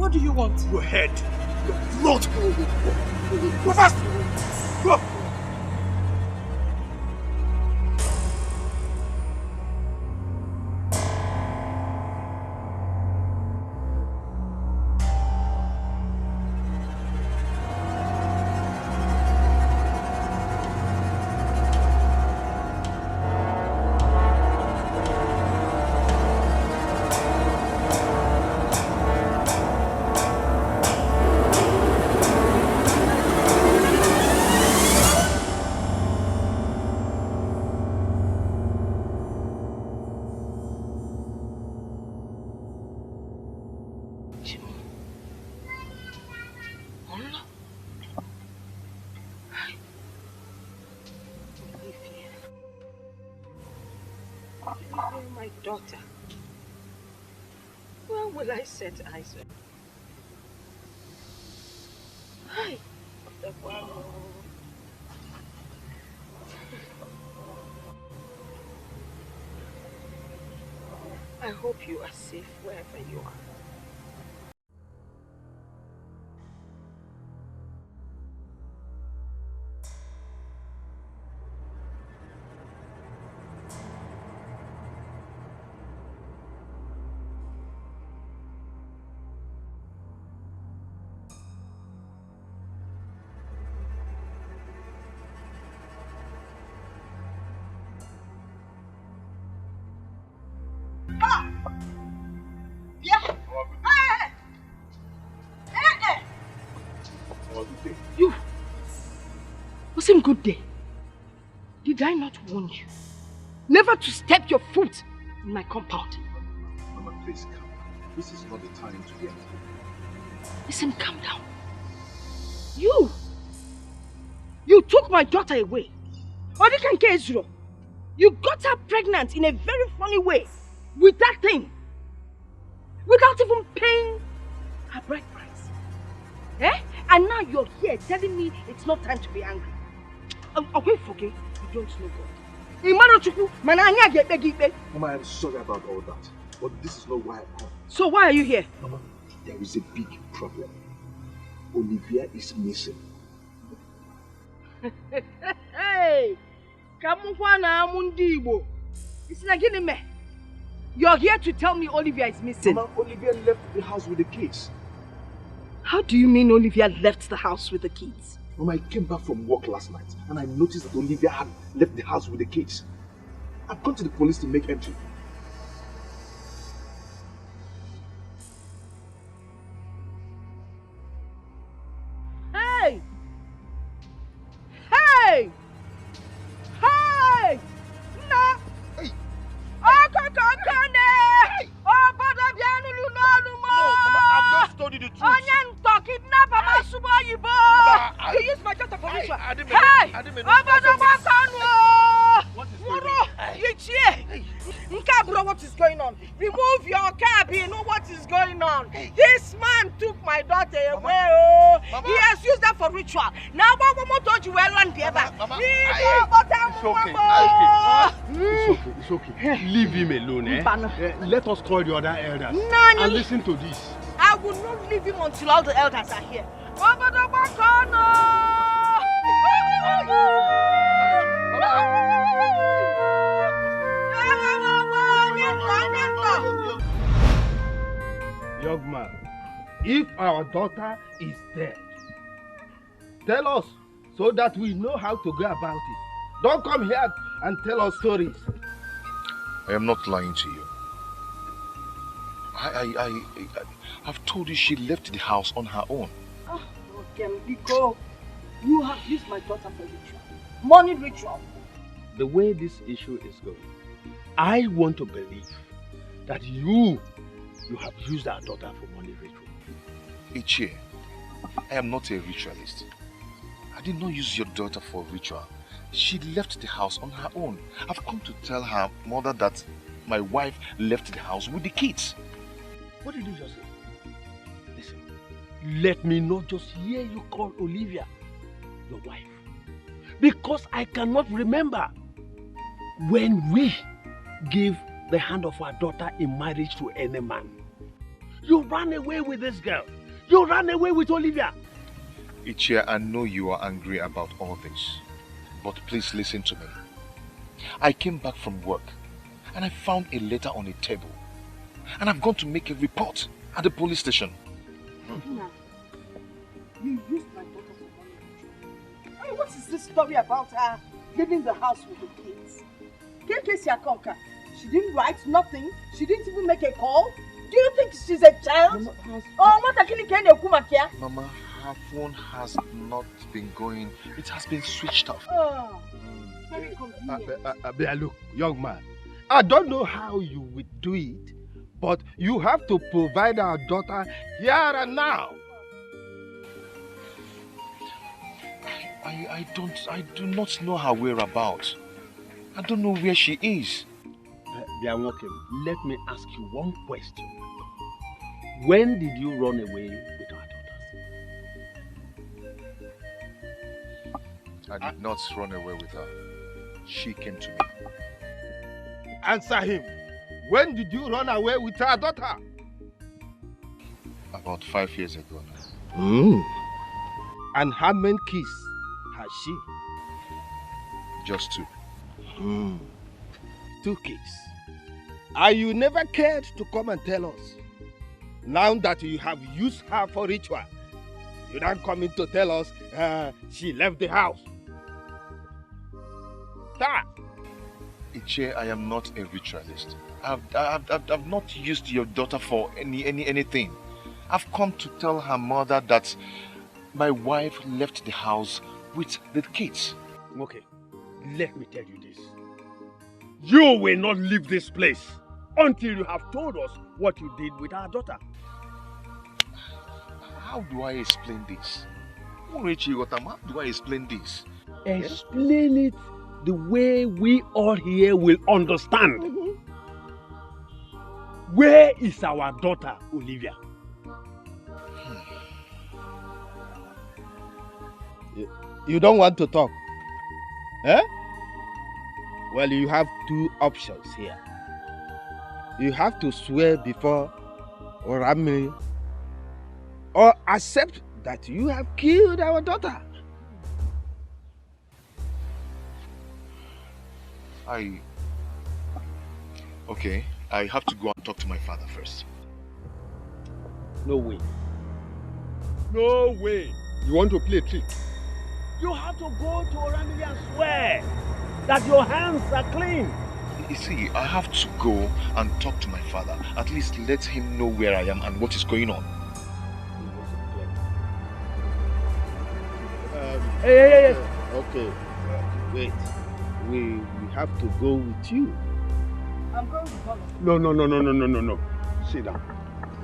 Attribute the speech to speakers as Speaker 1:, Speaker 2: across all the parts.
Speaker 1: What do you want?
Speaker 2: Your head. Your blood. Go fast. Go.
Speaker 1: My daughter. When will I set eyes on? Hi. I hope you are safe wherever you are.
Speaker 3: Good day. Did I not warn you never to step your foot in my compound?
Speaker 2: Mama, please calm down. This is not the time to be angry.
Speaker 3: Listen, calm down. You took my daughter away. You got her pregnant in a very funny way with that thing, without even paying her bride price. Eh? And now you're here telling me it's not time to be angry. Okay, forget. You don't know God.
Speaker 2: Mama, I'm sorry about all that, but this is not why I come.
Speaker 3: So why are you here?
Speaker 2: Mama, there is a big problem. Olivia is missing.
Speaker 3: Hey! You're here to tell me Olivia is missing.
Speaker 2: Mama, Olivia left the house with the kids.
Speaker 3: How do you mean Olivia left the house with the kids?
Speaker 2: Mama, I came back from work last night and I noticed that Olivia had left the house with the kids. I've gone to the police to make entry.
Speaker 3: Hey! Hey! Hey! No!
Speaker 2: Hey!
Speaker 3: Oh,
Speaker 2: I've just told you the truth.
Speaker 3: You use my daughter for ritual.
Speaker 2: Hey! What is going on?
Speaker 3: What is going on? Remove your cap. You know what is going on. This man took my daughter away. He has used that for ritual. Now, what told you well on the other?
Speaker 4: It's okay. Leave him alone, eh? Let us call the other elders and listen to this.
Speaker 3: I will not leave him until all the elders are here.
Speaker 4: Young man, if our daughter is dead, tell us so that we know how to go about it. Don't come here and tell us stories.
Speaker 2: I am not lying to you. I've told you she left the house on her own.
Speaker 3: Oh, Biko, you have used my daughter for ritual. Money ritual.
Speaker 4: The way this issue is going, I want to believe that you have used our daughter for money ritual.
Speaker 2: Ichie, I am not a ritualist. I did not use your daughter for ritual. She left the house on her own. I've come to tell her mother that my wife left the house with the kids.
Speaker 4: What did you just say? Listen, let me not just hear you call Olivia your wife. Because I cannot remember when we gave the hand of our daughter in marriage to any man. You ran away with this girl You ran away with Olivia.
Speaker 2: Ichie, I know you are angry about all this, but please listen to me. I came back from work and I found a letter on a table, and I've gone to make a report at the police station.
Speaker 3: You used my daughter for money. Hey, what is this story about her leaving the house with the kids? She didn't write nothing. She didn't even make a call. Do you think she's a child?
Speaker 2: Mama, her phone has not been going. It has been switched off.
Speaker 3: Oh, very convenient.
Speaker 4: Look, young man, I don't know how you would do it, but you have to provide our daughter here and now.
Speaker 2: I do not know her whereabouts. I don't know where she is.
Speaker 4: Let me ask you one question. When did you run away with our daughters?
Speaker 2: I did not run away with her. She came to me.
Speaker 4: Answer him. When did you run away with our daughter?
Speaker 2: About 5 years ago now.
Speaker 4: And how many kids has she?
Speaker 2: Just 2.
Speaker 4: 2 kids. And you never cared to come and tell us. Now that you have used her for ritual, you don't come in to tell us she left the house. That.
Speaker 2: Ichie, I am not a ritualist. I've not used your daughter for anything. I've come to tell her mother that my wife left the house with the kids.
Speaker 4: Okay, let me tell you this. You will not leave this place until you have told us what you did with our daughter.
Speaker 2: How do I explain this? How do I explain this?
Speaker 4: Explain it the way we all here will understand. Where is our daughter, Olivia? You don't want to talk? Eh? Well, you have 2 options here. You have to swear before Orami or accept that you have killed our daughter.
Speaker 2: Okay, I have to go and talk to my father first.
Speaker 4: No way. No way. You want to play a trick? You have to go to Orami and swear that your hands are clean.
Speaker 2: You see, I have to go and talk to my father. At least let him know where I am and what is going on.
Speaker 4: Hey. Okay, wait. We have to go with you.
Speaker 3: I'm going with Paula.
Speaker 4: No. Sit down.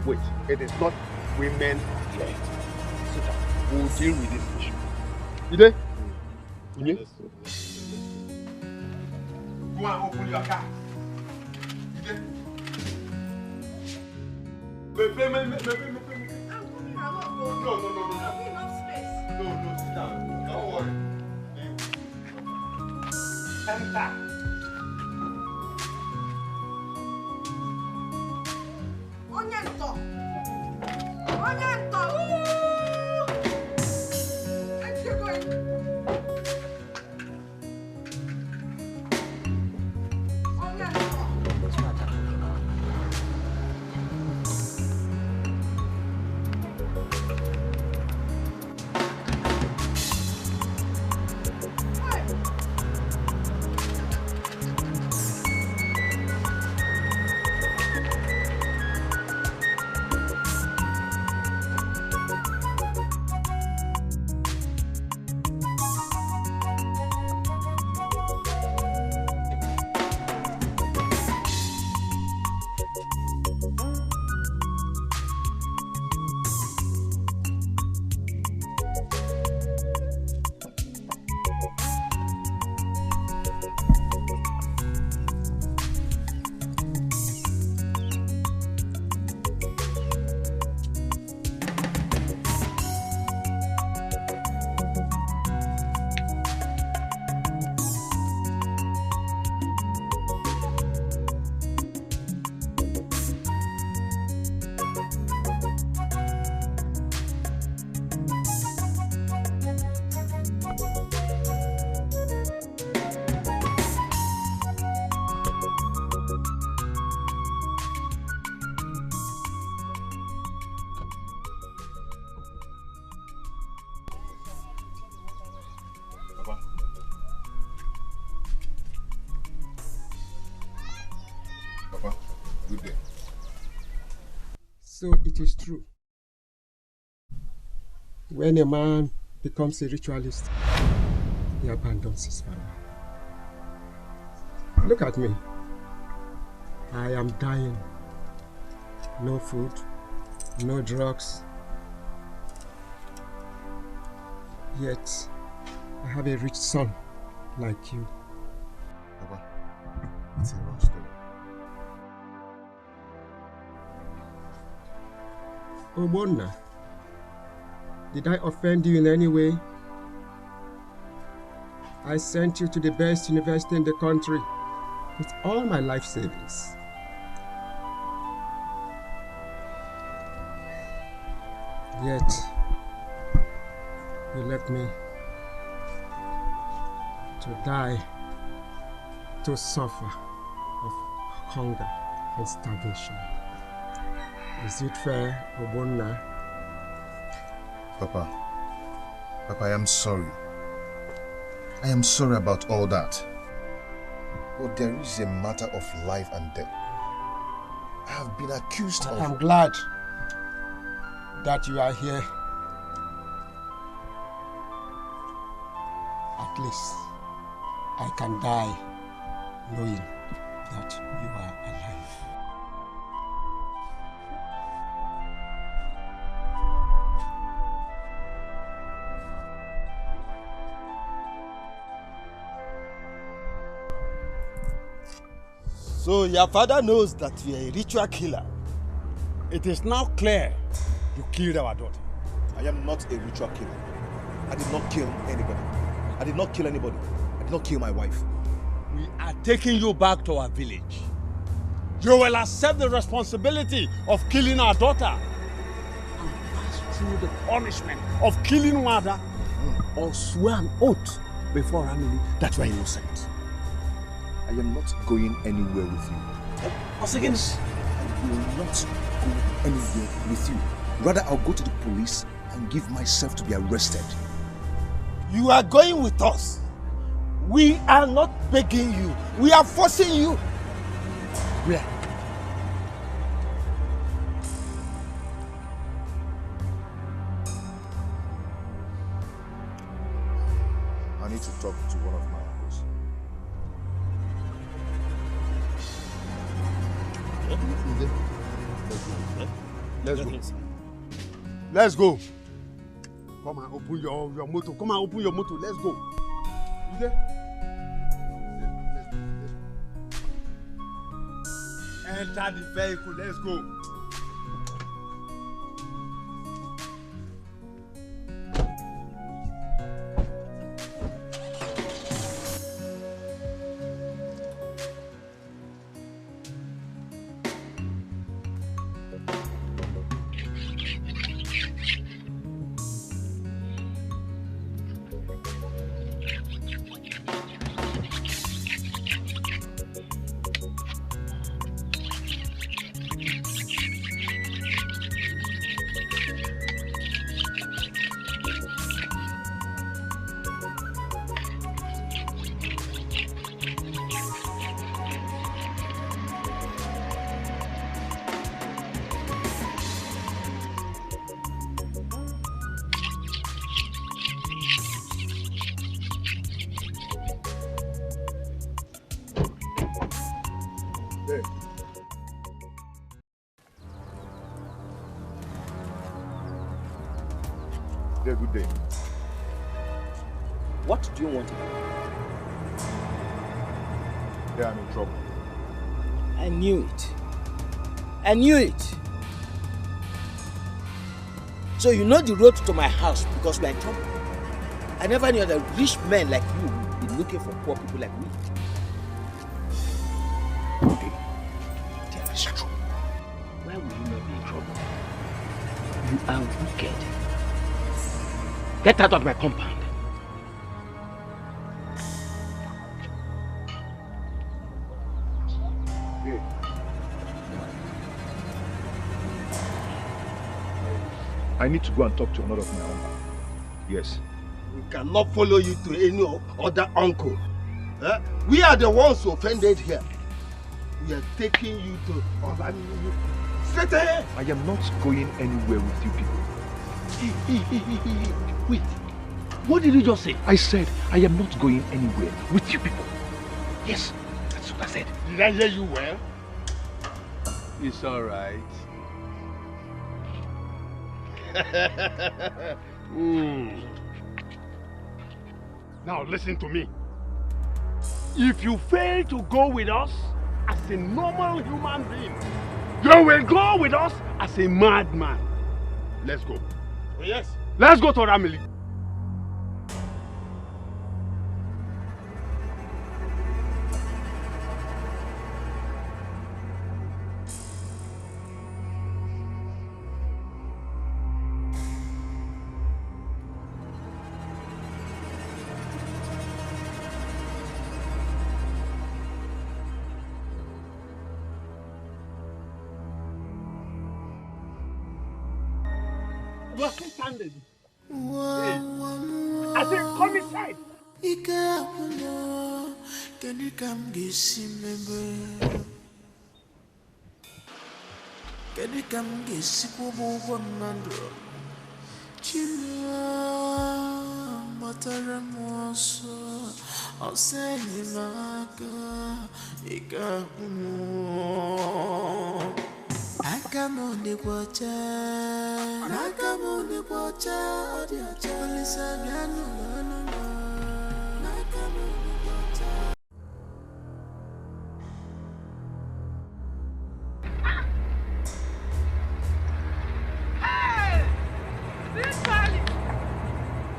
Speaker 4: Wait, it is not women here. Sit down. We'll deal with this issue. You there? Yes. Go and open your car. You there? Wait. I'm coming. I'm not going. No. I'll be enough space. No, sit down. Don't worry. Enter. Onyento. Where you going?
Speaker 5: So it is true. When a man becomes a ritualist, he abandons his family. Look at me. I am dying. No food, no drugs. Yet, I have a rich son like you.
Speaker 2: Papa, it's a wrong story.
Speaker 5: Obonna, did I offend you in any way? I sent you to the best university in the country with all my life savings. Yet, you left me to die, to suffer of hunger and starvation. Is it fair, Obonna?
Speaker 2: Papa, I am sorry. I am sorry about all that. But there is a matter of life and death. I have been accused of...
Speaker 5: I'm glad that you are here. At least I can die knowing that you are alive.
Speaker 6: So your father knows that you are a ritual killer. It is now clear you killed our daughter.
Speaker 2: I am not a ritual killer. I did not kill anybody. I did not kill anybody. I did not kill my wife.
Speaker 6: We are taking you back to our village. You will accept the responsibility of killing our daughter and pass through the punishment of killing Wada or swear an oath before Ramili that you are innocent.
Speaker 2: I am not going anywhere with you.
Speaker 6: Once again,
Speaker 2: I will not go anywhere with you. Rather, I'll go to the police and give myself to be arrested.
Speaker 6: you are going with us. We are not begging you. We are forcing you. Where?
Speaker 2: I need to talk to one of my uncles.
Speaker 6: Let's go. Come and open your motor. Come and open your motor. Let's go. Okay? Enter the vehicle. Let's go.
Speaker 2: Good day.
Speaker 7: What do you want?
Speaker 2: Yeah, I'm in trouble.
Speaker 7: I knew it. I knew it. So you know the road to my house because we are in trouble. I never knew that rich men like you would be looking for poor people like me. Okay. There is trouble. Why will you not be in trouble? You are wicked. Get out of my compound.
Speaker 2: Hey. I need to go and talk to another of my uncle. Yes.
Speaker 6: We cannot follow you to any other uncle. We are the ones who offended here. We are taking you to
Speaker 2: frustrated. I am not going anywhere with you people.
Speaker 4: Wait. What did you just say?
Speaker 2: I said I am not going anywhere with you people. Yes, that's what I said.
Speaker 6: Did I hear you well? It's all right. Now listen to me. If you fail to go with us as a normal human being, you will go with us as a madman. Let's go. Oh, yes. Let's go to Ramili. I said, come inside.
Speaker 8: Can you come get some member? Can you come get some mandro? Chilla, mataramoso, I'll send him I come on the water, I come on the water, dear Charles, I come on the water.
Speaker 3: Hey! Ritualist!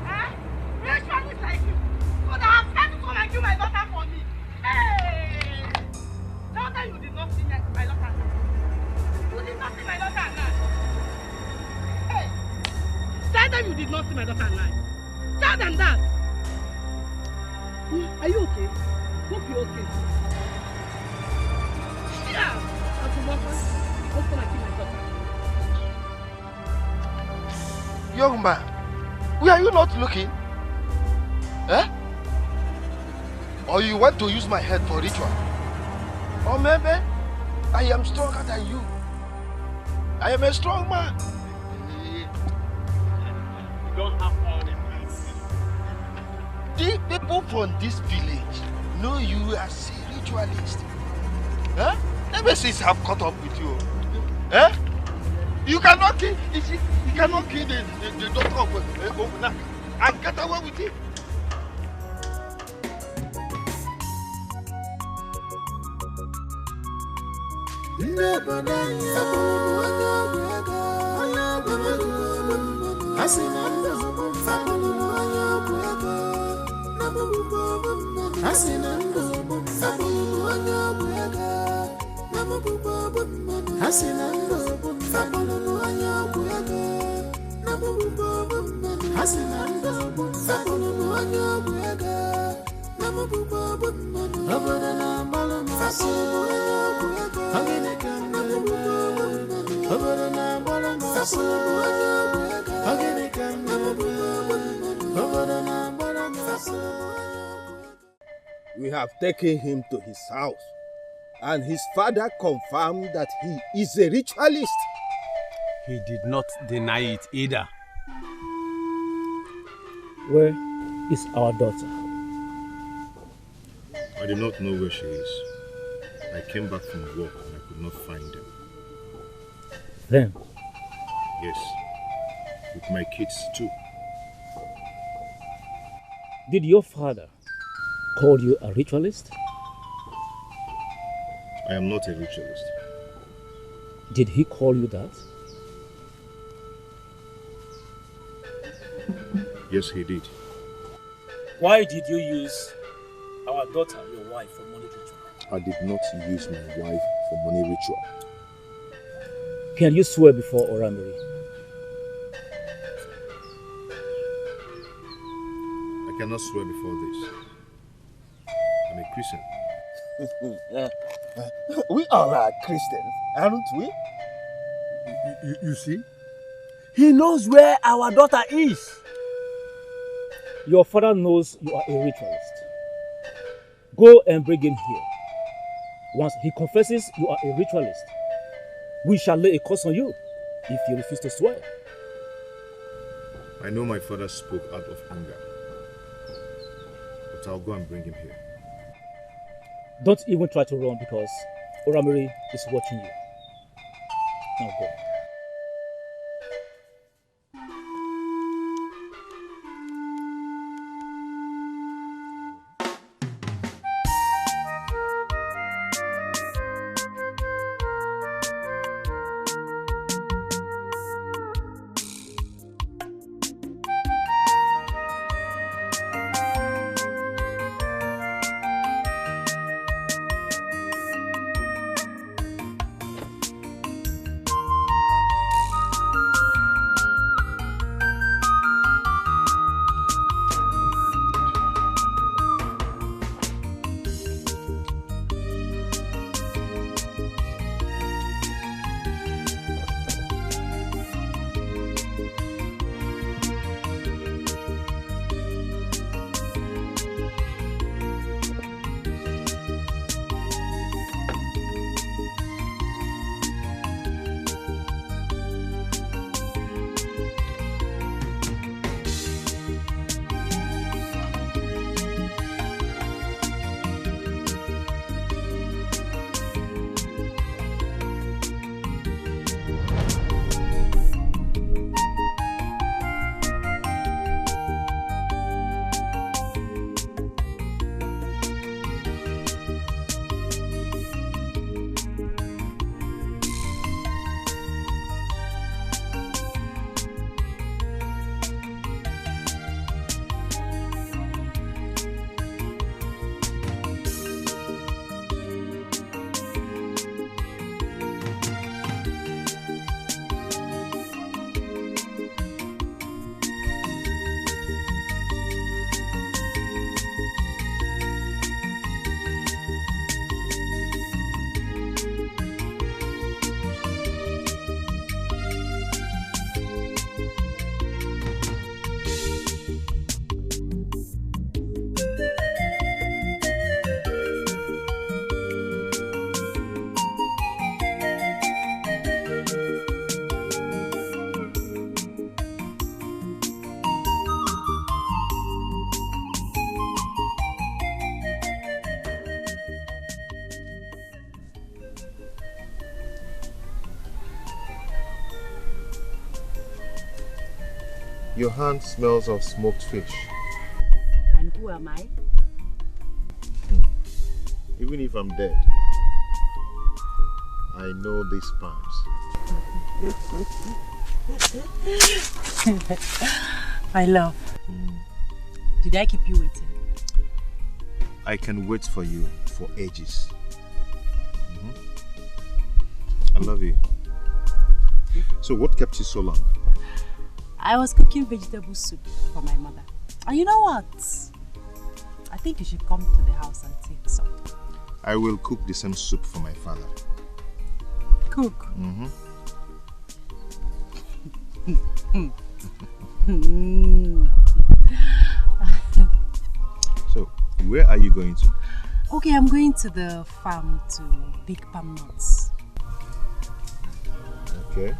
Speaker 3: Eh? Ritualist like you! Could I have tried to come and kill my daughter for me? Hey! Tell them you did not see my daughter. You did not see my daughter alive. Hey! Tell them you did not see my daughter alive. Tell them that. Are you okay? Hope you're okay. Yeah! I'm from Wafan. Don't come and kill my daughter.
Speaker 2: Young man, where are you not looking? Eh? Or you want to use my head for ritual? Or maybe I am stronger than you. I am a strong man.
Speaker 6: You don't have all the things.
Speaker 2: The people from this village know you as a ritualist. Huh? Ever since I've caught up with you. Eh? You cannot kill the daughter of Ogunak and get away with it.
Speaker 9: We have taken him to his house, and his father confirmed that he is a ritualist.
Speaker 6: He did not deny it either.
Speaker 10: Where is our daughter?
Speaker 2: I do not know where she is. I came back from work and I could not find them.
Speaker 10: Them?
Speaker 2: Yes, with my kids too.
Speaker 10: Did your father call you a ritualist?
Speaker 2: I am not a ritualist.
Speaker 10: Did he call you that?
Speaker 2: Yes, he did.
Speaker 10: Why did you use our daughter, your wife, for money ritual?
Speaker 9: I did not use my wife for money ritual.
Speaker 10: Can you swear before Oramiri?
Speaker 2: I cannot swear before this. I'm a Christian.
Speaker 9: We are Christians, aren't we?
Speaker 6: You see? He knows where our daughter is.
Speaker 10: Your father knows you are a ritualist. Go and bring him here. Once he confesses you are a ritualist, we shall lay a curse on you if you refuse to swear.
Speaker 2: I know my father spoke out of anger, but I'll go and bring him here.
Speaker 10: Don't even try to run because Oramiri is watching you. Now go.
Speaker 2: Your hand smells of smoked fish.
Speaker 3: And who am I?
Speaker 2: Even if I'm dead, I know these palms.
Speaker 3: My love. Did I keep you waiting?
Speaker 2: I can wait for you for ages. I love you. So what kept you so long?
Speaker 3: I was cooking vegetable soup for my mother. And you know what? I think you should come to the house and take some.
Speaker 2: I will cook the same soup for my father.
Speaker 3: Cook?
Speaker 2: So, where are you going to?
Speaker 3: Okay, I'm going to the farm to pick palm nuts.
Speaker 2: Okay.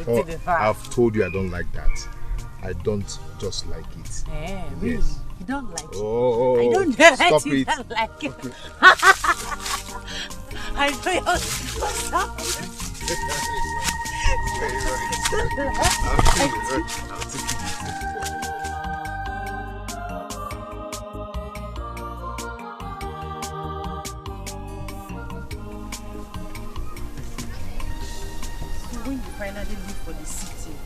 Speaker 2: Oh, I've told you I don't like that. I don't just like it.
Speaker 3: Eh, really?
Speaker 2: Yes.
Speaker 3: You don't like it?
Speaker 2: Oh,
Speaker 3: I don't
Speaker 2: stop
Speaker 3: you
Speaker 2: it.
Speaker 3: don't like it.
Speaker 2: Okay.
Speaker 3: I know you're stop it. When you finally leave for the city,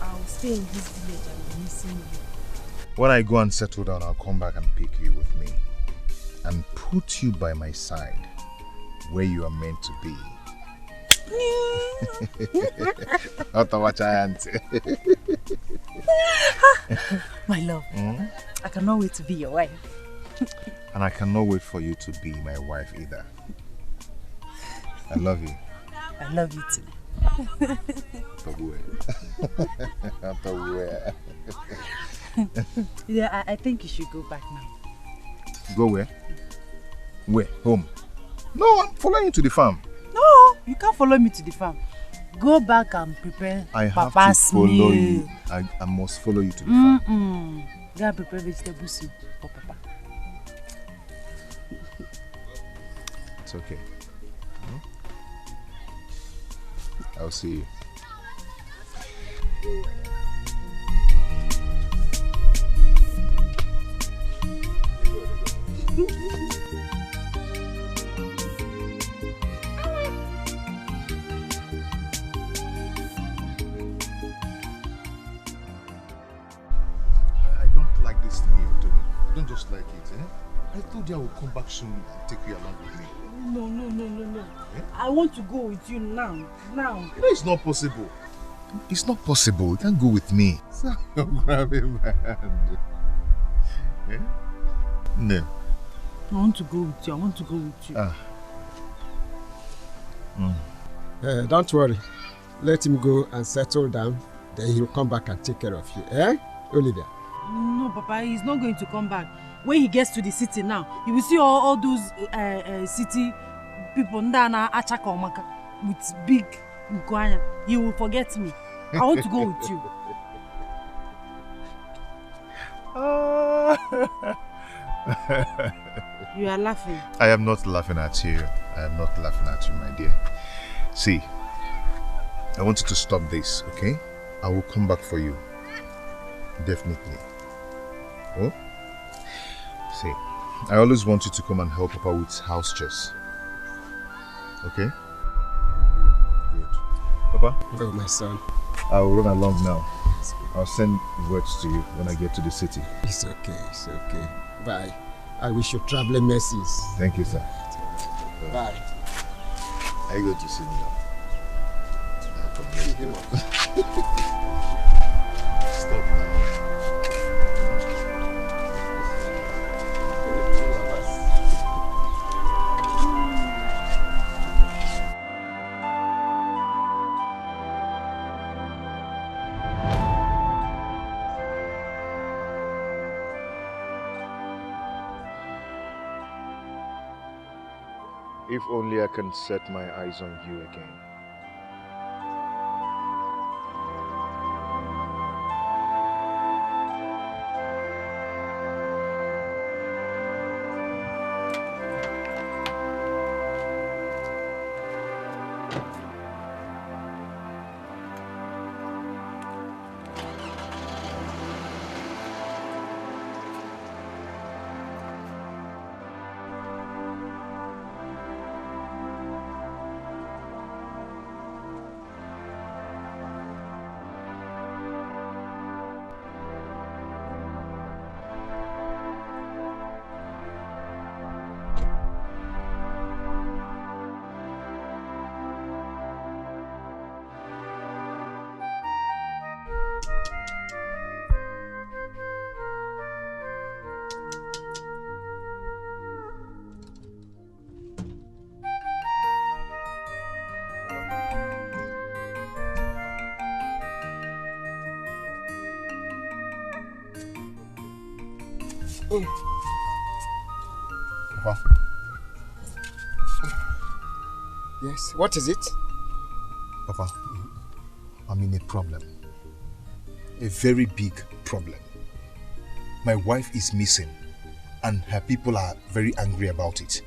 Speaker 3: I'll stay in this village and be missing you.
Speaker 2: When I go and settle down, I'll come back and pick you with me and put you by my side where you are meant to be.
Speaker 3: My love, I cannot wait to be your wife.
Speaker 2: And I cannot wait for you to be my wife either. I love you.
Speaker 3: I love you too. Yeah, I think you should go back now.
Speaker 2: Go where? Where? Home? No, I'm following you to the farm.
Speaker 3: No,
Speaker 11: You can't follow me to the farm. Go back and prepare
Speaker 2: I have
Speaker 11: Papa's
Speaker 2: to follow
Speaker 11: meal.
Speaker 2: you. I must follow you to the farm.
Speaker 11: Go and prepare vegetable soup for Papa.
Speaker 2: It's okay. I'll see you. I don't like this thing you're doing. I don't just like it, eh? I told you I will come back soon and take you along with me.
Speaker 11: No.
Speaker 2: Eh?
Speaker 11: I want to go with you now.
Speaker 2: No, it's not possible. It's not possible. You can't go with me. So grab my hand. Eh? No.
Speaker 11: I want to go with you.
Speaker 5: Don't worry. Let him go and settle down. Then he'll come back and take care of you. Eh, Olivia?
Speaker 11: No, Papa, he's not going to come back. When he gets to the city now, he will see all those city people with big Nkwanya. He will forget me. I want to go with you. You are laughing.
Speaker 2: I am not laughing at you. I am not laughing at you, my dear. See, I want you to stop this, okay? I will come back for you. Definitely. Oh? See, I always want you to come and help Papa with house chores. Okay? Good. Papa?
Speaker 5: Oh, my son.
Speaker 2: I will run along now. I'll send words to you when I get to the city.
Speaker 5: It's okay. Bye. I wish you traveling mercies.
Speaker 2: Thank you, sir.
Speaker 5: Bye.
Speaker 2: Are you going to see me now? Stop now. If only I can set my eyes on you again. Papa.
Speaker 5: Yes, what is it?
Speaker 2: Papa, I'm in a problem. A very big problem. My wife is missing and her people are very angry about it.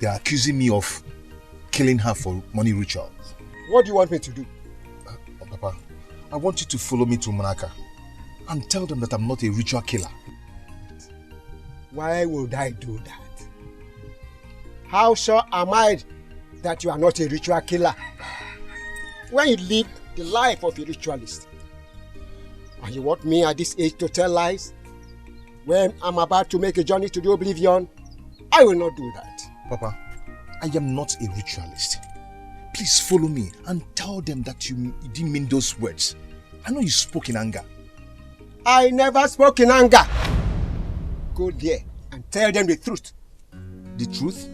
Speaker 2: They are accusing me of killing her for money ritual.
Speaker 5: What do you want me to do?
Speaker 2: Papa, I want you to follow me to Manaka and tell them that I'm not a ritual killer.
Speaker 5: Why would I do that? How sure am I that you are not a ritual killer? When you live the life of a ritualist, and you want me at this age to tell lies? When I'm about to make a journey to the oblivion, I will not do that.
Speaker 2: Papa, I am not a ritualist. Please follow me and tell them that you didn't mean those words. I know you spoke in anger.
Speaker 5: I never spoke in anger. Go there and tell them the truth.
Speaker 2: The truth?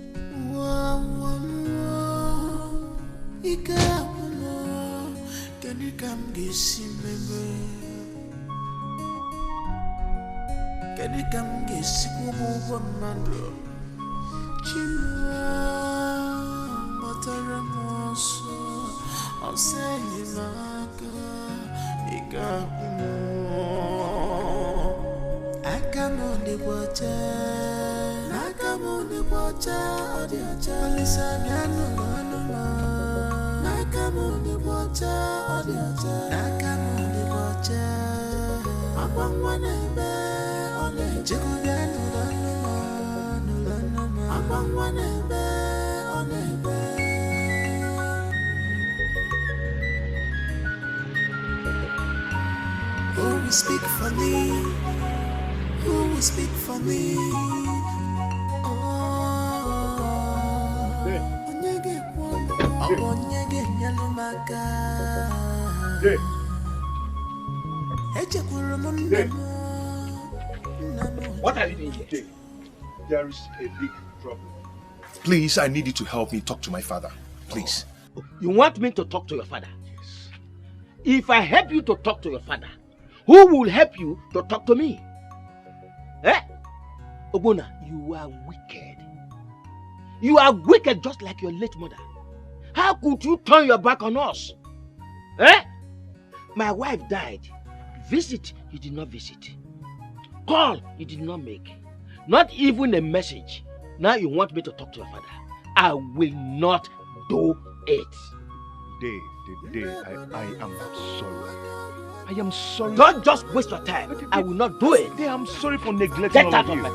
Speaker 8: Who will speak for me? Who will speak for me?
Speaker 2: What are you doing here? There is a big problem. Please, I need you to help me talk to my father. Please.
Speaker 7: You want me to talk to your father? Yes. If I help you to talk to your father, who will help you to talk to me? Eh? Ogbonna, you are wicked. You are wicked just like your late mother. How could you turn your back on us? Eh? My wife died. Visit, you did not visit. Call, you did not make. Not even a message. Now you want me to talk to your father. I will not do it.
Speaker 2: Dave, I am sorry. I am sorry.
Speaker 7: Don't just waste your time. I will not do it.
Speaker 2: Dave, I'm sorry for neglecting all of you.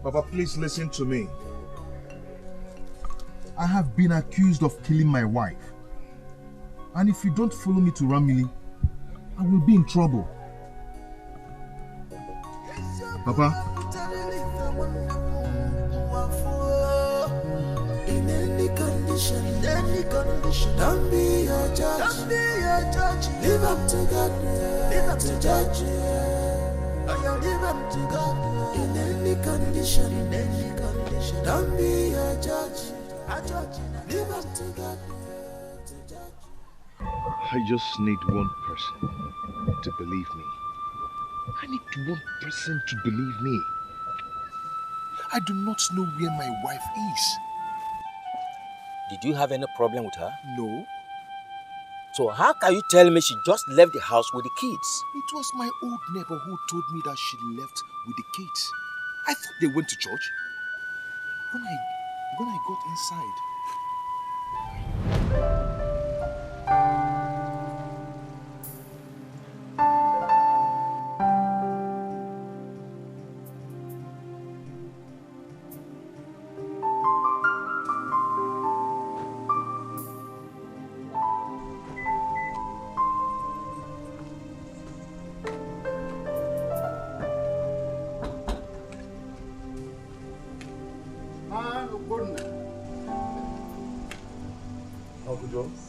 Speaker 2: Papa, please listen to me. I have been accused of killing my wife. And if you don't follow me to Ramili, I will be in trouble. Papa?
Speaker 8: In any condition, don't be your judge. Live up to God, live up to judge. Live up to God. In any condition, don't be your judge. Live up to God.
Speaker 2: I just need one person to believe me. I need one person to believe me. I do not know where my wife is.
Speaker 7: Did you have any problem with her?
Speaker 2: No.
Speaker 7: So how can you tell me she just left the house with the kids?
Speaker 2: It was my old neighbor who told me that she left with the kids. I thought they went to church. When I got inside, Uncle Jones,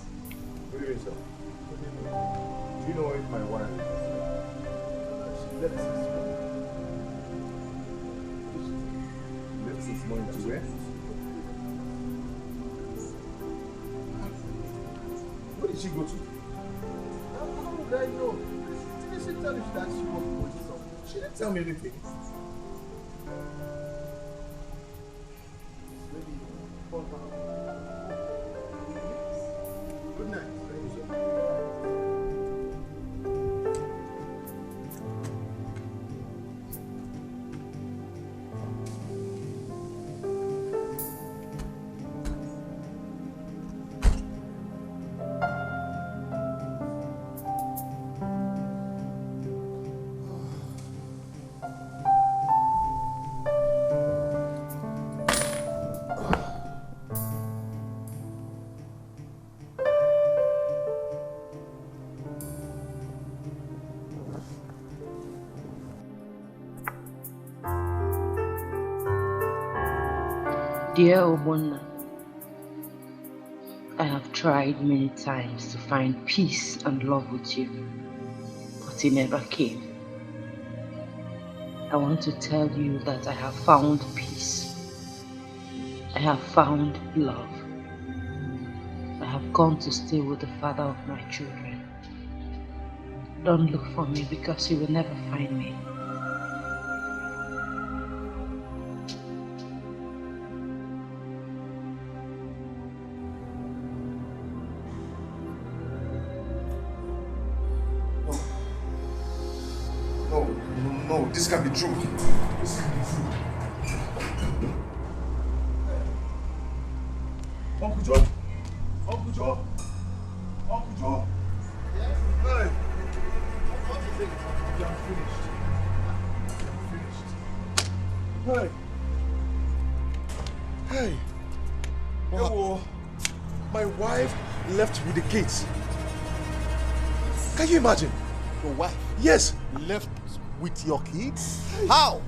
Speaker 2: good evening, sir. Good evening. Do you know if my wife is she left this morning? She left this morning to where? Where did she go to? How would I know? Didn't she tell you that she was going to something? She didn't tell me anything. Maybe 4 pounds. Good night.
Speaker 3: Dear Obonna, I have tried many times to find peace and love with you, but it never came. I want to tell you that I have found peace. I have found love. I have gone to stay with the father of my children. Don't look for me because you will never find me.
Speaker 2: No, this can't be true. This can't be true. Uncle Joe! Uncle Joe! Uncle Joe!
Speaker 9: Yes?
Speaker 2: Hey!
Speaker 9: What is it?
Speaker 2: I'm finished. Hey! Oh, my wife left with the kids. Can you imagine?
Speaker 9: Your wife?
Speaker 2: Yes!
Speaker 9: Left with your kids? How?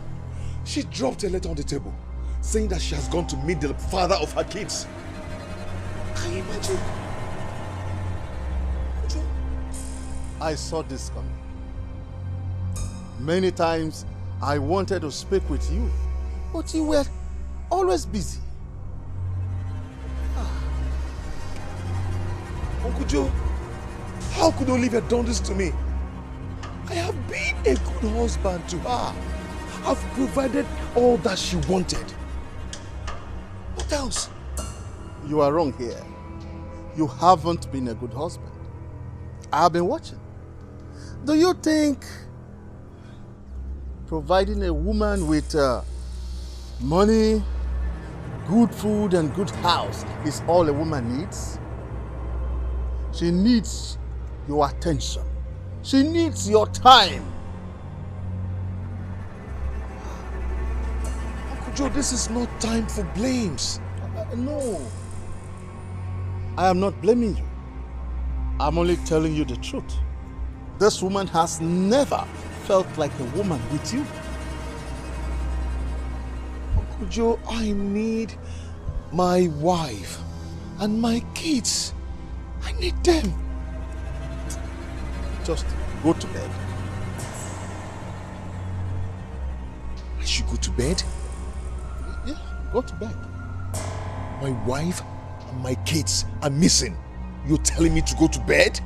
Speaker 2: She dropped a letter on the table saying that she has gone to meet the father of her kids. Can you imagine?
Speaker 9: I saw this coming. Many times I wanted to speak with you, but you were always busy.
Speaker 2: Uncle Joe, how could Olivia done this to me? I have been a good husband to her. I've provided all that she wanted. What else?
Speaker 9: You are wrong here. You haven't been a good husband. I've been watching. Do you think providing a woman with money, good food and good house is all a woman needs? She needs your attention. She needs your time.
Speaker 2: Uncle Joe, this is not time for blames.
Speaker 9: No. I am not blaming you. I'm only telling you the truth. This woman has never felt like a woman with you.
Speaker 2: Uncle Joe, I need my wife and my kids. I need them.
Speaker 9: Just go to bed.
Speaker 2: I should go to bed?
Speaker 9: Yeah, go to bed.
Speaker 2: My wife and my kids are missing. You're telling me to go to bed?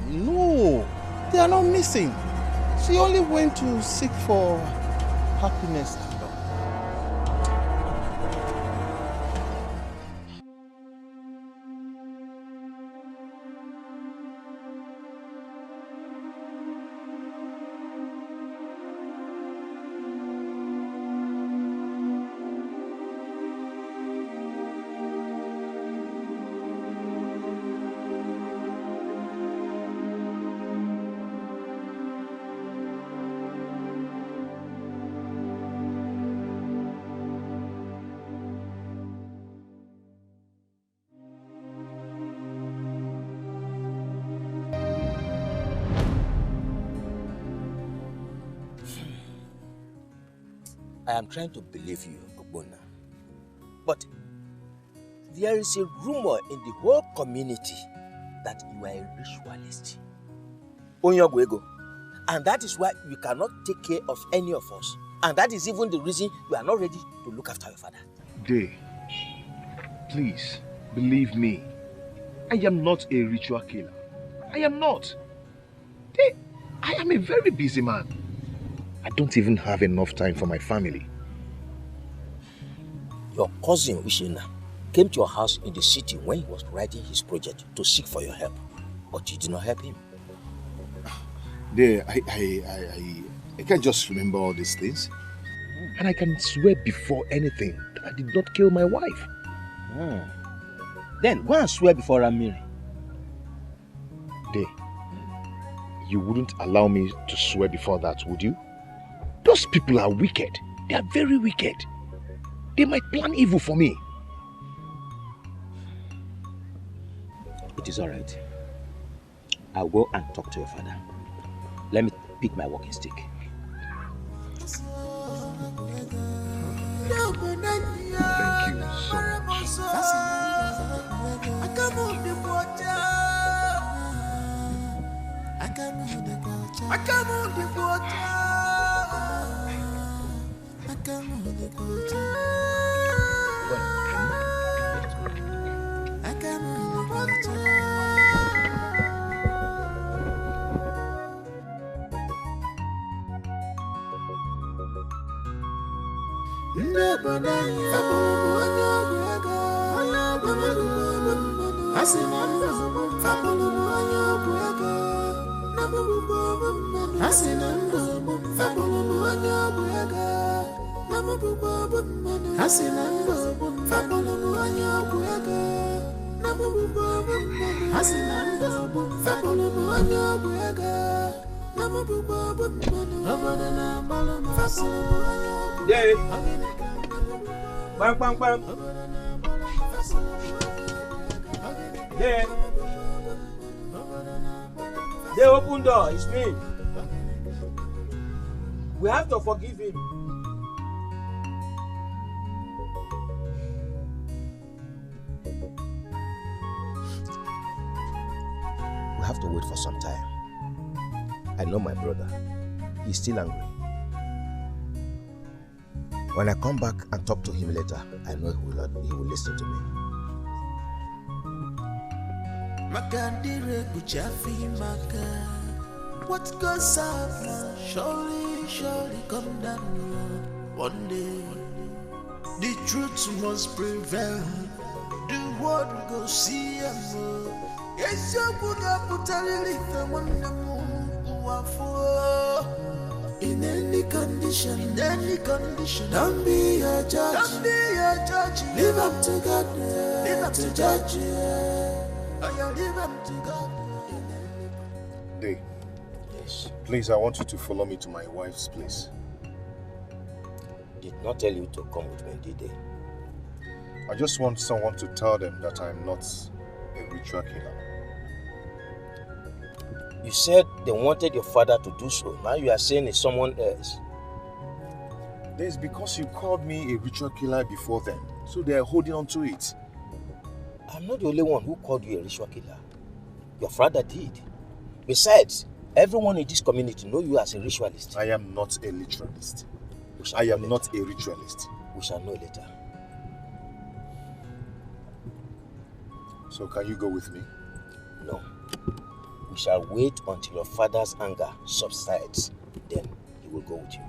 Speaker 9: No, they are not missing. She only went to seek for happiness and love.
Speaker 7: I am trying to believe you, Ogbonna. But there is a rumor in the whole community that you are a ritualist. Onyogwego. And that is why you cannot take care of any of us. And that is even the reason you are not ready to look after your father.
Speaker 2: Day, please, believe me. I am not a ritual killer. I am not. Day, I am a very busy man. I don't even have enough time for my family.
Speaker 7: Your cousin Ushina came to your house in the city when he was writing his project to seek for your help. But you did not help him.
Speaker 2: There, I can't just remember all these things. And I can swear before anything that I did not kill my wife.
Speaker 7: Then go and swear before Ramiri.
Speaker 2: Day, you wouldn't allow me to swear before that, would you? Those people are wicked. They are very wicked. They might plan evil for me.
Speaker 7: It is all right. I'll go and talk to your father. Let me pick my walking stick.
Speaker 2: Thank you
Speaker 7: Day. Bang, bang, bang. Day. Day, open door. It's me. We have to forgive him.
Speaker 12: We have to wait for some time. I know my brother. He's still angry. When I come back and talk to him later, I know he will listen to me.
Speaker 8: What goes up surely come down one day. The truth must prevail. The world will go see him. Yes, you could have put a relief in any condition, don't be a judge, live up to God, live up to judge, live up to God.
Speaker 2: Day. Yes. Please, I want you to follow me to my wife's place.
Speaker 12: Did not tell you to come with me, did they?
Speaker 2: I just want someone to tell them that I'm not a ritual killer.
Speaker 12: You said they wanted your father to do so. Now you are saying it's someone else.
Speaker 2: It's because you called me a ritual killer before them, so they are holding on to it.
Speaker 12: I'm not the only one who called you a ritual killer. Your father did. Besides, everyone in this community knows you as a ritualist.
Speaker 2: I am not a ritualist. I am not a ritualist.
Speaker 12: We shall know later.
Speaker 2: So can you go with me?
Speaker 12: No. We shall wait until your father's anger subsides. Then he will go with you.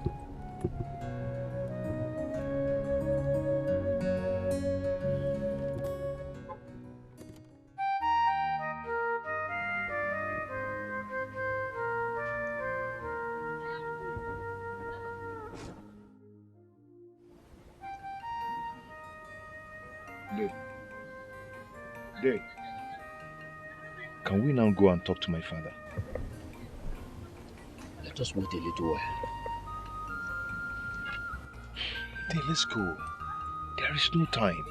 Speaker 2: Day. Can we now go and talk to my father?
Speaker 12: Let us wait a little while.
Speaker 2: Day, let's go. There is no time.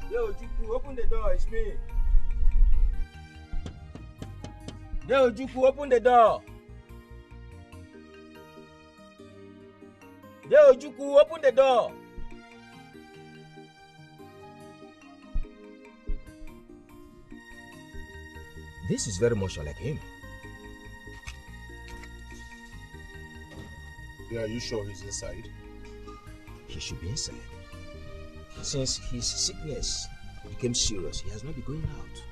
Speaker 7: Yo, Juku, open the door, it's me. Yo, Juku, open the door. Yo, Juku, open the door.
Speaker 12: This is very much like him.
Speaker 2: Yeah, are you sure he's inside?
Speaker 12: He should be inside. Since his sickness became serious, he has not been going out.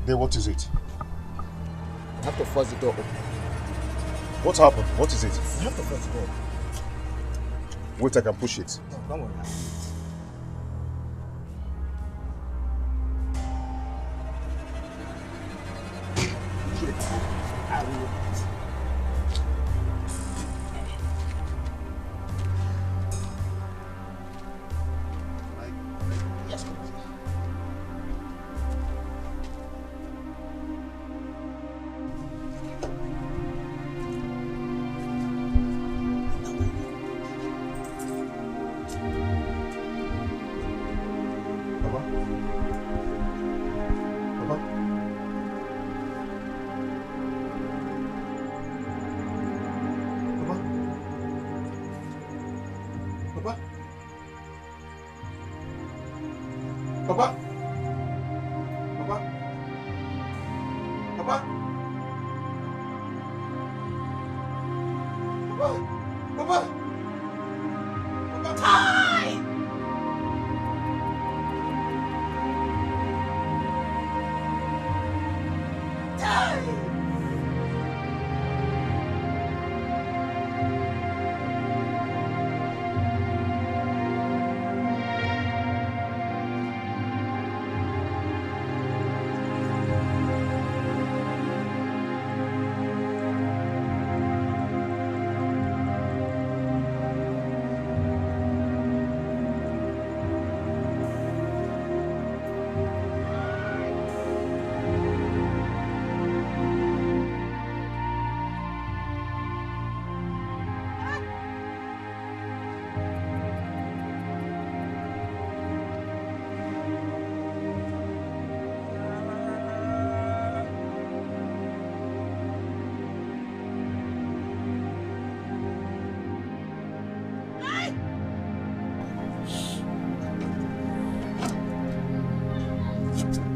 Speaker 2: Then what is it?
Speaker 5: You have to force the door open.
Speaker 2: What happened? What is it?
Speaker 5: You have to force the door open.
Speaker 2: Wait, I can push it.
Speaker 5: No, don't worry.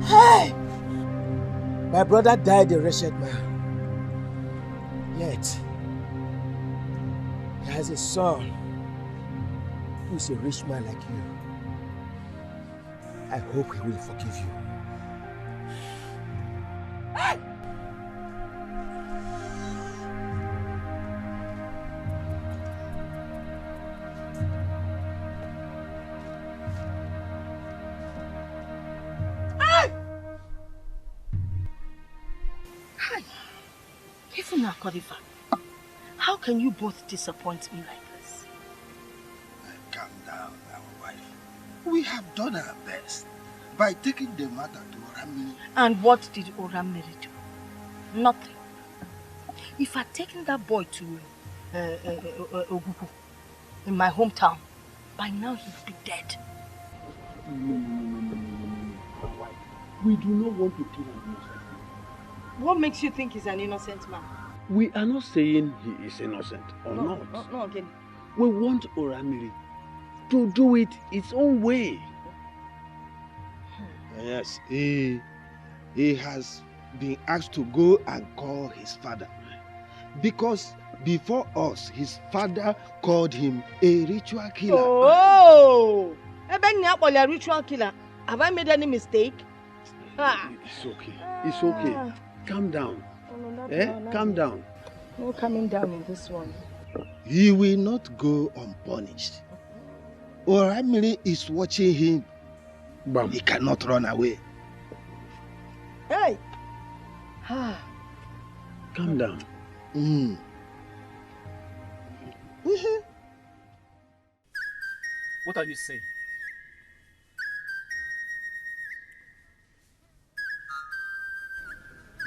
Speaker 5: Hey! My brother died a wretched man. Yet, he has a son who is a rich man like you. I hope he will forgive you. Hey!
Speaker 3: How can you both disappoint me like this?
Speaker 13: Calm down, our wife. We have done our best by taking the matter to Oramiri.
Speaker 3: And what did Oramiri do? Nothing. If I'd taken that boy to Ogugu in my hometown, by now he'd be dead.
Speaker 4: We do not want to kill an innocent man.
Speaker 3: What makes you think he's an innocent man?
Speaker 4: We are not saying he is innocent or not.
Speaker 3: No, again.
Speaker 4: We want Oramiri to do it its own way.
Speaker 13: Yes, he has been asked to go and call his father. Because before us, his father called him a ritual killer.
Speaker 3: Oh! A ritual killer. Have I made any mistake?
Speaker 4: It's okay. It's okay. Calm down. Calm down.
Speaker 3: No coming down in this one.
Speaker 13: He will not go unpunished. Oramiri is watching him. But he cannot run away.
Speaker 3: Hey!
Speaker 4: Calm down.
Speaker 10: What are you saying?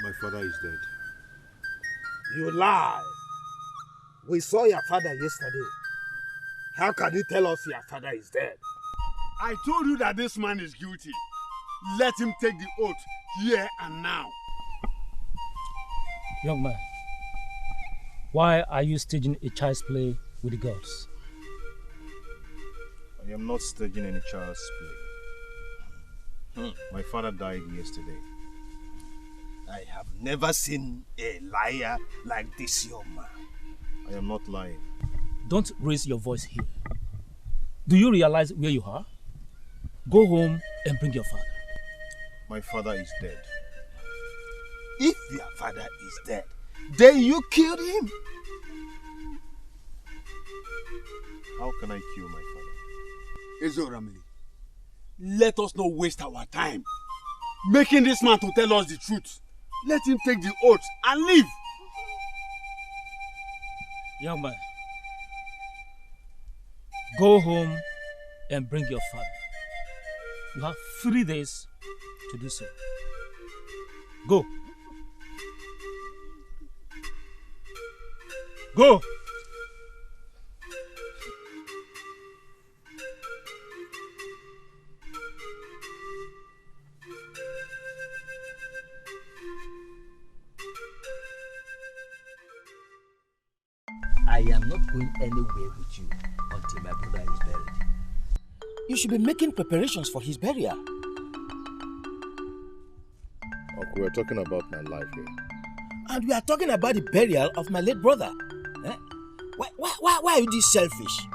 Speaker 2: My father is dead.
Speaker 6: You lie. We saw your father yesterday. How can you tell us your father is dead? I told you that this man is guilty. Let him take the oath here and now.
Speaker 10: Young man, why are you staging a child's play with the gods?
Speaker 2: I am not staging any child's play. My father died yesterday.
Speaker 13: I have never seen a liar like this young man.
Speaker 2: I am not lying.
Speaker 10: don't raise your voice here. Do you realize where you are? Go home and bring your father.
Speaker 2: My father is dead.
Speaker 12: If your father is dead, then you killed him.
Speaker 2: How can I kill my father?
Speaker 6: Ezoramili, let us not waste our time making this man to tell us the truth. Let him take the oath and leave.
Speaker 10: Young man, go home and bring your father. You have 3 days to do so. Go. Go.
Speaker 12: I am not going anywhere with you until my brother is buried. You should be making preparations for his burial.
Speaker 2: Uncle, we're talking about my life here.
Speaker 12: And we are talking about the burial of my late brother. Eh? Why are you this selfish?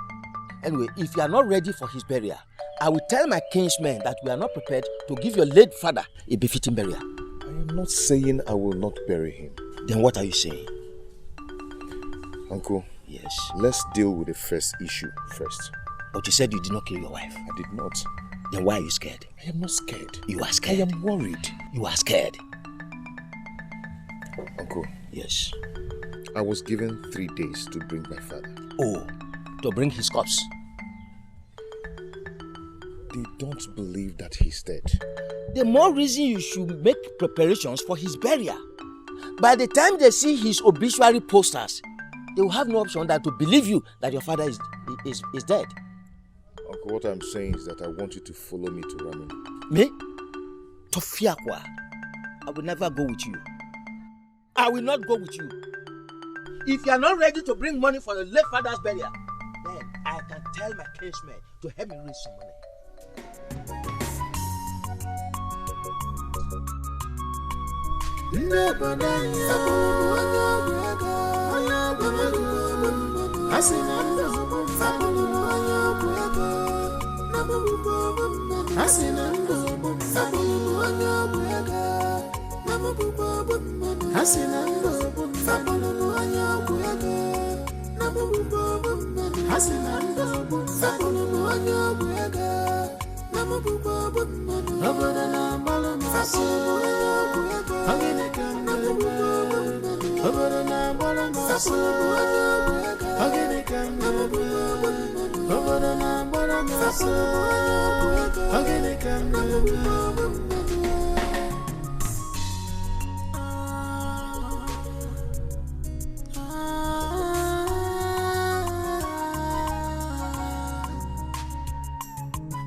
Speaker 12: Anyway, if you are not ready for his burial, I will tell my kinsmen that we are not prepared to give your late father a befitting burial.
Speaker 2: I am not saying I will not bury him.
Speaker 12: Then what are you saying?
Speaker 2: Uncle,
Speaker 12: yes.
Speaker 2: Let's deal with the first issue first.
Speaker 12: But you said you did not kill your wife.
Speaker 2: I did not.
Speaker 12: Then why are you scared?
Speaker 2: I am not scared.
Speaker 12: You are scared.
Speaker 2: I am worried.
Speaker 12: You are scared.
Speaker 2: Uncle.
Speaker 12: Yes.
Speaker 2: I was given 3 days to bring my father.
Speaker 12: Oh, to bring his corpse?
Speaker 2: They don't believe that he's dead.
Speaker 12: The more reason you should make preparations for his burial. By the time they see his obituary posters, they will have no option than to believe you that your father is dead.
Speaker 2: Uncle, what I'm saying is that I want you to follow me to Ramini.
Speaker 12: Me? To Fiakwa? I will never go with you. I will not go with you. If you are not ready to bring money for your late father's burial, then I can tell my kinsmen to help me raise some money.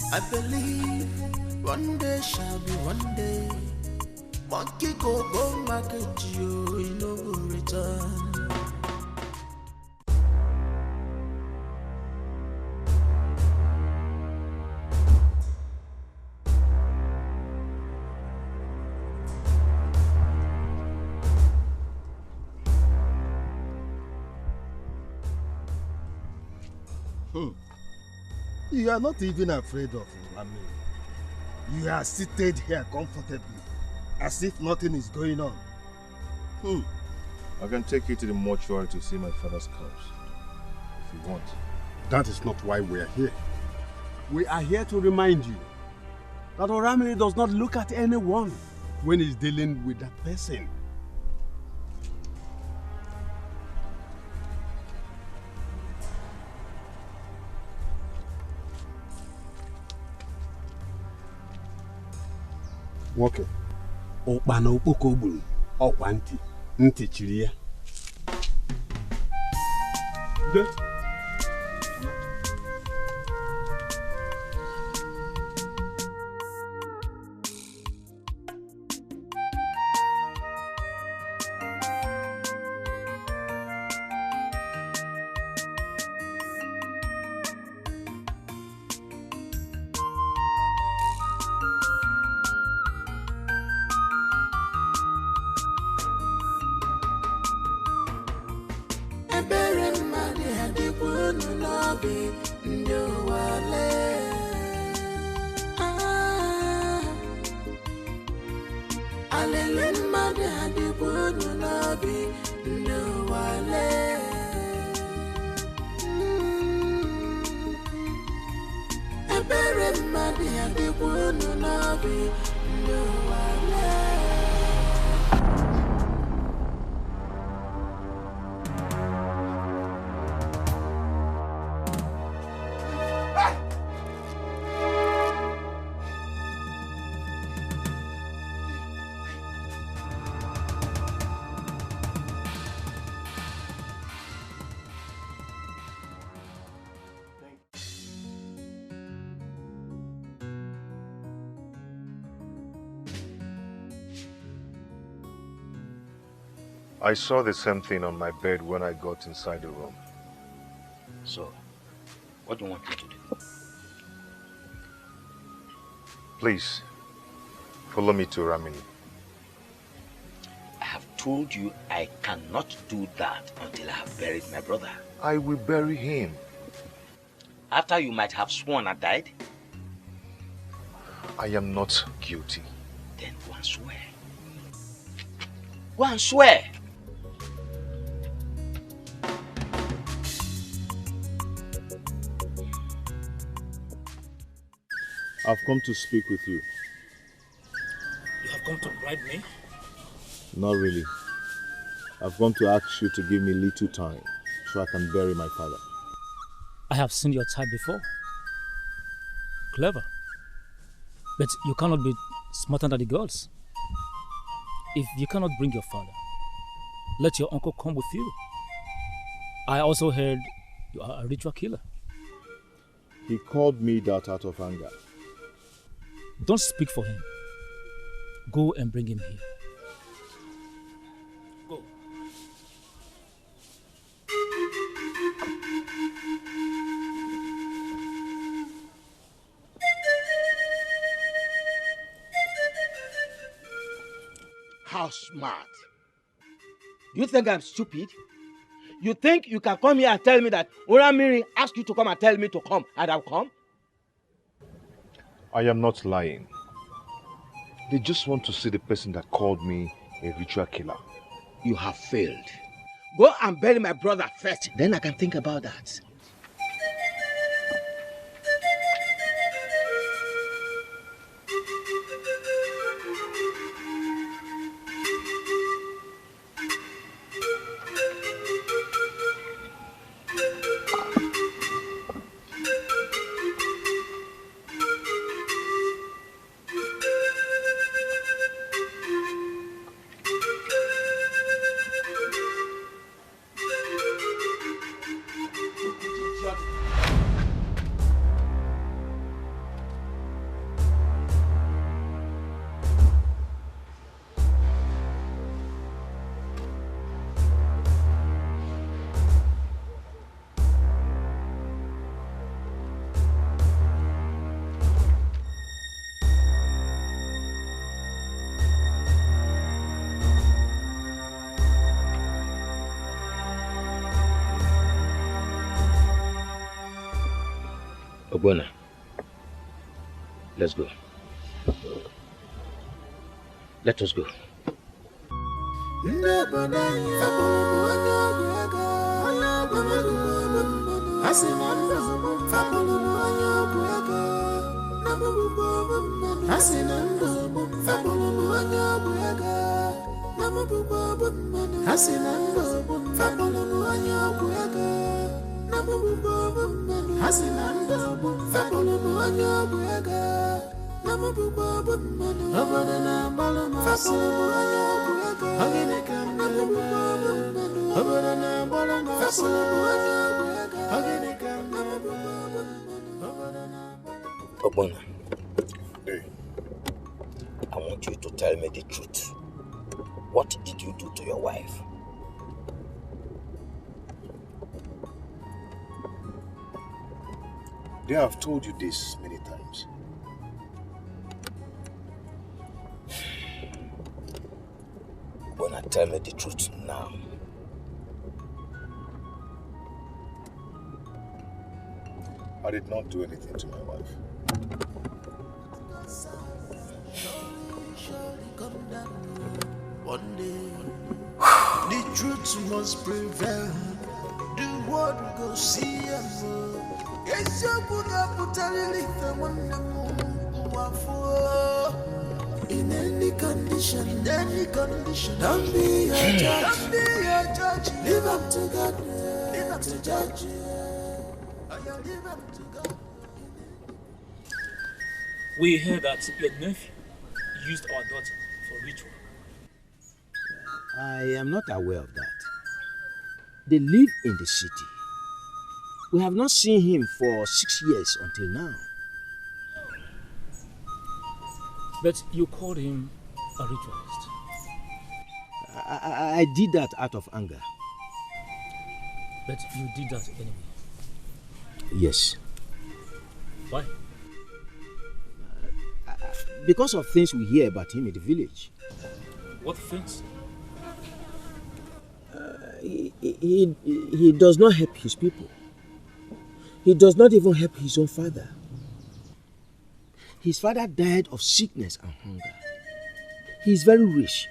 Speaker 8: I believe one day shall be one day. Monkey go market you, you know will return.
Speaker 5: You are not even afraid of Rami. You are seated here comfortably, as if nothing is going on.
Speaker 2: I can take you to the mortuary to see my father's corpse, if you want.
Speaker 6: That is not why we are here. We are here to remind you that Oramili does not look at anyone when he's dealing with that person. Nwoke, ụkpana okpoko gburu ọkwa ntị chiri ya.
Speaker 8: n'obi ndị ụwa lee. Alele mmadụ adịkwa unu n'obi ndị ụwa lee. Ebere mmadụ adịkwa unu n'obi ndị ụwa lee.
Speaker 2: I saw the same thing on my bed when I got inside the room.
Speaker 12: So, what do you want me to do?
Speaker 2: Please, follow me to Ramini.
Speaker 12: I have told you I cannot do that until I have buried my brother.
Speaker 2: I will bury him.
Speaker 12: After you might have sworn I died?
Speaker 2: I am not guilty.
Speaker 12: Then go and swear. Go and swear.
Speaker 2: I've come to speak with you.
Speaker 10: You have come to bribe me?
Speaker 2: Not really. I've come to ask you to give me little time so I can bury my father.
Speaker 10: I have seen your type before. Clever. But you cannot be smarter than the girls. If you cannot bring your father, let your uncle come with you. I also heard you are a ritual killer.
Speaker 2: He called me that out of anger.
Speaker 10: Don't speak for him. Go and bring him here. Go.
Speaker 12: How smart. Do you think I'm stupid? You think you can come here and tell me that Oramiri asked you to come and tell me to come and I'll come?
Speaker 2: I am not lying. They just want to see the person that called me a ritual killer.
Speaker 12: You have failed. Go and bury my brother first, then I can think about that. Ogbonna, let's go. Let us go. Ogbonna, I want you to tell me the truth. What did you do to your wife?
Speaker 2: They have told you this many times.
Speaker 12: Ogbonna, tell me the truth now.
Speaker 2: I did not do anything to my wife.
Speaker 8: One day, the truth must prevail. The world will go see us. Yes, you could have put a relief and one in any condition, don't be a judge, don't be a judge. Live up to God, live up to judge. Live up to God.
Speaker 10: We heard that your nephew used our daughter for ritual.
Speaker 12: I am not aware of that. They live in the city. We have not seen him for 6 years until now.
Speaker 10: But you called him a ritualist.
Speaker 12: I did that out of anger.
Speaker 10: But you did that anyway.
Speaker 12: Yes.
Speaker 10: Why?
Speaker 12: Because of things we hear about him in the village.
Speaker 10: What things?
Speaker 12: He does not help his people. He does not even help his own father. His father died of sickness and hunger. He is very rich,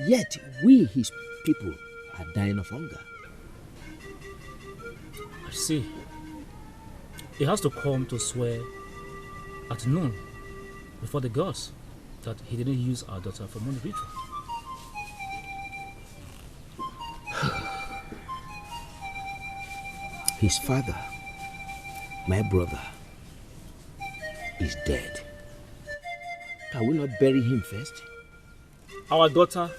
Speaker 12: yet we, his people, are dying of hunger.
Speaker 10: I see. He has to come to swear at noon before the gods that he didn't use our daughter for money ritual.
Speaker 12: His father, my brother, is dead. Can we not bury him first?
Speaker 10: Our daughter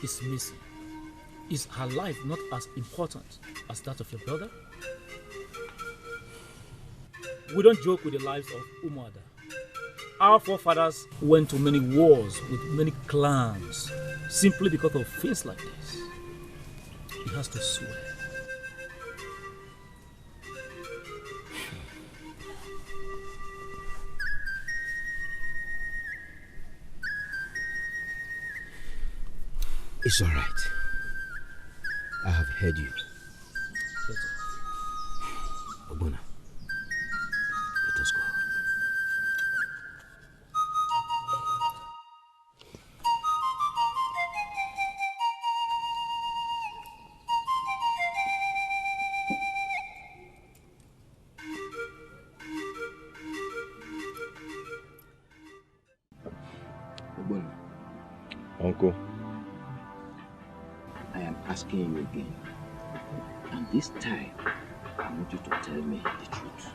Speaker 10: is missing. Is her life not as important as that of your brother? We don't joke with the lives of Umuada. Our forefathers went to many wars with many clans simply because of things like this. He has to swear.
Speaker 12: It's all right. I have heard you. Obuna, let us go. Obuna.
Speaker 2: Uncle.
Speaker 12: I am asking you again. And this time, I want you to tell me the truth.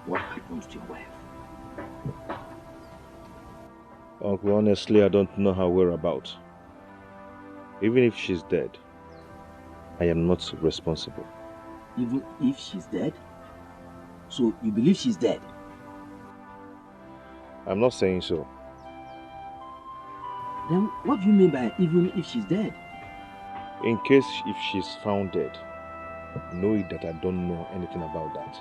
Speaker 12: What happened to your wife?
Speaker 2: Uncle, honestly, I don't know her whereabouts. Even if she's dead, I am not responsible.
Speaker 12: Even if she's dead? So you believe she's dead?
Speaker 2: I'm not saying so.
Speaker 12: Then what do you mean by even if she's dead?
Speaker 2: In case if she's found dead, know it that I don't know anything about that.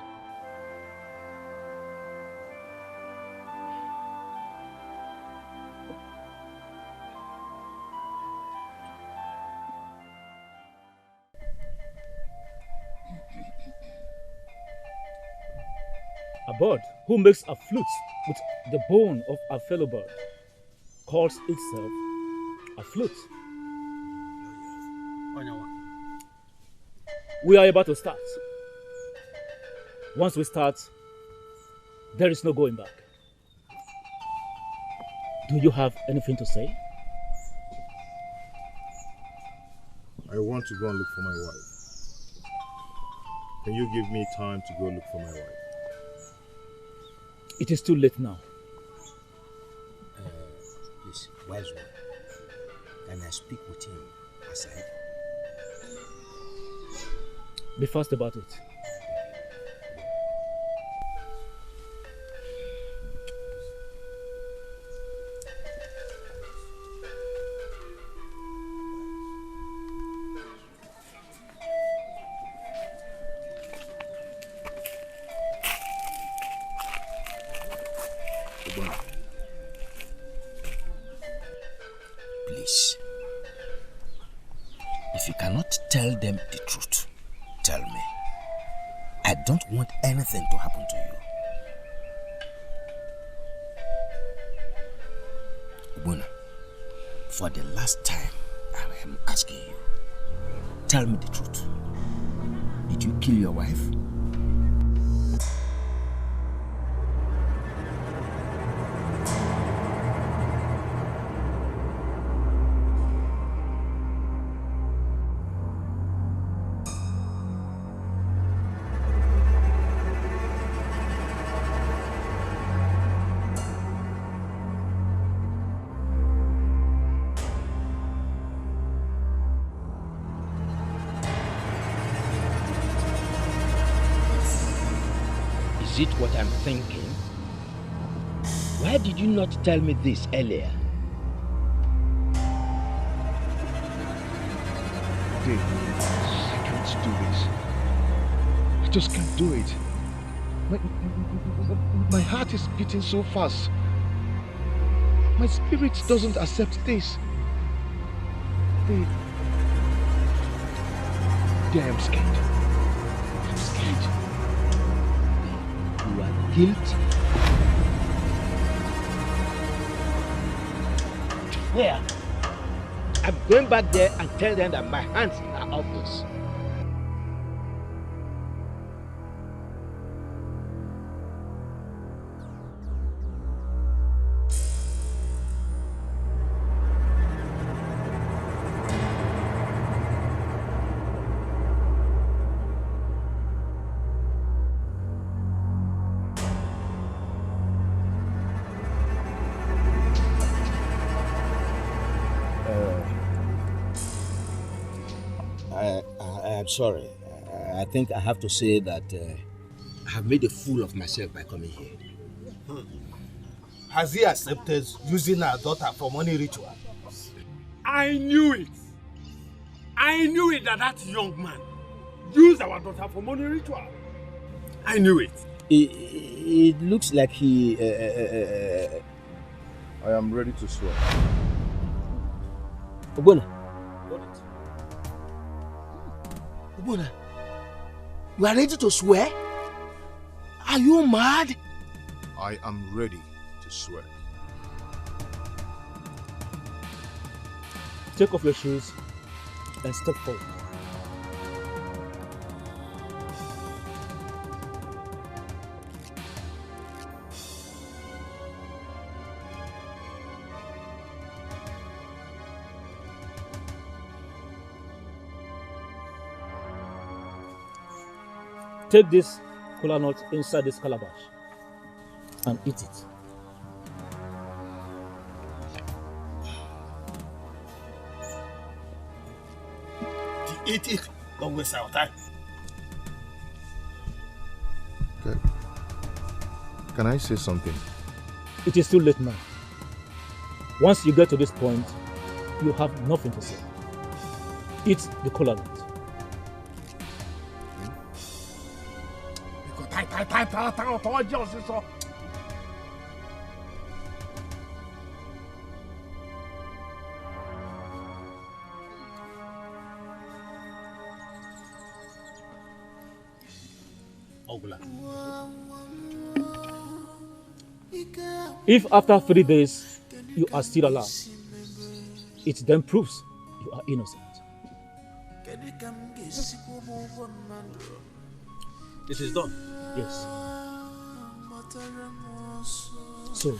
Speaker 10: A bird who makes a flute with the bone of a fellow bird calls itself a flute. We are about to start. Once we start, there is no going back. Do you have anything to say?
Speaker 2: I want to go and look for my wife. Can you give me time to go look for my wife?
Speaker 10: It is too late now.
Speaker 12: Please, wise one. Can I speak with him aside?
Speaker 10: Be fast about it.
Speaker 12: Please, if you cannot tell them the truth, tell me. I don't want anything to happen to you. Ubona, for the last time, I am asking you, tell me the truth. Did you kill your wife?
Speaker 7: Is it what I'm thinking? Why did you not tell me this earlier?
Speaker 2: Dave, I can't do this. I just can't do it. My heart is beating so fast. My spirit doesn't accept this. Dave, I'm scared. I'm scared.
Speaker 7: You are guilty. Where? I'm going back there and tell them that my hands are off this.
Speaker 12: I'm sorry. I think I have to say that I have made a fool of myself by coming here.
Speaker 14: Has he accepted using our daughter for money ritual?
Speaker 6: I knew it. I knew it that young man used our daughter for money ritual. I knew it.
Speaker 12: It looks like he...
Speaker 2: I am ready to swear.
Speaker 12: Ubona. Ubona, you are ready to swear? Are you mad?
Speaker 2: I am ready to swear.
Speaker 10: Take off your shoes and step forward. Take this kola nut inside this calabash and eat it.
Speaker 14: Eat it. Don't waste our time.
Speaker 2: Okay. Can I say something?
Speaker 10: It is too late now. Once you get to this point, you have nothing to say. Eat the kola nut. If after 3 days you are still alive, it then proves you are innocent.
Speaker 14: This is done.
Speaker 10: Yes. So,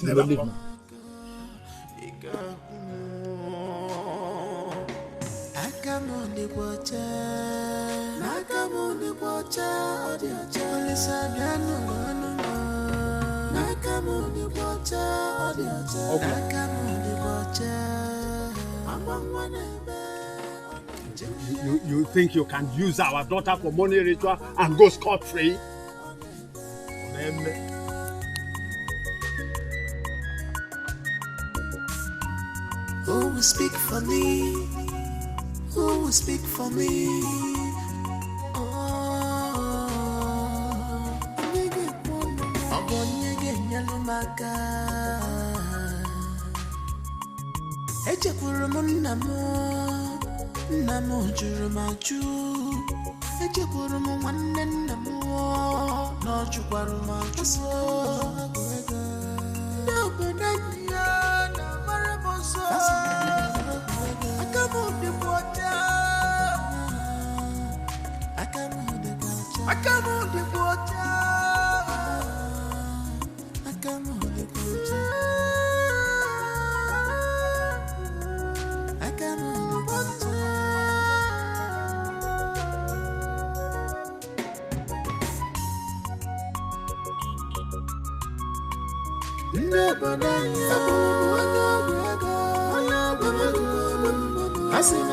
Speaker 10: you will leave now.
Speaker 6: You think you can use our daughter for money ritual and go scot-free?
Speaker 8: Who will speak for me? Who will speak for me? echekwuru m nwanne nna m na ọ jụkwara m ajụ ndị obodo anyị ya na-amara m ọzọ aka m dịkwa ọcha aka m dịkwa ọcha aka m dịkwa ọcha aka m dịkwa ọcha aka m dịkwa ọcha. Never done I see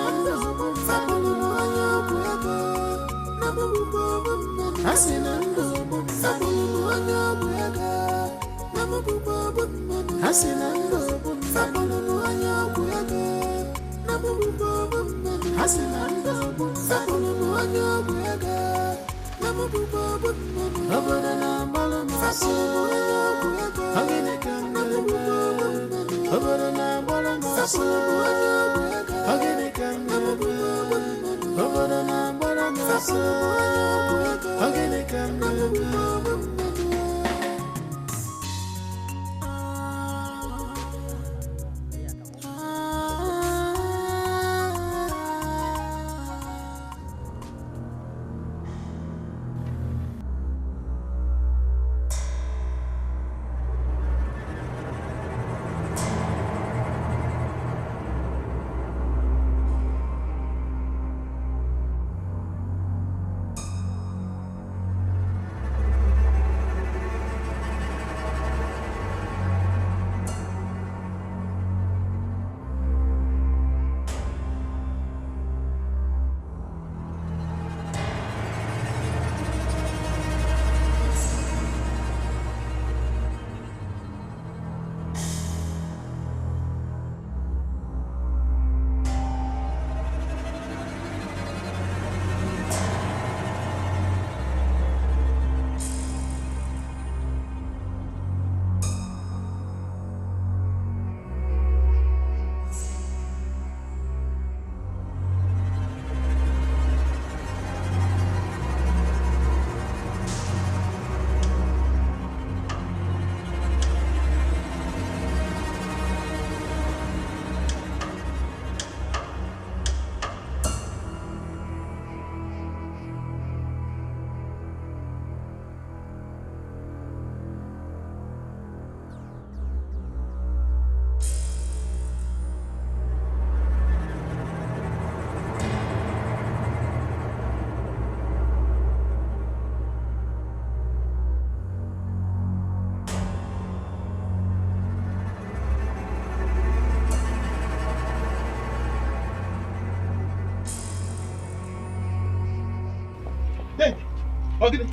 Speaker 7: Ogini,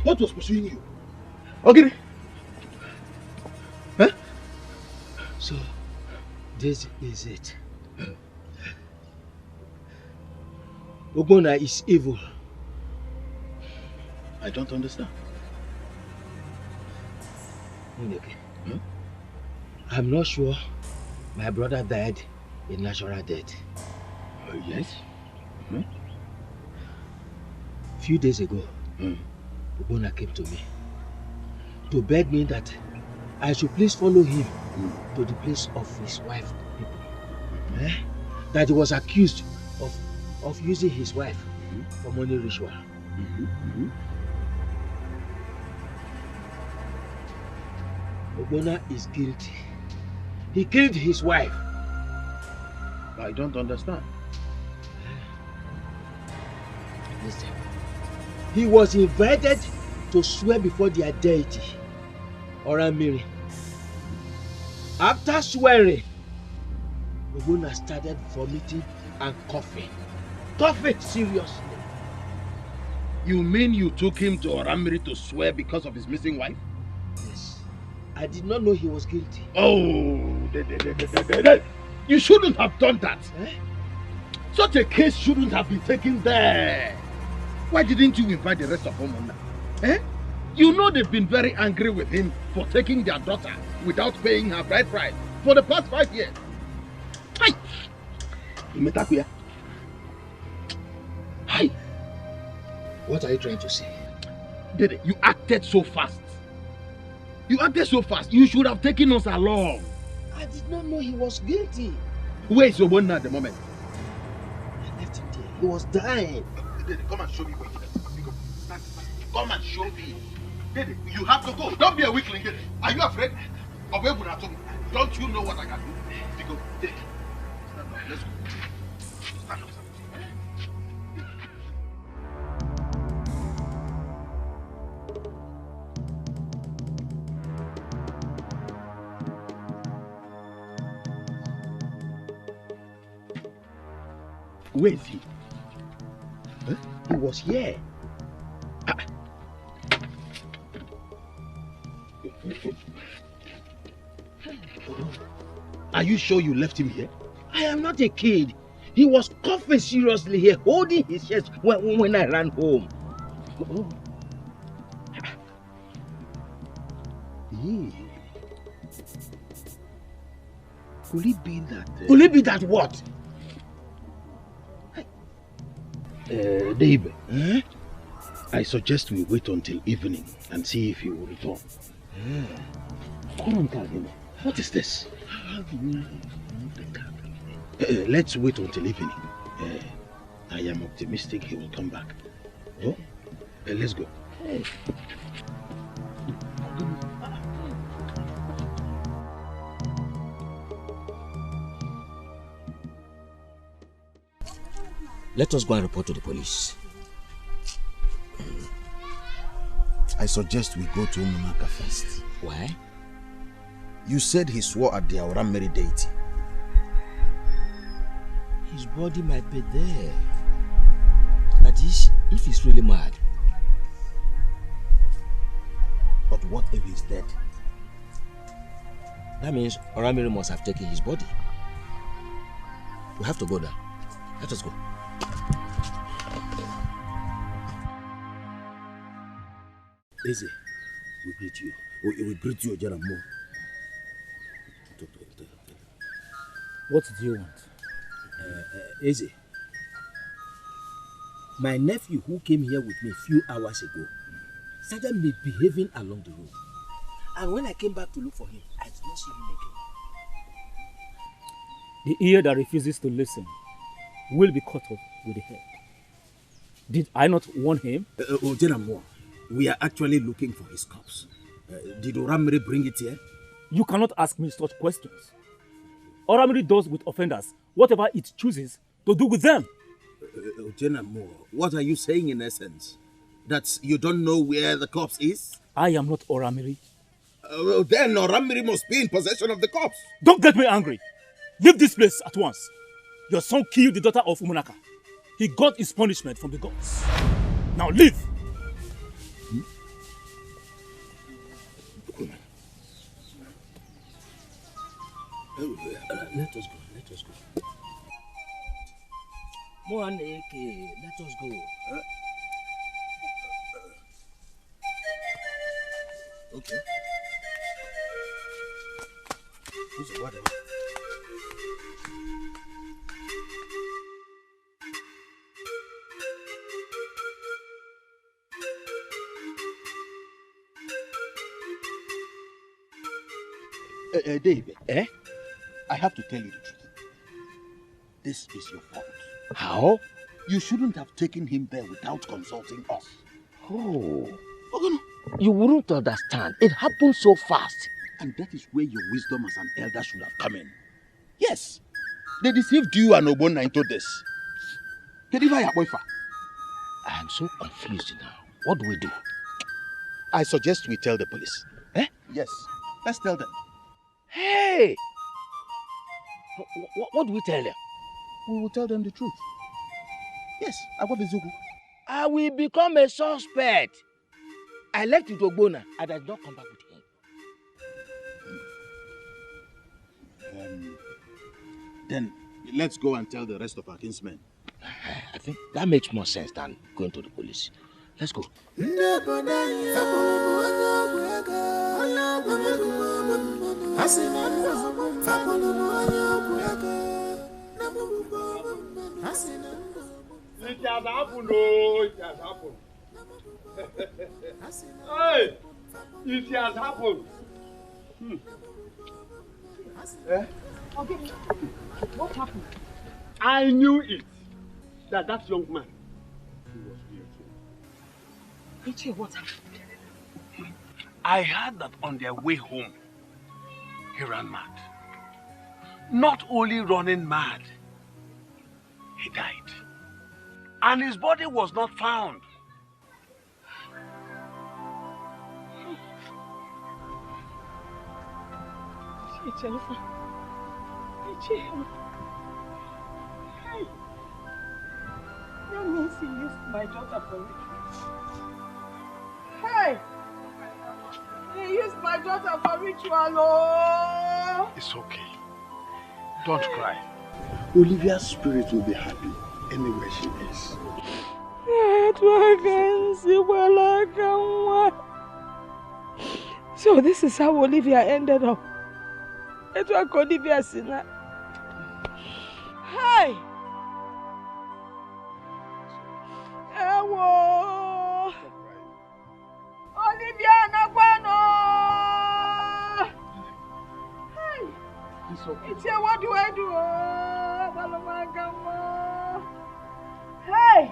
Speaker 7: what was pursuing you? Ogini? Huh?
Speaker 12: So, this is it. Ogbonna is evil.
Speaker 7: I don't understand.
Speaker 12: Okay. I'm not sure my brother died a natural death.
Speaker 7: Yes?
Speaker 12: Few days ago, Ogbonna came to me to beg me that I should please follow him to the place of his wife people. That he was accused of using his wife for money ritual. Ogbonna is guilty. He killed his wife.
Speaker 7: I don't understand.
Speaker 12: Listen. He was invited to swear before their deity, Oramiri. After swearing, Ogbonna started vomiting and coughing. Coughing seriously.
Speaker 7: You mean you took him to Oramiri to swear because of his missing wife?
Speaker 12: Yes. I did not know he was guilty.
Speaker 7: Oh, you shouldn't have done that. Such a case shouldn't have been taken there. Why didn't you invite the rest of them? You know they've been very angry with him for taking their daughter without paying her bride price for the past 5 years. Hi! What are you trying to say?
Speaker 4: Dede, you acted so fast. You acted so fast. You should have taken us along.
Speaker 7: I did not know he was guilty.
Speaker 4: Where is Obonna at the moment?
Speaker 7: I left him there. He was dying.
Speaker 2: Dede, come and show me where he is. Come and show me. Dede, you have to go. Don't be a weakling, Dede. Are you afraid of Ebunatum? Don't you know what I can do? Go, take it. Stand up. Let's go. Stand up.
Speaker 4: Where is he? Huh? He was here. Are you sure you left him here?
Speaker 7: I am not a kid. He was coughing seriously here, holding his chest when I ran home.
Speaker 4: Oh. Could it be that...
Speaker 7: Could it be that what?
Speaker 4: Dave, I suggest we wait until evening and see if he will return. What is this? Let's wait until evening. I am optimistic he will come back. Oh? Let's go.
Speaker 12: Let us go and report to the police.
Speaker 9: I suggest we go to Umunaka first.
Speaker 12: Why?
Speaker 9: You said he swore at the Aurameri deity.
Speaker 12: His body might be there. That is, if he's really mad.
Speaker 9: But what if he's dead?
Speaker 12: That means Aurameri must have taken his body. We have to go there. Let us go.
Speaker 4: Eze, we greet you. We greet you, Ojara, more.
Speaker 10: What do you want?
Speaker 7: Eze, my nephew who came here with me a few hours ago started misbehaving along the road. And when I came back to look for him, I did not see him again.
Speaker 10: The ear that refuses to listen will be cut off with the head. Did I not warn him?
Speaker 4: Ojara, more. We are actually looking for his corpse. Did Aurameri bring it here?
Speaker 10: You cannot ask me such questions. Aurameri does with offenders whatever it chooses to do with them.
Speaker 4: Ojenamo, what are you saying in essence? That you don't know where the corpse is?
Speaker 10: I am not Aurameri.
Speaker 4: Then Aurameri must be in possession of the corpse.
Speaker 10: Don't get me angry. Leave this place at once. Your son killed the daughter of Umunaka. He got his punishment from the gods. Now leave.
Speaker 7: Let us go. Let us go. Moaneke, let us go.
Speaker 4: Okay. This is what David, I have to tell you the truth. This is your fault.
Speaker 7: How?
Speaker 4: You shouldn't have taken him there without consulting us.
Speaker 7: Oh. You wouldn't understand. It happened so fast.
Speaker 4: And that is where your wisdom as an elder should have come in. Yes. They deceived you and Obonna into this.
Speaker 7: I am so confused now. What do we do?
Speaker 4: I suggest we tell the police. Yes. Let's tell them.
Speaker 7: Hey! What do we tell them?
Speaker 4: We will tell them the truth. Yes, Agwabezugu.
Speaker 7: I will become a suspect. I left with Ogbonna and I did not come back with
Speaker 4: him. Then let's go and tell the rest of our kinsmen.
Speaker 12: I think that makes more sense than going to the police. Let's go.
Speaker 6: It has happened, oh, it has happened. Hey! It has happened.
Speaker 11: Okay. What happened?
Speaker 6: I knew it. That young man, he was beautiful.
Speaker 11: Richie, what happened?
Speaker 6: I heard that on their way home, he ran mad. Not only running mad, he died. And his body was not found.
Speaker 1: Jennifer. Hey, that means he used my daughter for ritual. Hey! He used my daughter for ritual, oh!
Speaker 6: It's okay. Don't cry.
Speaker 13: Olivia's spirit will be happy anywhere she is.
Speaker 1: So this is how Olivia ended up. It was Olivia Sina. Hi! Ewo! Olivia Naguano! Hi!
Speaker 6: It's okay.
Speaker 1: It's here, what do I do? Hey!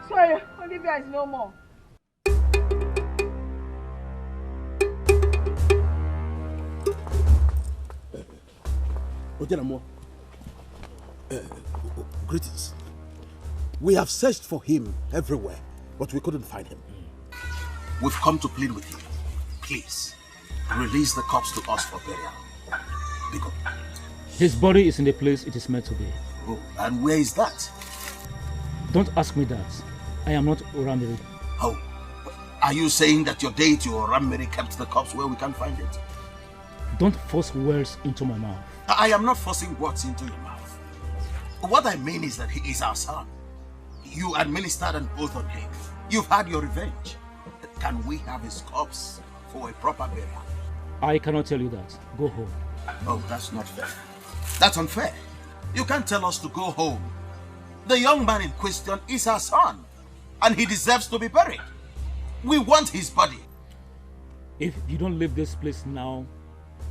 Speaker 1: Sorry, Olivia is no more.
Speaker 15: Ojenamo, greetings. We have searched for him everywhere, but we couldn't find him.
Speaker 12: We've come to plead with you. Please, release the corpse to us for burial. Biko.
Speaker 10: His body is in the place it is meant to be.
Speaker 12: Oh, and where is that?
Speaker 10: Don't ask me that. I am not Oramiri.
Speaker 12: Oh, are you saying that your deity Oramiri kept the corpse where we can't find it?
Speaker 10: Don't force words into my mouth.
Speaker 12: I am not forcing words into your mouth. What I mean is that he is our son. You administered an oath on him. You've had your revenge. Can we have his corpse for a proper burial?
Speaker 10: I cannot tell you that. Go home.
Speaker 12: Oh, that's not fair. That's unfair. You can't tell us to go home. The young man in question is our son, and he deserves to be buried. We want his body.
Speaker 10: If you don't leave this place now,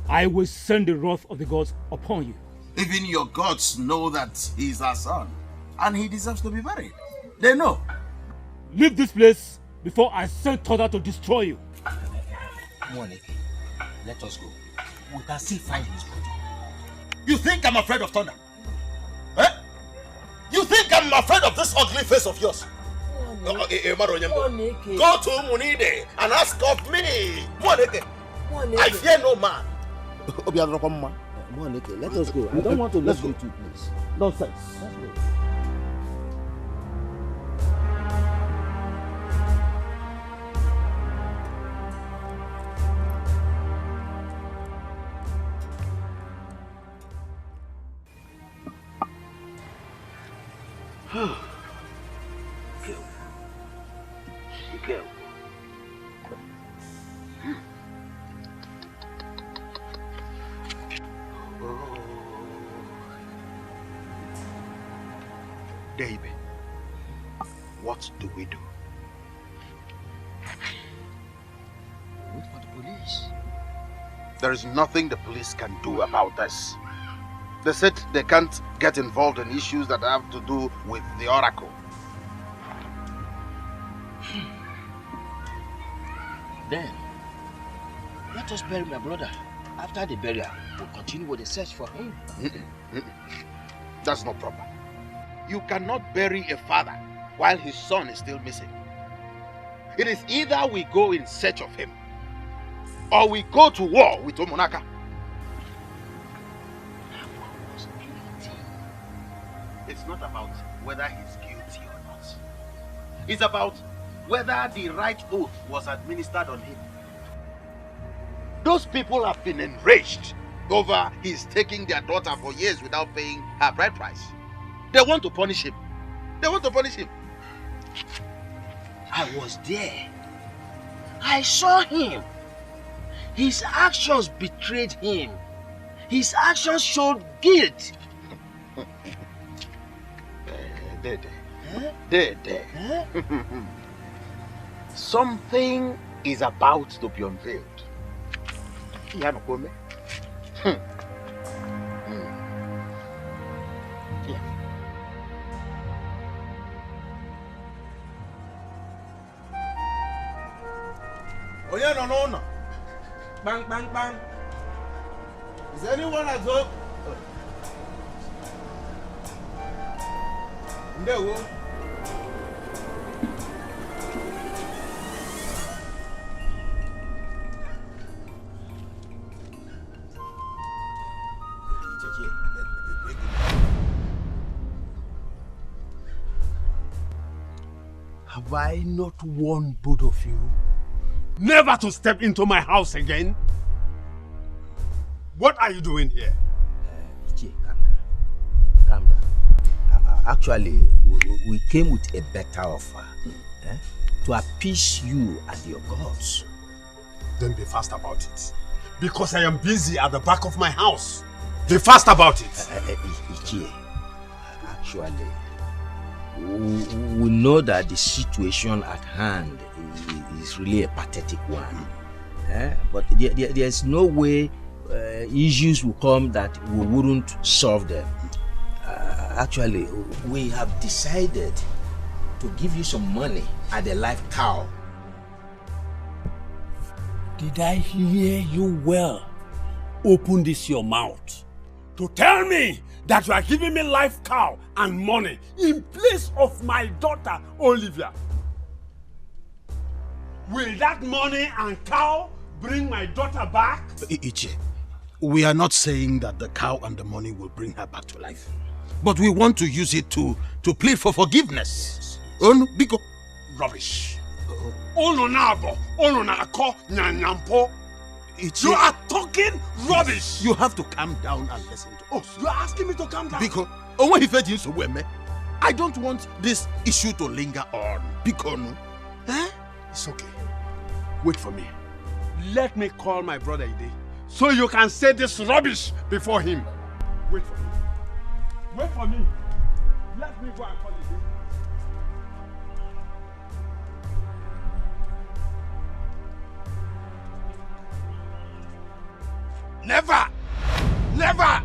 Speaker 10: I will send the wrath of the gods upon you.
Speaker 12: Even your gods know that he is our son, and he deserves to be buried. They know.
Speaker 10: Leave this place before I send Thunder to destroy you.
Speaker 12: Moneke, let us go. We can still find his body. You think I'm afraid of Thunder? Eh? You think I'm afraid of this ugly face of yours? Go to Munide and ask of me. Moneke, I fear no man.
Speaker 15: Moneke, let us go. I don't want to lose you two, please. Nonsense. Let's go.
Speaker 2: David, what do we do?
Speaker 12: Wait for the police.
Speaker 2: There is nothing the police can do about this. They said they can't get involved in issues that have to do with the oracle.
Speaker 12: Then, let us bury my brother. After the burial, we'll continue with the search for him.
Speaker 2: That's not proper. You cannot bury a father while his son is still missing. It is either we go in search of him, or we go to war with Omonaka. It's not about whether he's guilty or not. It's about whether the right oath was administered on him. Those people have been enraged over his taking their daughter for years without paying her bride price. They want to punish him. They want to punish him.
Speaker 12: I was there. I saw him. His actions betrayed him. His actions showed guilt.
Speaker 7: Something is about to be unveiled. Yeah.
Speaker 15: Oh yeah, no. Bang, bang, bang. Is anyone at home? No.
Speaker 6: Have I not warned both of you never to step into my house again? What are you doing here?
Speaker 12: Ichie, calm down. Actually, we came with a better offer to appease you and your gods.
Speaker 6: Then be fast about it. Because I am busy at the back of my house. Be fast about it.
Speaker 12: Ichie, actually, we know that the situation at hand is really a pathetic one. But there's no way issues will come that we wouldn't solve them. Actually, we have decided to give you some money at the live cow.
Speaker 6: Did I hear you well? Open this your mouth to tell me that you are giving me live cow and money in place of my daughter, Olivia. Will that money and cow bring my daughter back?
Speaker 15: Ichie, we are not saying that the cow and the money will bring her back to life. But we want to use it to plead for forgiveness. Because
Speaker 6: rubbish. You are talking rubbish.
Speaker 15: You have to calm down and listen to us.
Speaker 6: You are asking me to calm down?
Speaker 15: Because I don't want this issue to linger on. Because
Speaker 6: it's okay. Wait for me. Let me call my brother Ide, so you can say this rubbish before him. Wait for me. Wait for me. Let me go and call Ide.
Speaker 13: Never! Never!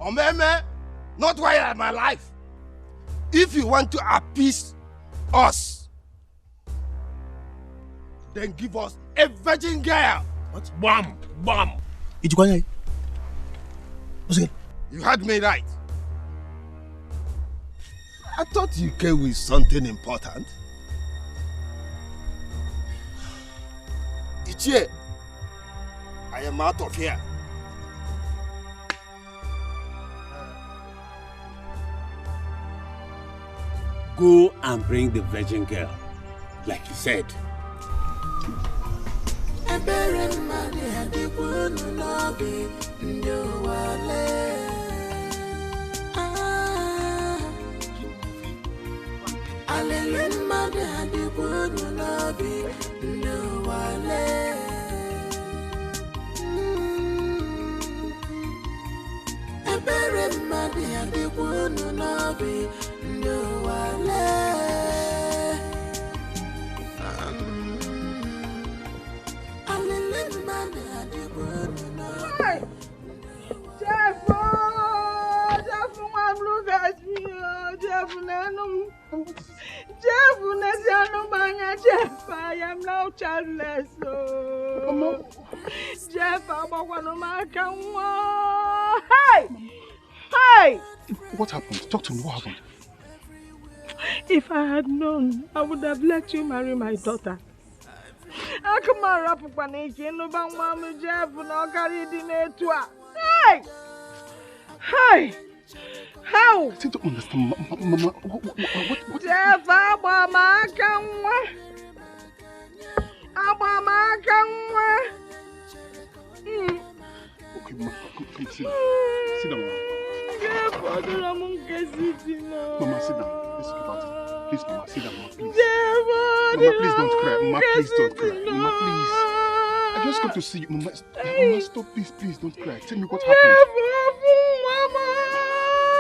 Speaker 13: Omeme, not while in my life. If you want to appease us, then give us a virgin girl.
Speaker 15: What?
Speaker 6: Bam! Bam!
Speaker 13: You heard me right. I thought you came with something important. Ichie, I am out of here.
Speaker 6: Go and bring the virgin girl, like you said.
Speaker 1: Jeff, I am now childless. Jeff, Hey!
Speaker 2: What happened? Talk to me. What happened?
Speaker 1: If I had known, I would have let you marry my daughter. I come up with an agent, no bang, Mamma Jeff, no carry the to her. Hey! Hey! How?
Speaker 2: I still don't understand, Mama. What?
Speaker 1: Jeff, Abama,
Speaker 2: Okay, Mama, come sit down. Sit down, Mama. Mama, sit down. Let's talk about it. Please, Mama, sit down, Mama, please. Mama, please don't cry. Mama, please don't cry. Mama, please. I just come to see you. Mama, stop, please, don't cry. Tell me what happened.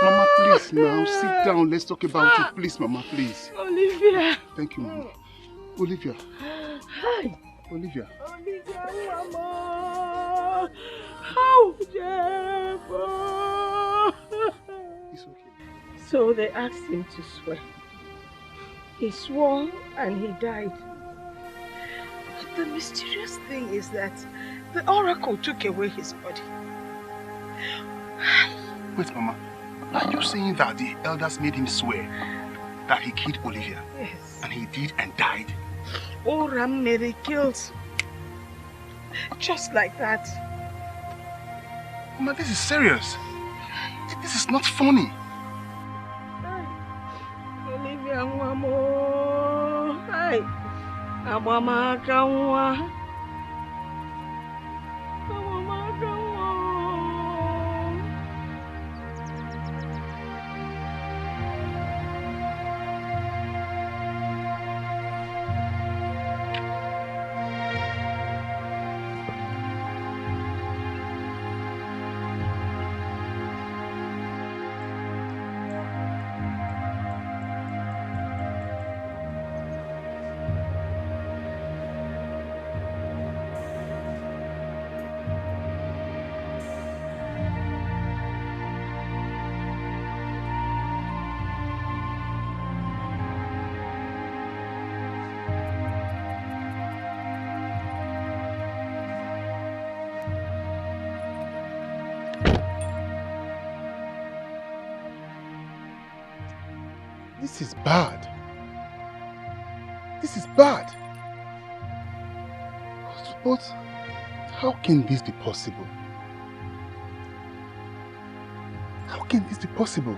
Speaker 2: Mama, please, now sit down. Let's talk about it. Please, Mama, please.
Speaker 1: Olivia.
Speaker 2: Thank you, Mama. Olivia.
Speaker 3: Hi.
Speaker 2: Olivia.
Speaker 1: Olivia, Mama. How Jebo?
Speaker 2: It's okay.
Speaker 1: So they asked him to swear. He swore and he died. But the mysterious thing is that the oracle took away his body.
Speaker 2: Wait, Mama. Are you saying that the elders made him swear that he killed Olivia?
Speaker 1: Yes.
Speaker 2: And he did and died?
Speaker 1: Oram Mary kills. Just like that.
Speaker 2: Mama, this is serious. This is not funny.
Speaker 1: Olivia Nwamo. Hi. Abamaka Nwa.
Speaker 2: This is bad. This is bad. But how can this be possible? How can this be possible?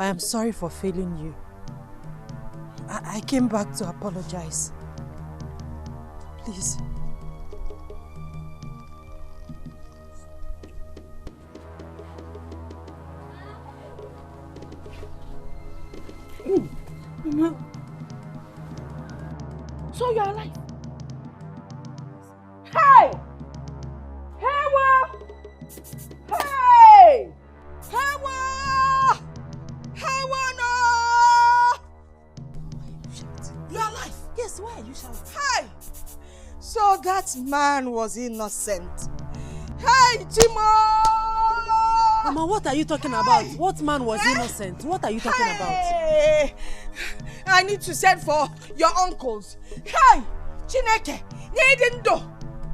Speaker 11: I am sorry for failing you. I came back to apologize. Please.
Speaker 3: Mama. So you're alive? Hey! Hey, what? Hey! Hey, what? Hey, what? No! You're alive?
Speaker 11: Yes, why are you shouting?
Speaker 3: Hey! So that man was innocent. Hey, Timo!
Speaker 11: Mama, what are you talking about? What man was innocent? What are you talking
Speaker 3: about? I need to send for your uncles. Hey! Chineke! Nidindo!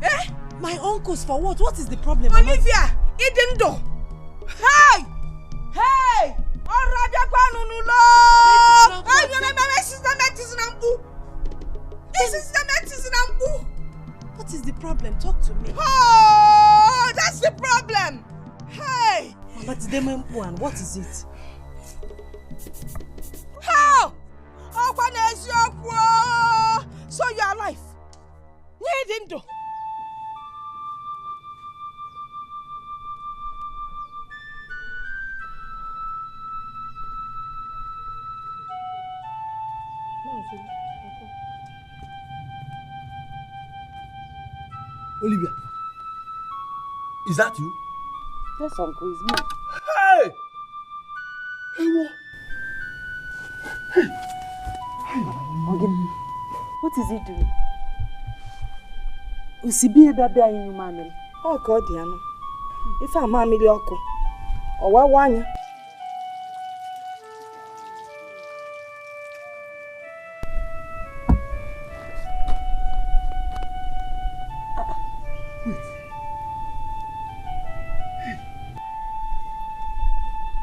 Speaker 3: Eh?
Speaker 11: My uncles for what? What is the problem, Mama?
Speaker 3: Olivia! Idindo! Hey! Hey! Oraja kwanunulo! Hey, you remember
Speaker 11: What is the problem? Talk to me.
Speaker 3: Oh, that's the problem! Hey!
Speaker 11: But Demempuan, what is it?
Speaker 3: How? So you're alive? Nidindo!
Speaker 4: Olivia, is that you?
Speaker 11: Yes, Uncle, it's me.
Speaker 4: Hey! Hey, what?
Speaker 11: Again, what is he doing? Usibi baby in your mammy.
Speaker 3: Oh God, Diana. If I'm mammy, Yoko. Owawanya.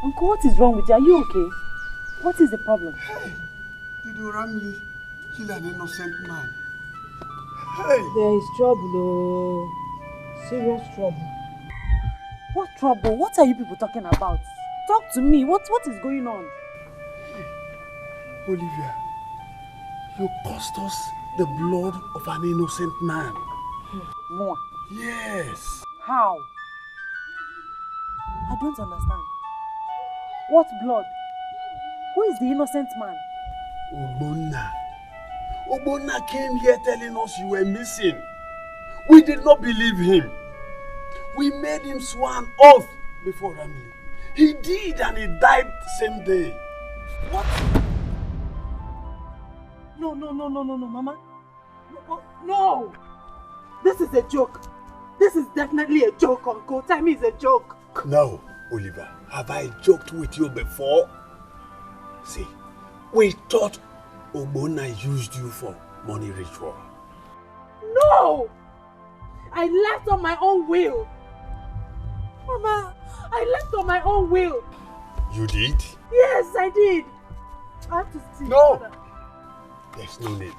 Speaker 11: Uncle, what is wrong with you? Are you okay? What is the problem?
Speaker 6: Hey, did you Ramli kill an innocent man? Hey!
Speaker 11: There is trouble, oh. Serious trouble. What trouble? What are you people talking about? Talk to me. What is going on?
Speaker 6: Olivia, you cost us the blood of an innocent man.
Speaker 11: More?
Speaker 6: Yes.
Speaker 11: How? I don't understand. What blood? Who is the innocent man?
Speaker 6: Ogbonna. Ogbonna came here telling us you were missing. We did not believe him. We made him swear an oath before Ramli. He did, and he died the same day.
Speaker 11: What? No, Mama. No! This is a joke. This is definitely a joke, Uncle. Tell me it's a joke.
Speaker 6: No, Oliver. Have I joked with you before? See, we thought Ogbonna used you for money ritual.
Speaker 11: No! I left on my own will. Mama, I left on my own will.
Speaker 6: You did?
Speaker 11: Yes, I did. I have to see.
Speaker 6: No! There's no need.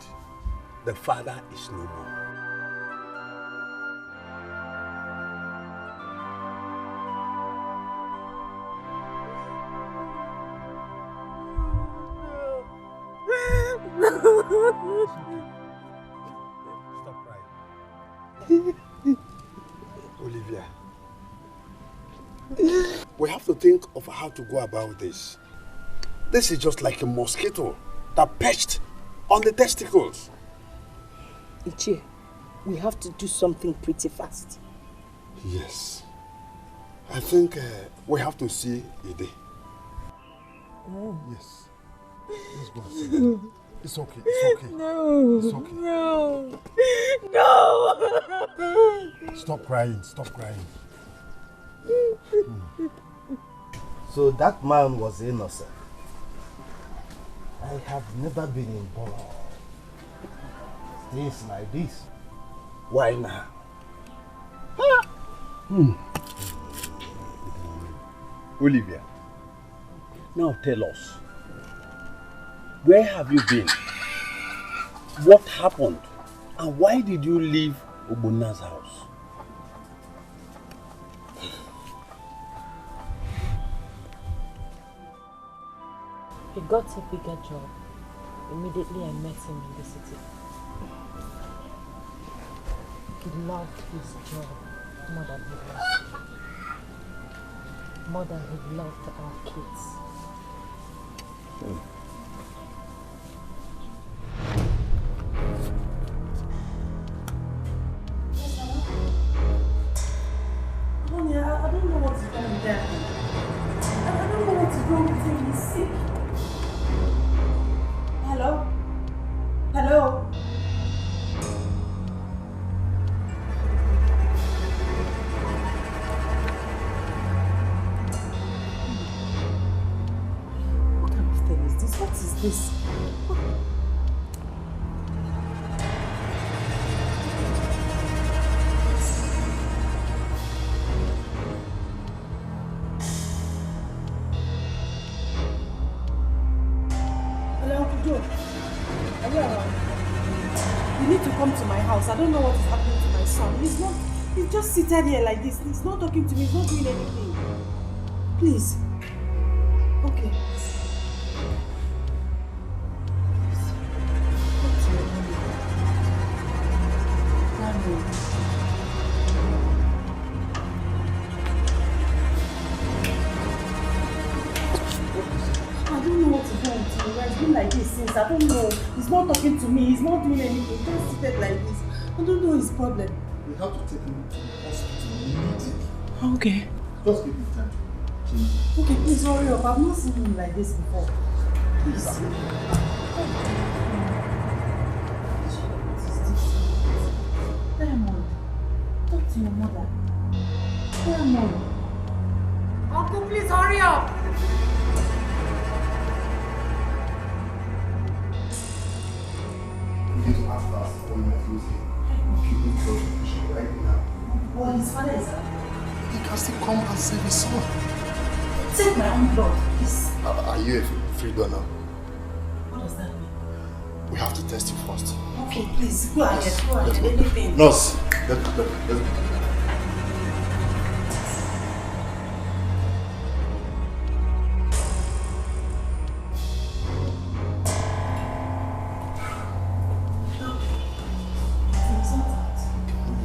Speaker 6: The father is no more. Stop crying. Olivia, we have to think of how to go about this. This is just like a mosquito that perched on the testicles.
Speaker 3: Ichie, we have to do something pretty fast.
Speaker 6: Yes. I think we have to see Ide.
Speaker 3: Oh.
Speaker 6: Yes. Let's go and see her. It's okay. It's okay.
Speaker 3: No.
Speaker 6: It's okay.
Speaker 3: No.
Speaker 6: Stop crying. Stop crying.
Speaker 12: So that man was innocent. I have never been involved in things like this. Why now?
Speaker 6: Olivia, now tell us, where have you been? What happened? And why did you leave Ogbonna's house?
Speaker 11: He got a bigger job. Immediately I met him in the city. He loved his job more than he loved me. More than he loved our kids. Honey, I don't know what's wrong with that. I don't know what's wrong with him. He's sick. Hello? Hello? What kind of thing is this? What is this? I don't know what is happening to my son. He's just seated here like this. He's not talking to me. He's not doing anything. Please. Okay. I don't know what is wrong with him. He's been like this since. I don't know. He's not talking to me. He's not doing anything. He's just seated like this. I don't know his problem.
Speaker 9: We have to take him to the hospital immediately.
Speaker 11: Okay.
Speaker 9: Just give him time to change.
Speaker 11: Okay, please hurry up. I've not seen him like this before. Please. Diamond, talk to your mother. Diamond. Uncle, please hurry up.
Speaker 9: We need to ask us when we're using keeping close to right now.
Speaker 11: Well, his father is out.
Speaker 9: He can still come and save his son.
Speaker 11: Take my own blood, please.
Speaker 9: Are you a free donor?
Speaker 11: What does that mean?
Speaker 9: We have to test you first.
Speaker 11: Okay, please, go ahead, anything.
Speaker 9: Nurse, let's go.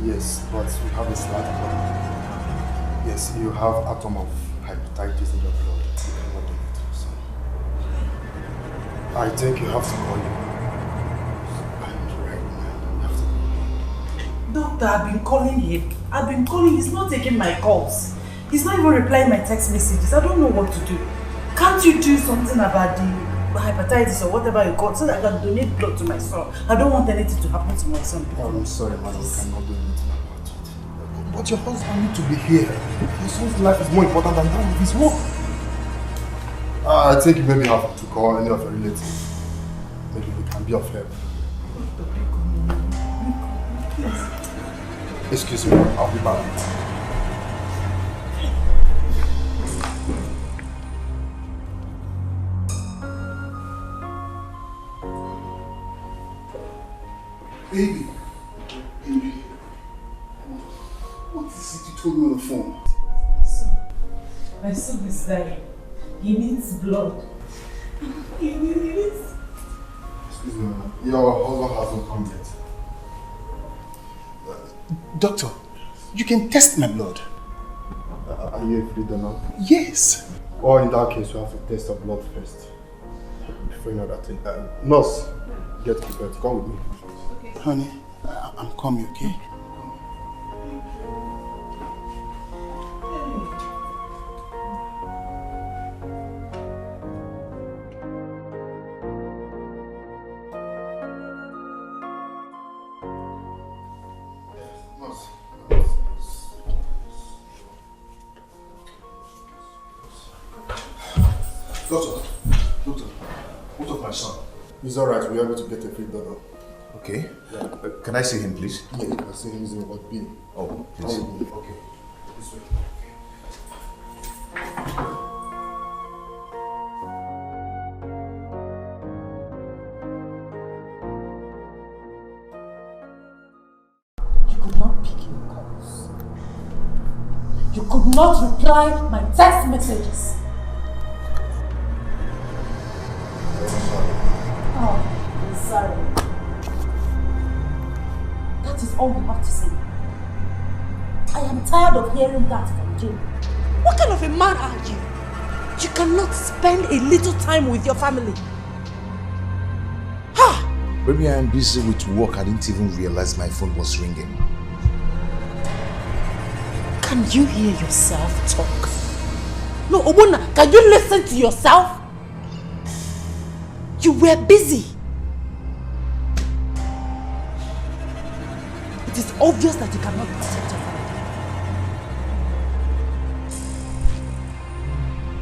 Speaker 9: Yes, but we have a slight problem. Yes, you have atom of hepatitis in your blood. You cannot donate. So I think you have to call him. And right now, you have to.
Speaker 11: Doctor, I've been calling him. He's not taking my calls. He's not even replying my text messages. I don't know what to do. Can't you do something about the hepatitis or whatever you call it so that I can donate blood to my son? I don't want anything to happen to my son.
Speaker 9: I'm sorry, madam. We cannot do anything about it. But your husband needs to be here. Your son's life is more important than that of his work. I think you maybe have to call any of your relatives. Maybe we can be of help. Excuse me, I'll be back. Baby. What is it you told me on the phone?
Speaker 11: My son is dying. He needs blood. He needs...
Speaker 9: Excuse me, your husband hasn't come yet.
Speaker 15: Doctor, you can test my blood.
Speaker 9: Are you a free donor?
Speaker 15: Yes.
Speaker 9: Or in that case, you have to test your blood first. Before you know that thing. Nurse, get prepared. Come with me.
Speaker 15: Okay. Honey, I'm coming, okay?
Speaker 9: Doctor, what of my son? He's alright, we're able to get a free donor.
Speaker 2: Okay. Yeah. Can I see him, please?
Speaker 9: Yeah, you can see him in about B.
Speaker 2: Oh, please.
Speaker 9: Okay. This way.
Speaker 11: You could not pick your calls. You could not reply my text messages. Oh, I'm sorry. That is all you have to say. I am tired of hearing that from you. What kind of a man are you? You cannot spend a little time with your family.
Speaker 2: Maybe I am busy with work. I didn't even realize my phone was ringing.
Speaker 11: Can you hear yourself talk? No, Obuna, can you listen to yourself? You were busy. It is obvious that you cannot protect your family.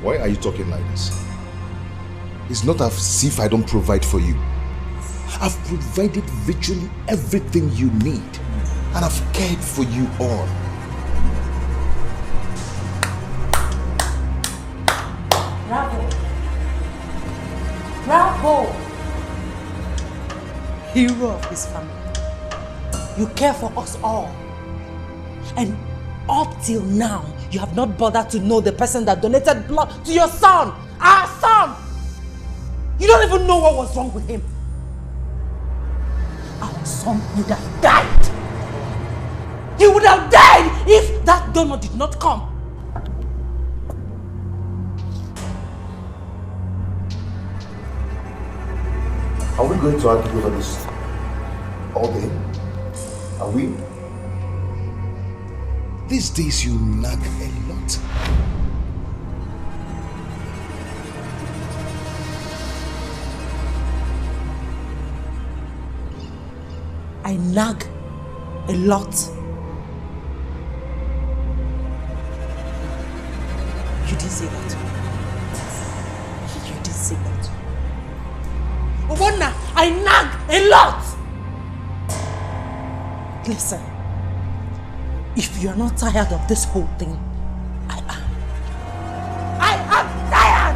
Speaker 2: Why are you talking like this? It's not as if I don't provide for you. I've provided virtually everything you need, and I've cared for you all.
Speaker 11: Bravo. Bravo. Hero of his family. You care for us all. And up till now, you have not bothered to know the person that donated blood to your son. Our son. You don't even know what was wrong with him. Our son would have died. He would have died if that donor did not come.
Speaker 9: Are we going to argue over this all day? Are we?
Speaker 2: These days you nag a lot.
Speaker 11: I nag a lot. You say that? You did say that. Obonna, I nag a lot! Listen, if you're not tired of this whole thing, I am. I am tired!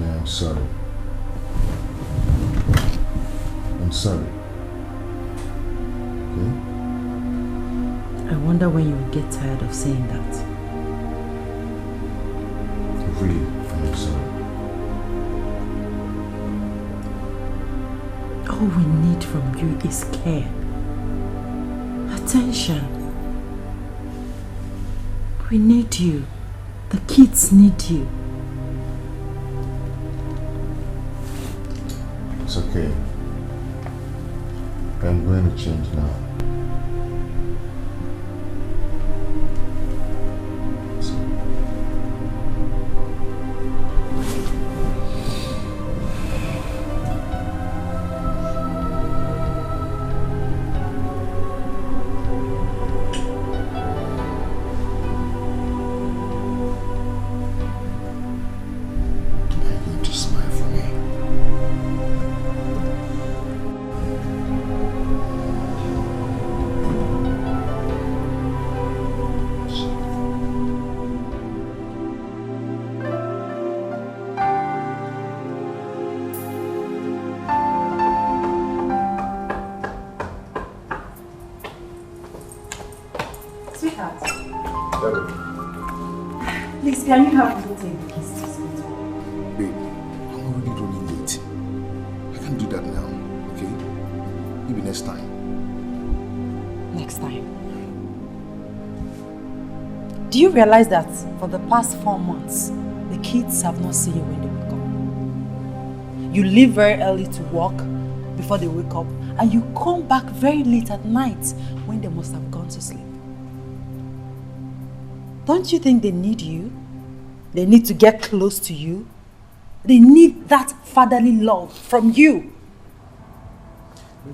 Speaker 2: I'm sorry. I'm sorry. Okay?
Speaker 11: I wonder when you will get tired of saying that.
Speaker 2: Really, I'm sorry.
Speaker 11: All we need from you is care. Attention. We need you. The kids need you.
Speaker 2: It's okay. I'm going to change now.
Speaker 11: Please, can you help me take the keys to school?
Speaker 2: Babe, I'm already running late. I can't do that now, okay? Maybe next time.
Speaker 11: Next time. Do you realize that for the past 4 months, the kids have not seen you when they wake up? You leave very early to work before they wake up, and you come back very late at night when they must have gone to sleep. Don't you think they need you? They need to get close to you. They need that fatherly love from you.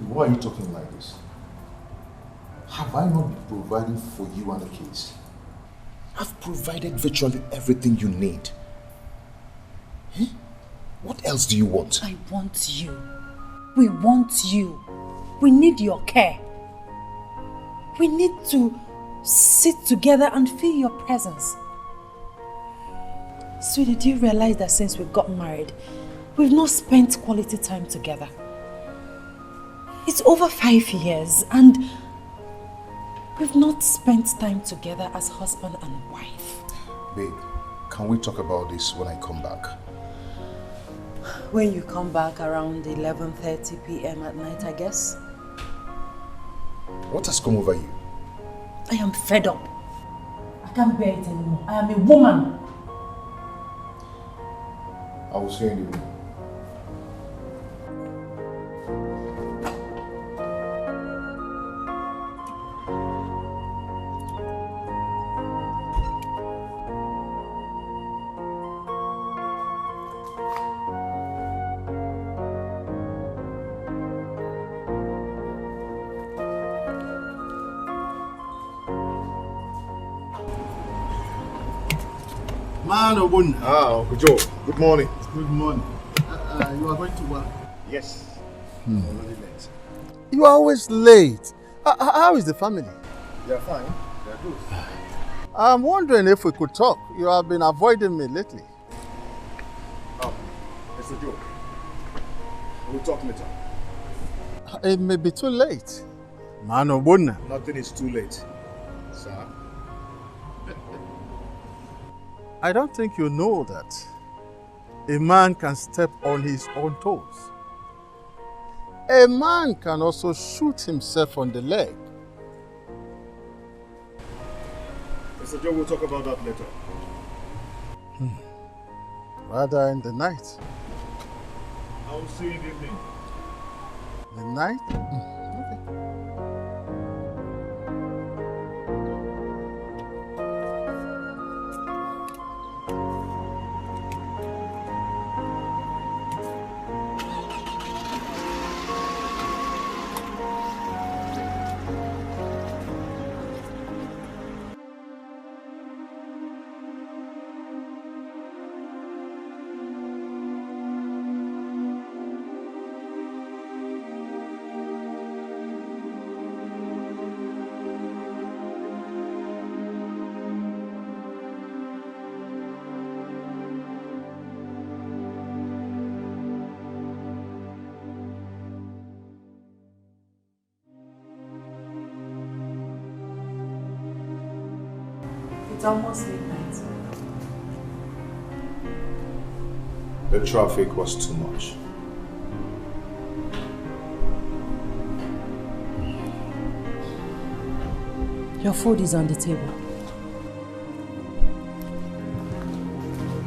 Speaker 2: Why are you talking like this? Have I not been providing for you and the kids? I've provided virtually everything you need. Huh? What else do you want?
Speaker 11: I want you. We want you. We need your care. We need to sit together and feel your presence. Sweetie, do you realize that since we got married, we've not spent quality time together? It's over 5 years and we've not spent time together as husband and wife.
Speaker 2: Babe, can we talk about this when I come back?
Speaker 11: When you come back around 11:30 p.m. at night, I guess.
Speaker 2: What has come over you?
Speaker 11: I am fed up. I can't bear it anymore. I am a woman.
Speaker 2: I will see you in the room.
Speaker 9: Man, Obun.
Speaker 2: Uncle Joe. Good morning.
Speaker 9: Good morning. You are going to work?
Speaker 2: Yes.
Speaker 9: Already late. You are always late. How is the family? They're fine. They're good. I'm wondering if we could talk. You have been avoiding me lately.
Speaker 16: It's a joke. We'll talk later.
Speaker 9: It may be too late. Mano Buna.
Speaker 16: Nothing is too late, sir.
Speaker 9: I don't think you know that a man can step on his own toes. A man can also shoot himself on the leg.
Speaker 16: Mr. Joe, we'll talk about that later.
Speaker 9: Rather in the night.
Speaker 16: I'll see you in the evening.
Speaker 9: The night?
Speaker 11: It's almost midnight.
Speaker 16: The traffic was too much.
Speaker 11: Your food is on the table.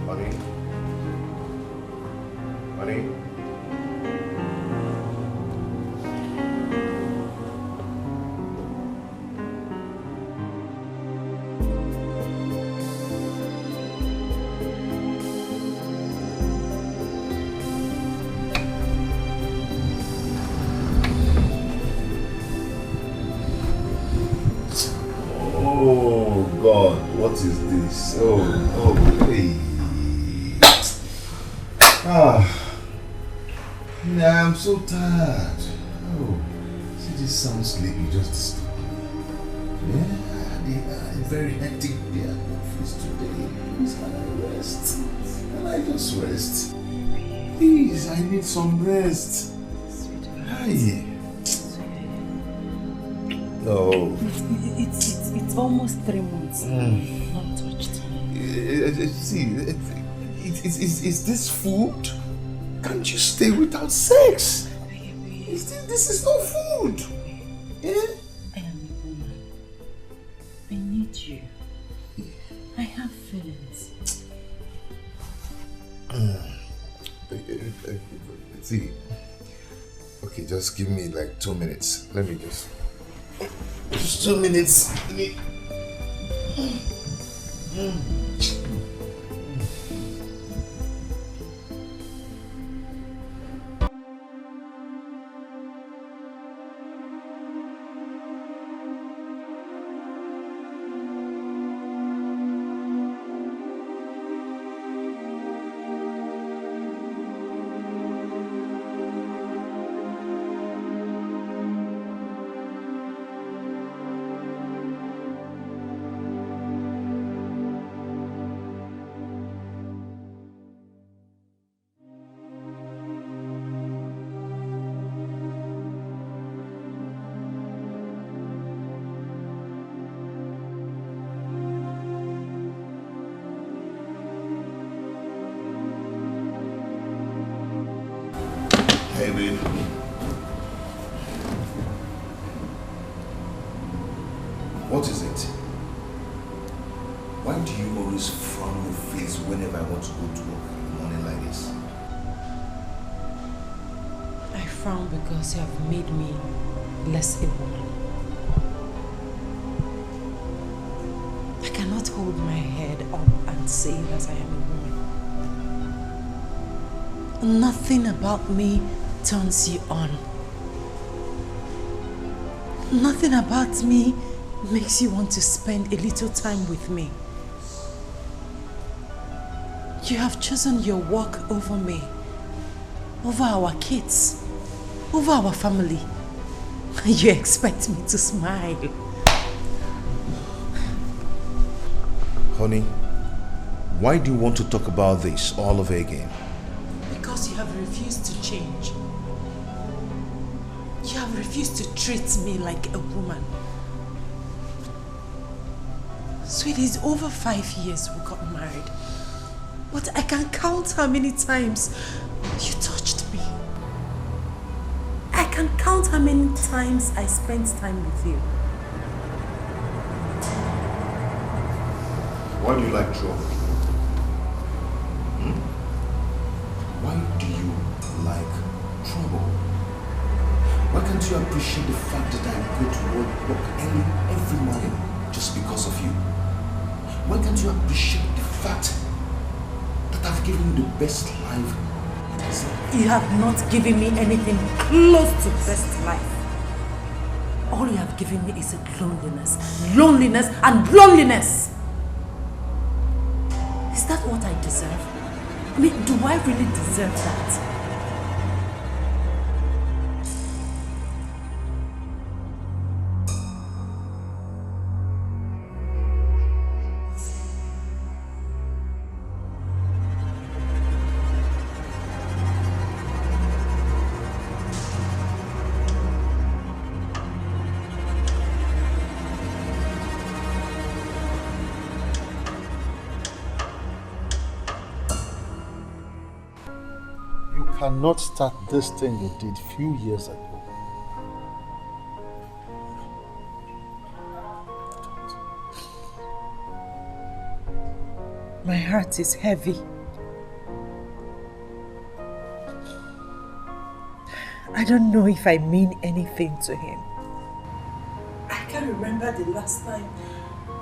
Speaker 16: Honey? Honey?
Speaker 2: Oh God, what is this? Oh, hey. Yeah, I'm so tired. Oh, see, this sounds sleepy, just stop. Yeah, they very hectic day at office today. Please, can I rest? Can I just rest? Please, I need some rest. Hi. No.
Speaker 11: It's almost 3 months. Not touched.
Speaker 2: See, is this food? Can't you stay without sex? This is no food. Yeah?
Speaker 11: I am a woman. I need you. I have feelings.
Speaker 2: See, okay, just give me like 2 minutes. Let me just 2 minutes. Hey, babe. What is it? Why do you always frown your face whenever I want to go to work in the morning like this?
Speaker 11: I frown because you have made me less a woman. I cannot hold my head up and say that I am a woman. Nothing about me turns you on. Nothing about me makes you want to spend a little time with me. You have chosen your work over me, over our kids, over our family. You expect me to smile.
Speaker 2: Honey, why do you want to talk about this all over again?
Speaker 11: Because you have refused to change. You have refused to treat me like a woman. Sweetie, it's over 5 years we got married. But I can count how many times you touched me. I can count how many times I spent time with you.
Speaker 2: Why do you like trouble? Why do you like trouble? Why can't you appreciate the fact that I go to work early every morning just because of you? Why can't you appreciate the fact that I've given you the best life?
Speaker 11: You have not given me anything close to best life. All you have given me is loneliness, loneliness, and loneliness. Is that what I deserve? I mean, do I really deserve that?
Speaker 9: Cannot start this thing you did few years ago.
Speaker 11: My heart is heavy. I don't know if I mean anything to him. I can't remember the last time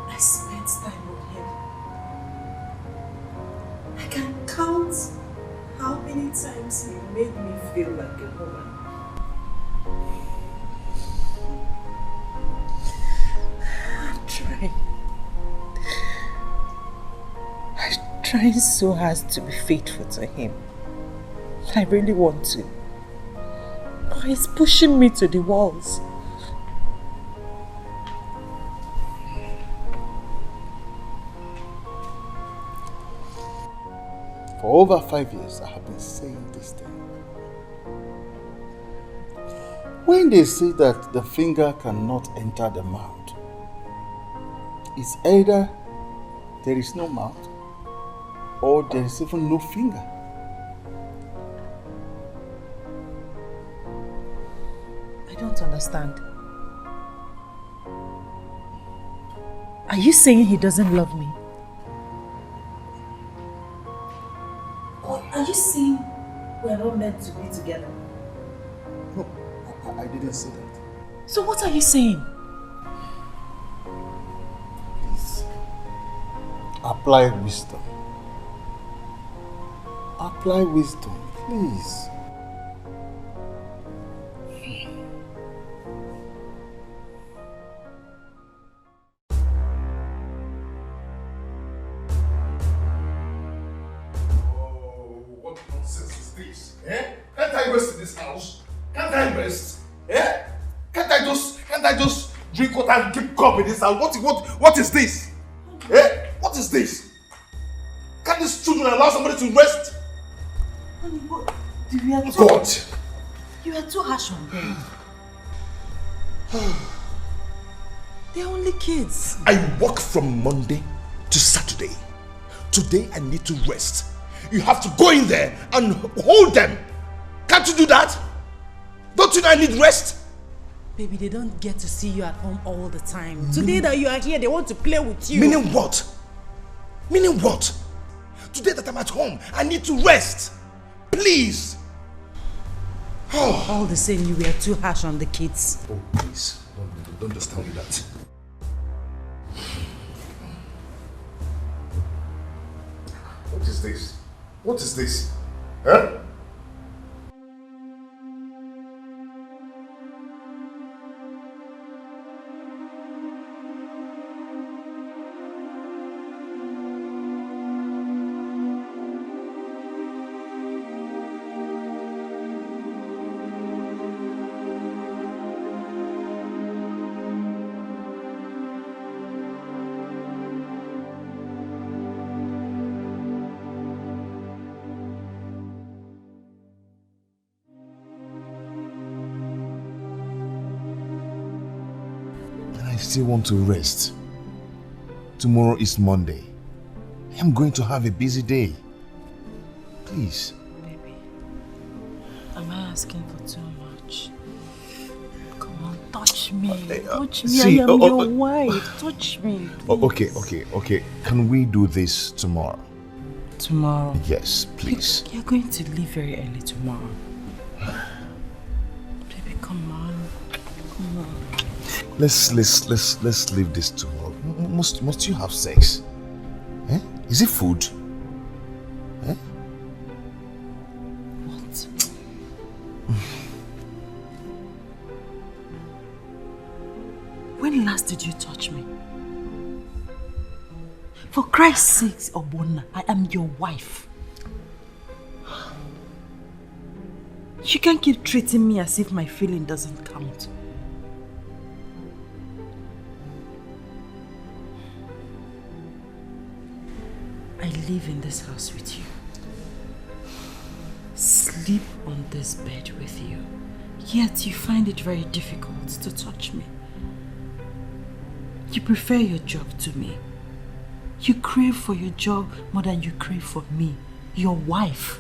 Speaker 11: I spent time with him. I can count how many times he made me feel like a woman. I'm trying. I'm trying so hard to be faithful to him. I really want to. But he's pushing me to the walls.
Speaker 9: For over 5 years, I have been saying this thing. When they say that the finger cannot enter the mouth, it's either there is no mouth or there is even no finger.
Speaker 11: I don't understand. Are you saying he doesn't love me? Or are you saying we are not meant to be together?
Speaker 9: No, I didn't say that.
Speaker 11: So what are you saying?
Speaker 9: Please, apply wisdom. Apply wisdom, please.
Speaker 2: What nonsense is this? Can't I rest in this house? Can't I rest? Can't I just drink water and keep calm in this house? What is this? What is this? Can't these children allow somebody to rest?
Speaker 11: Honey, what? You are
Speaker 2: God!
Speaker 11: You are too harsh on them. They're only kids.
Speaker 2: I work from Monday to Saturday. Today I need to rest. You have to go in there and hold them. Can't you do that? Don't you know I need rest?
Speaker 11: Baby, they don't get to see you at home all the time. Today that you are here, they want to play with you.
Speaker 2: Meaning what? Meaning what? Today that I'm at home, I need to rest. Please.
Speaker 11: All the same, you were too harsh on the kids.
Speaker 2: Oh, please. Don't just tell me that. What is this? What is this? Huh? still want to rest. Tomorrow is Monday. I am going to have a busy day. Please.
Speaker 11: Baby, am I asking for too much? Come on, touch me. Touch me.
Speaker 2: See,
Speaker 11: I am your wife. Touch me.
Speaker 2: Okay. Can we do this tomorrow?
Speaker 11: Tomorrow?
Speaker 2: Yes, please.
Speaker 11: You're going to leave very early tomorrow. Baby, come on. Come on.
Speaker 2: Let's leave this tomorrow. Must you have sex? Eh? Is it food? Eh?
Speaker 11: What? When last did you touch me? For Christ's sake, Obona, I am your wife. You can't keep treating me as if my feeling doesn't count. I live in this house with you. Sleep on this bed with you. Yet you find it very difficult to touch me. You prefer your job to me. You crave for your job more than you crave for me, your wife.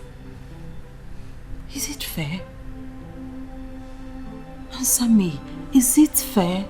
Speaker 11: Is it fair? Answer me. Is it fair?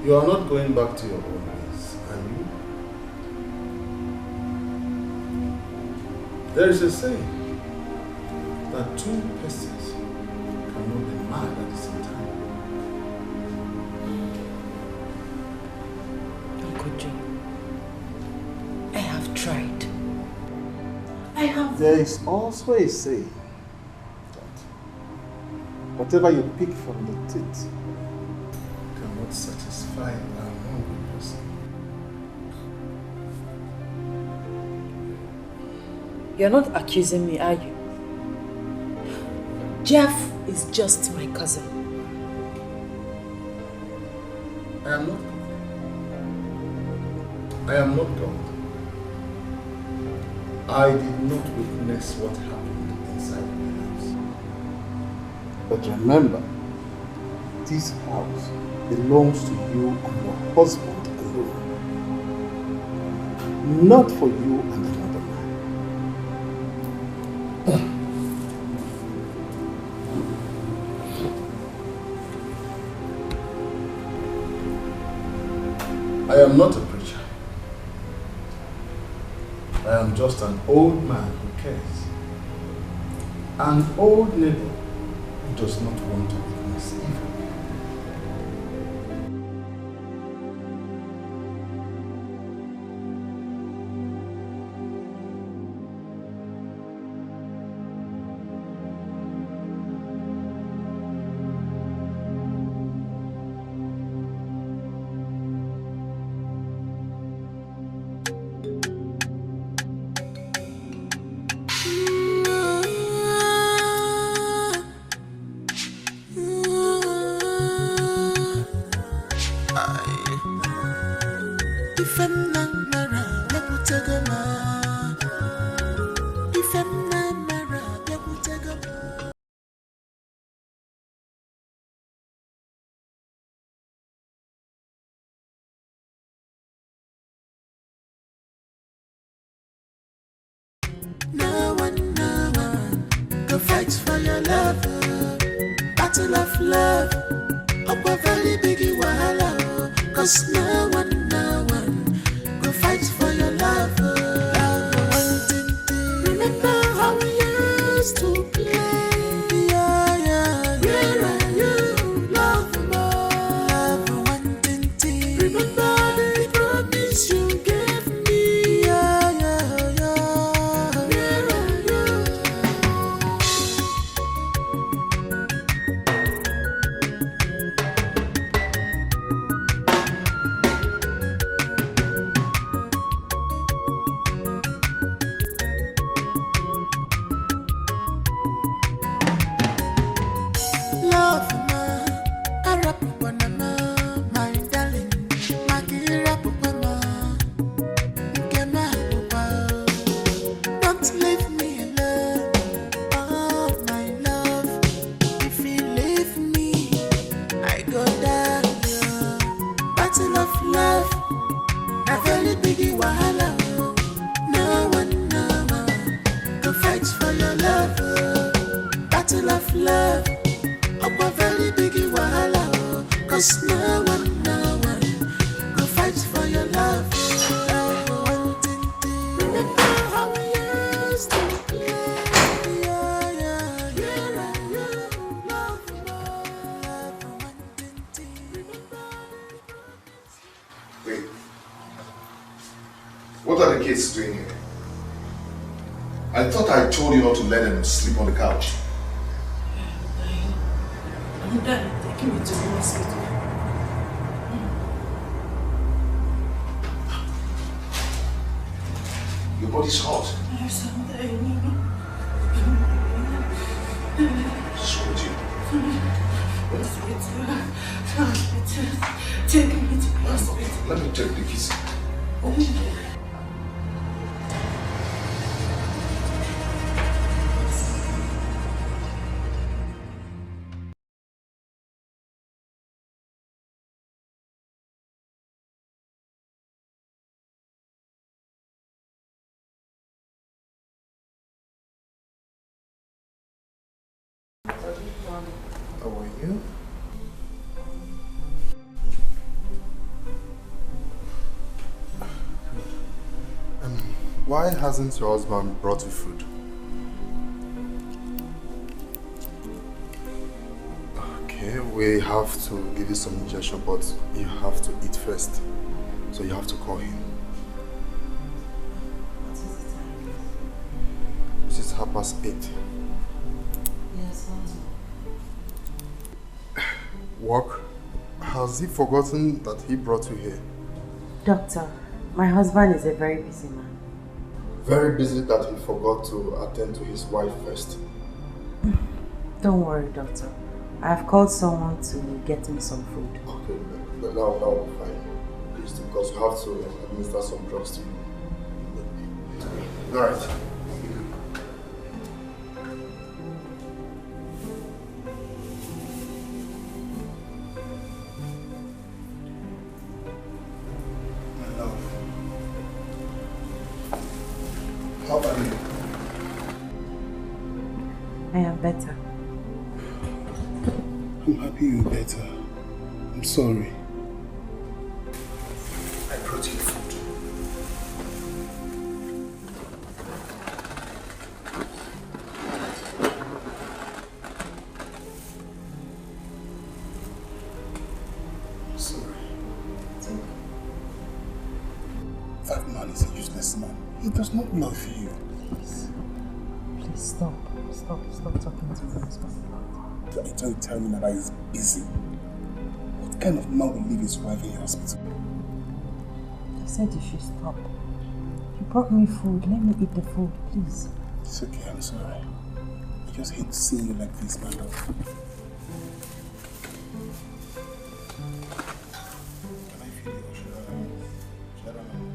Speaker 9: You are not going back to your own ways, are you? There is a saying that two persons cannot be mad at the same time.
Speaker 11: Uncle Joe, I have tried. I have...
Speaker 9: There is also a saying that whatever you pick from the teeth cannot satisfy an hungry person.
Speaker 11: You're not accusing me, are you? Jeff is just my cousin.
Speaker 9: I am not God. I did not witness what happened inside my house. But remember, this house belongs to you and your husband alone. Not for you and another man. I am just an old man who cares. An old neighbor who does not want to witness evil.
Speaker 8: No one, go fight for your love. Battle of love. Up a very big wahala. Cause no one, go fight for your love. Remember how we used to play. Where are you, love more? Remember the promise you gave me. Where are you? Love, my darling, don't leave me alone, oh my love. If you leave me, I go down. Battle of love, a very big wahala. No one, go fight for your love. Battle of love. Up a very big wahala, cause no one, go fight for your love. Remember how we used to play. Where are you, love more?
Speaker 2: Wait. What are the kids doing here? I thought I told you not to let them sleep on the couch.
Speaker 11: Dad, taking me to the hospital.
Speaker 2: Your body's hot.
Speaker 11: Yes, I'm dying.
Speaker 2: What's with you?
Speaker 11: Take me to the hospital.
Speaker 2: Let me take the kids.
Speaker 9: How are you? Why hasn't your husband brought you food? Okay, we have to give you some injection, but you have to eat first. So you have to call him.
Speaker 11: What is the time?
Speaker 9: This is 8:30.
Speaker 11: Yes,
Speaker 9: Work? Has he forgotten that he brought you here?
Speaker 17: Doctor, my husband is a very busy man.
Speaker 9: Very busy that he forgot to attend to his wife first.
Speaker 17: Don't worry, doctor. I've called someone to get me some food.
Speaker 9: Okay, that will be fine. Please, because you have to administer some drugs to you. Alright. How are you?
Speaker 17: I am better.
Speaker 14: I'm happy you're better. I'm sorry.
Speaker 2: I brought you food.
Speaker 14: not love you.
Speaker 17: Please stop. Stop talking to me.
Speaker 14: Don't tell me that he's busy. What kind of man will leave his wife in the hospital?
Speaker 17: I said you should stop. You brought me food. Let me eat the food, please.
Speaker 14: It's okay, I'm sorry. I just hate seeing you like this, my love. Can I feel you? Should I run away?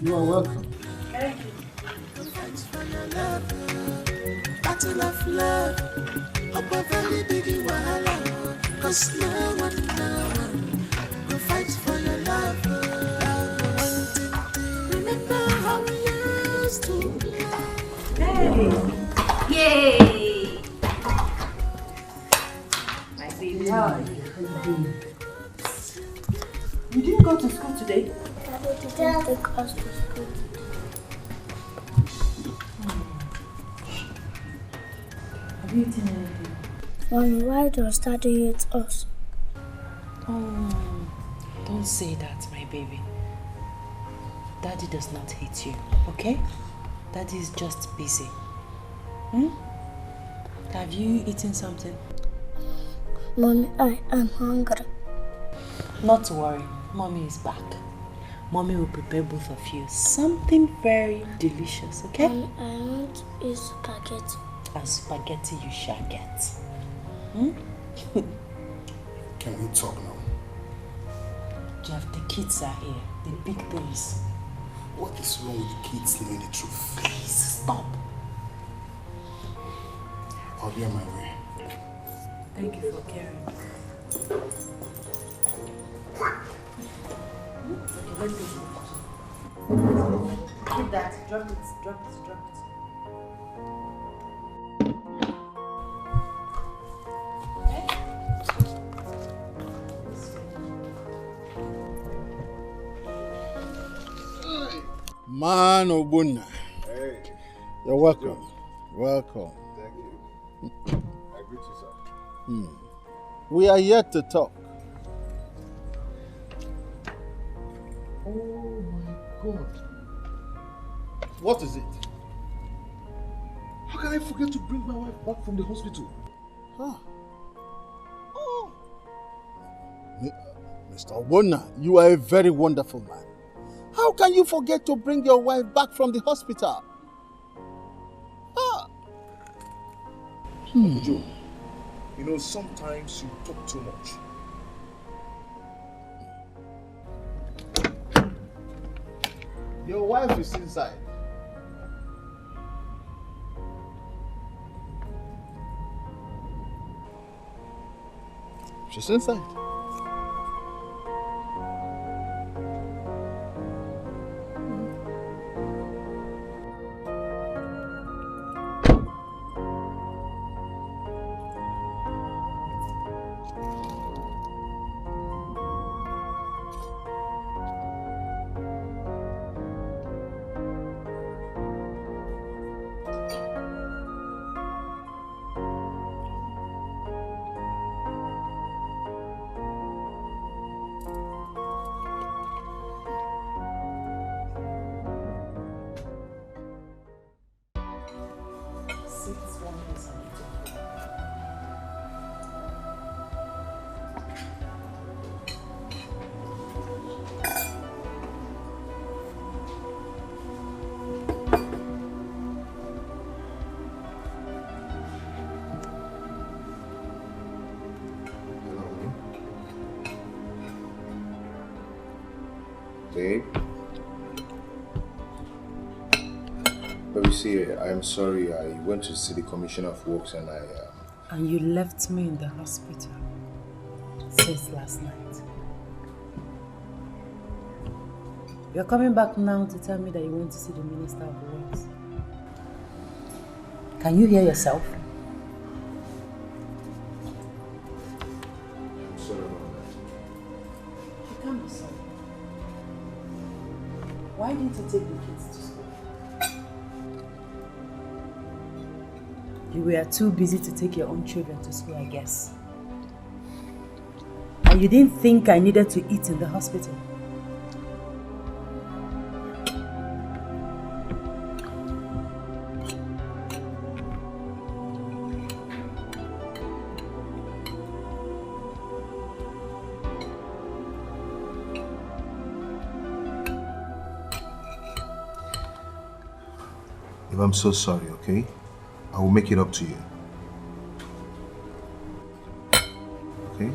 Speaker 5: You are welcome.
Speaker 8: Thank you. Battle of love. Up a very big wahala. Cause no one will fight for your love. Remember how we used to play.
Speaker 18: Hey! Yay! My baby, how are you?
Speaker 11: You didn't go to school today?
Speaker 19: Daddy didn't take us to school.
Speaker 17: Have you eaten anything?
Speaker 19: Mommy, why does Daddy hate us?
Speaker 17: Oh, don't say that, my baby. Daddy does not hate you, okay? Daddy is just busy. Have you eaten something?
Speaker 19: Mommy, I am hungry.
Speaker 17: Not to worry, Mommy is back. Mommy will prepare both of you something very delicious, okay?
Speaker 19: Mommy, I want to eat spaghetti.
Speaker 17: And spaghetti you shall get.
Speaker 14: Can we talk now?
Speaker 17: Jeff, the kids are here. The big things.
Speaker 14: What is wrong with the kids knowing the truth?
Speaker 17: Please, stop.
Speaker 14: I'll be on my way.
Speaker 17: Thank you for caring. Okay, let's go to the kitchen. Keep that. Drop it.
Speaker 9: Man Obunna.
Speaker 2: Hey.
Speaker 9: You're welcome. Welcome.
Speaker 2: Thank you. I greet you, sir.
Speaker 9: We are here to talk.
Speaker 2: Oh my God.
Speaker 9: What is it?
Speaker 2: How can I forget to bring my wife back from the hospital?
Speaker 9: Mr. Obunna, you are a very wonderful man. How can you forget to bring your wife back from the hospital?
Speaker 2: Joe, you know, sometimes you talk too much.
Speaker 9: Your wife is inside. She's inside.
Speaker 16: Babe? But you see, I'm sorry, I went to see the Commissioner of Works and
Speaker 17: And you left me in the hospital. since last night. You're coming back now to tell me that you want to see the Minister of Works. Can you hear yourself?
Speaker 2: I'm sorry about that.
Speaker 17: You can't be sorry. Why didn't you take the kids to school? You were too busy to take your own children to school, I guess. And you didn't think I needed to eat in the hospital.
Speaker 2: I'm so sorry, okay? I will make it up to you. Okay?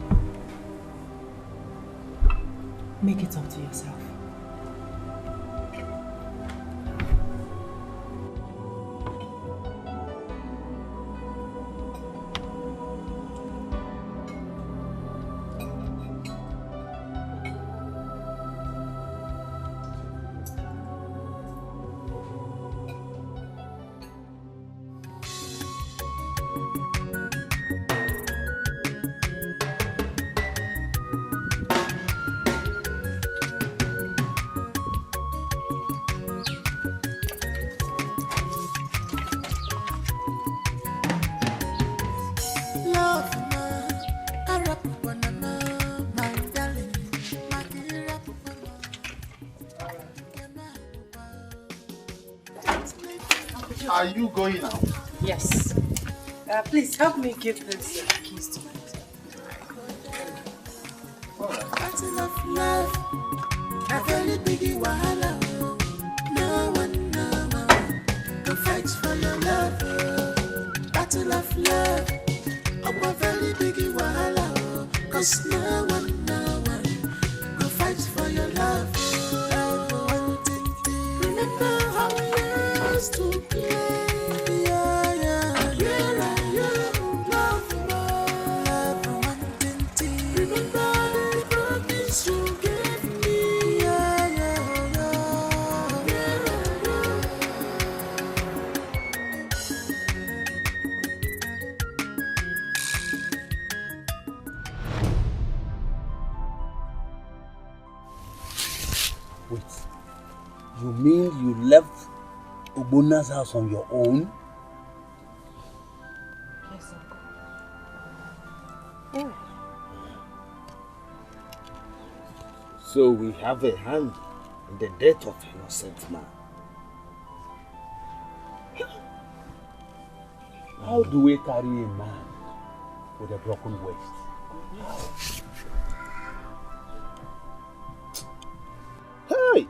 Speaker 17: Make it up to yourself.
Speaker 9: Are you going now?
Speaker 17: Yes. Please help me give this keys to my
Speaker 8: Battle of love, a very big wahala. No one go fight for your love. Battle of love, a very big wahala. 'Cause no one go fight for your love. Remember how we used to play.
Speaker 6: You mean you left Ogbona's house on your own?
Speaker 17: Yes, Uncle.
Speaker 6: So we have a hand in the death of an innocent man. How do we carry a man with a broken waist? Hey!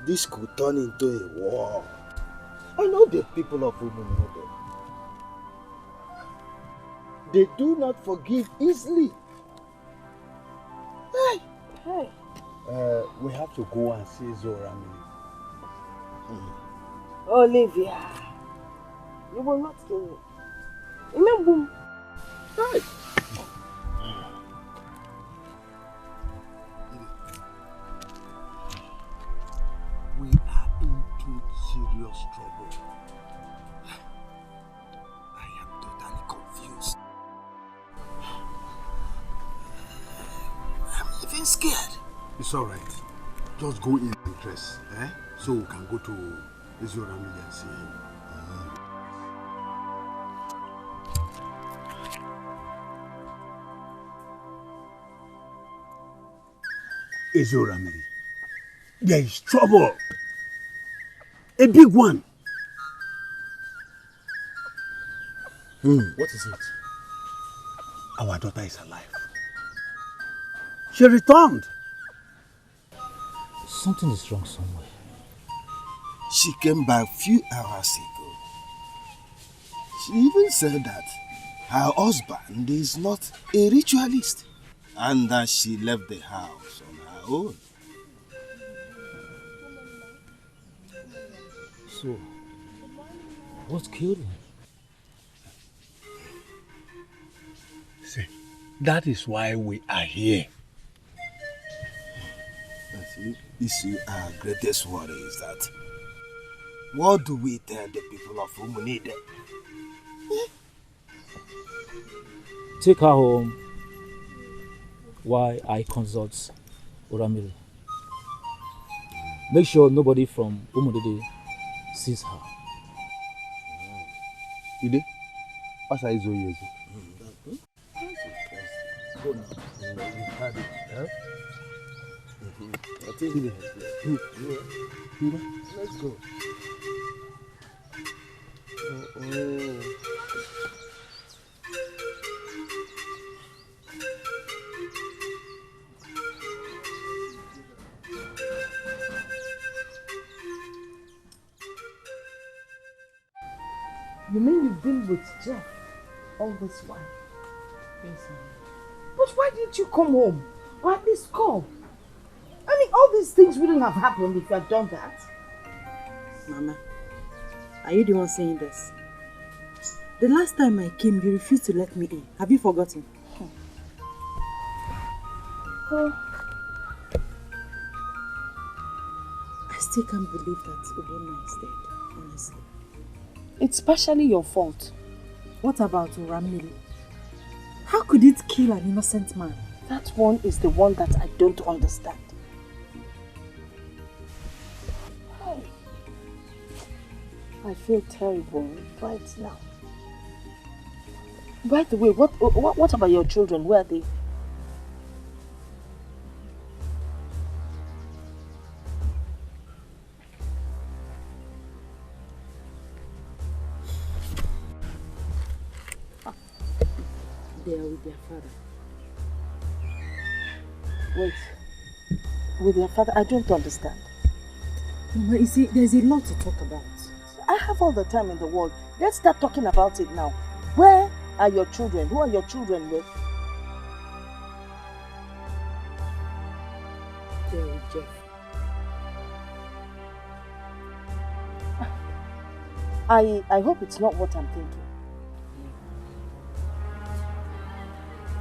Speaker 6: This could turn into a war. I know the people of Umu know them. They do not forgive easily. Hey!
Speaker 17: Hey!
Speaker 6: We have to go and see Zoramini.
Speaker 3: Olivia, you will not kill me. Remember?
Speaker 6: Hey! We are into serious trouble. I am totally confused. I'm even scared.
Speaker 15: It's alright. Just go in and dress, eh? So we can go to Zoramini and see him.
Speaker 6: Ezoramiri, there is trouble. A big one.
Speaker 15: What is it?
Speaker 6: Our daughter is alive. She returned.
Speaker 10: Something is wrong somewhere.
Speaker 15: She came back a few hours ago. She even said that her husband is not a ritualist and that she left the house on her own.
Speaker 10: So, what killed him?
Speaker 15: See,
Speaker 6: That is why we are here.
Speaker 15: This is our greatest worry is that what do we tell the people of Umunide?
Speaker 10: Take her home while I consult Uramiri. Make sure nobody from Umunide sees her.
Speaker 2: Ide? What's I zo yezu?
Speaker 15: Go now. I think let's go.
Speaker 3: You mean you've been with Jeff all this while?
Speaker 11: Yes, ma'am.
Speaker 3: But why didn't you come home? Or at least call? I mean, all these things wouldn't have happened if you had done that.
Speaker 11: Mama, are you the one saying this? The last time I came, you refused to let me in. Have you forgotten?
Speaker 3: Oh.
Speaker 11: I still can't believe that Obona is dead, honestly.
Speaker 3: It's partially your fault.
Speaker 11: What about Uramili? How could it kill an innocent man?
Speaker 3: That one is the one that I don't understand. I feel terrible right now. By the way, what about your children? Where are they?
Speaker 11: They are with their father.
Speaker 3: Wait. With their father? I don't understand.
Speaker 11: Mama, you see, there's a lot to talk about.
Speaker 3: I have all the time in the world. Let's start talking about it now. Where are your children? Who are your children with?
Speaker 11: They're with Jeff.
Speaker 3: I hope it's not what I'm thinking.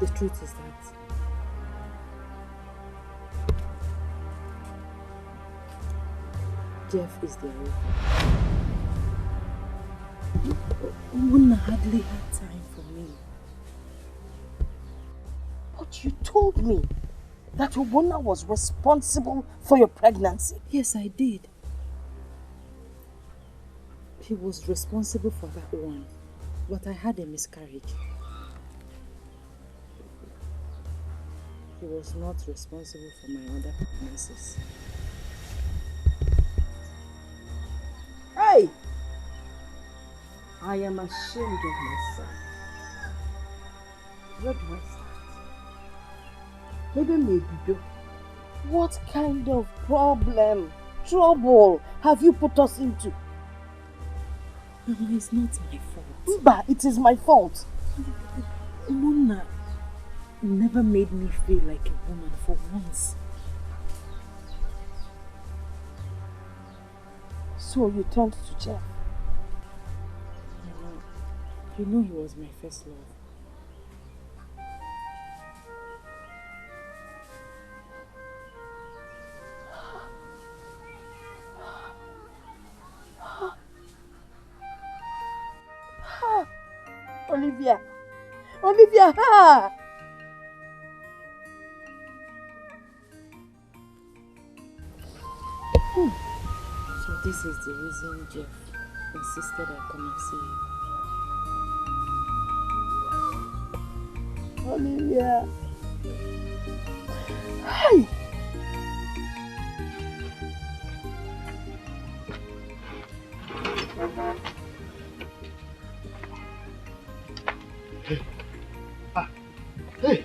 Speaker 11: The truth is that Jeff is their uncle. Una hardly had time for me.
Speaker 3: But you told me that Obona was responsible for your pregnancy.
Speaker 11: Yes, I did. He was responsible for that one, but I had a miscarriage. He was not responsible for my other pregnancies.
Speaker 3: Hey! I am ashamed of myself. Where do I start? Maybe. What kind of problem, trouble have you put us into?
Speaker 11: Mama, it's not my fault.
Speaker 3: But it is my fault.
Speaker 11: Mona never made me feel like a woman for once.
Speaker 3: So you turned to Jeff?
Speaker 11: Mama, you know he was my first love.
Speaker 3: Olivia, ha!
Speaker 11: So this is the reason Jeff insisted I come and see you.
Speaker 3: Olivia. Hey!
Speaker 6: Hey,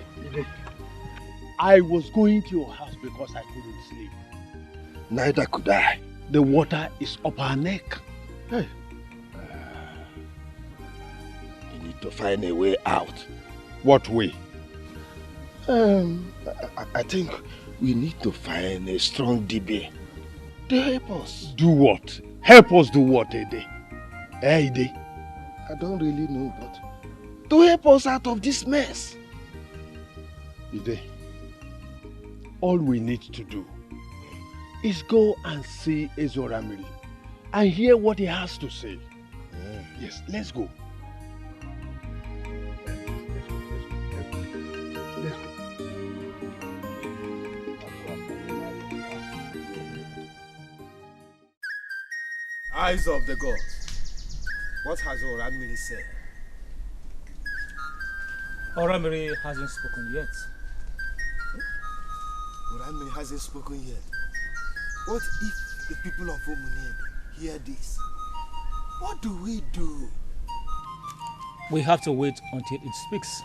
Speaker 6: I was going to your house because I couldn't sleep.
Speaker 13: Neither could I.
Speaker 6: The water is up our neck.
Speaker 13: Hey. You need to find a way out.
Speaker 6: What way?
Speaker 13: I think we need to find a strong DB to help us.
Speaker 6: Do what? Help us do what, Ede? Ede?
Speaker 13: I don't really know, but to help us out of this mess.
Speaker 6: Ide, all we need to do is go and see Ezoramiri and hear what he has to say. Yes, let's go.
Speaker 15: Eyes of the gods, what has Oramiri said?
Speaker 10: Oramiri hasn't spoken yet.
Speaker 15: Oramiri hasn't spoken yet. What if the people of Omunene hear this? What do we do?
Speaker 10: We have to wait until it speaks.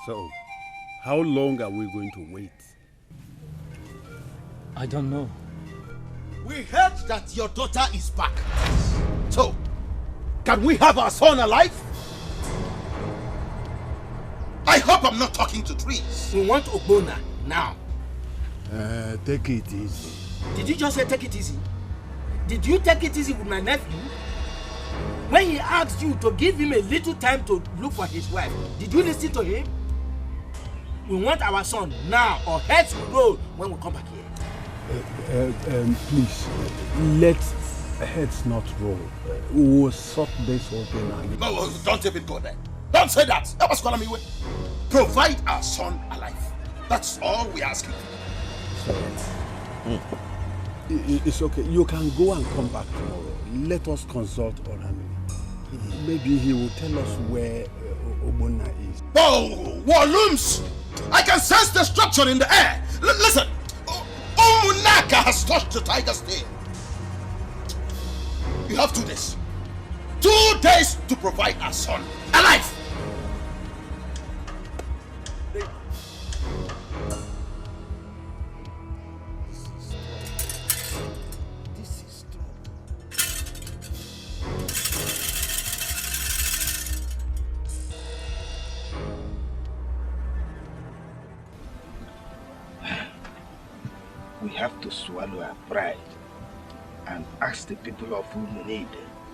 Speaker 6: So, how long are we going to wait?
Speaker 10: I don't know.
Speaker 12: We heard that your daughter is back. So, can we have our son alive? I hope I'm not talking to trees. We want Ogbonna now.
Speaker 6: Take it easy.
Speaker 12: Did you just say take it easy? Did you take it easy with my nephew? When he asked you to give him a little time to look for his wife, did you listen to him? We want our son now, or heads will roll when we come back here.
Speaker 6: Please, let heads not roll. We will sort this whole thing out.
Speaker 12: No, don't even go there. Don't say that. That was calling me with. Provide our son alive. That's all we're asking.
Speaker 6: Sorry. It's okay. You can go and come back tomorrow. Let us consult Oramiri. Maybe he will tell us where Ogbonna is.
Speaker 12: Oh, Walloons! I can sense destruction in the air. Listen, Omunaka has touched the tiger's tail. You have 2 days. 2 days to provide our son alive.
Speaker 7: We have to swallow our pride and ask the people of Umunede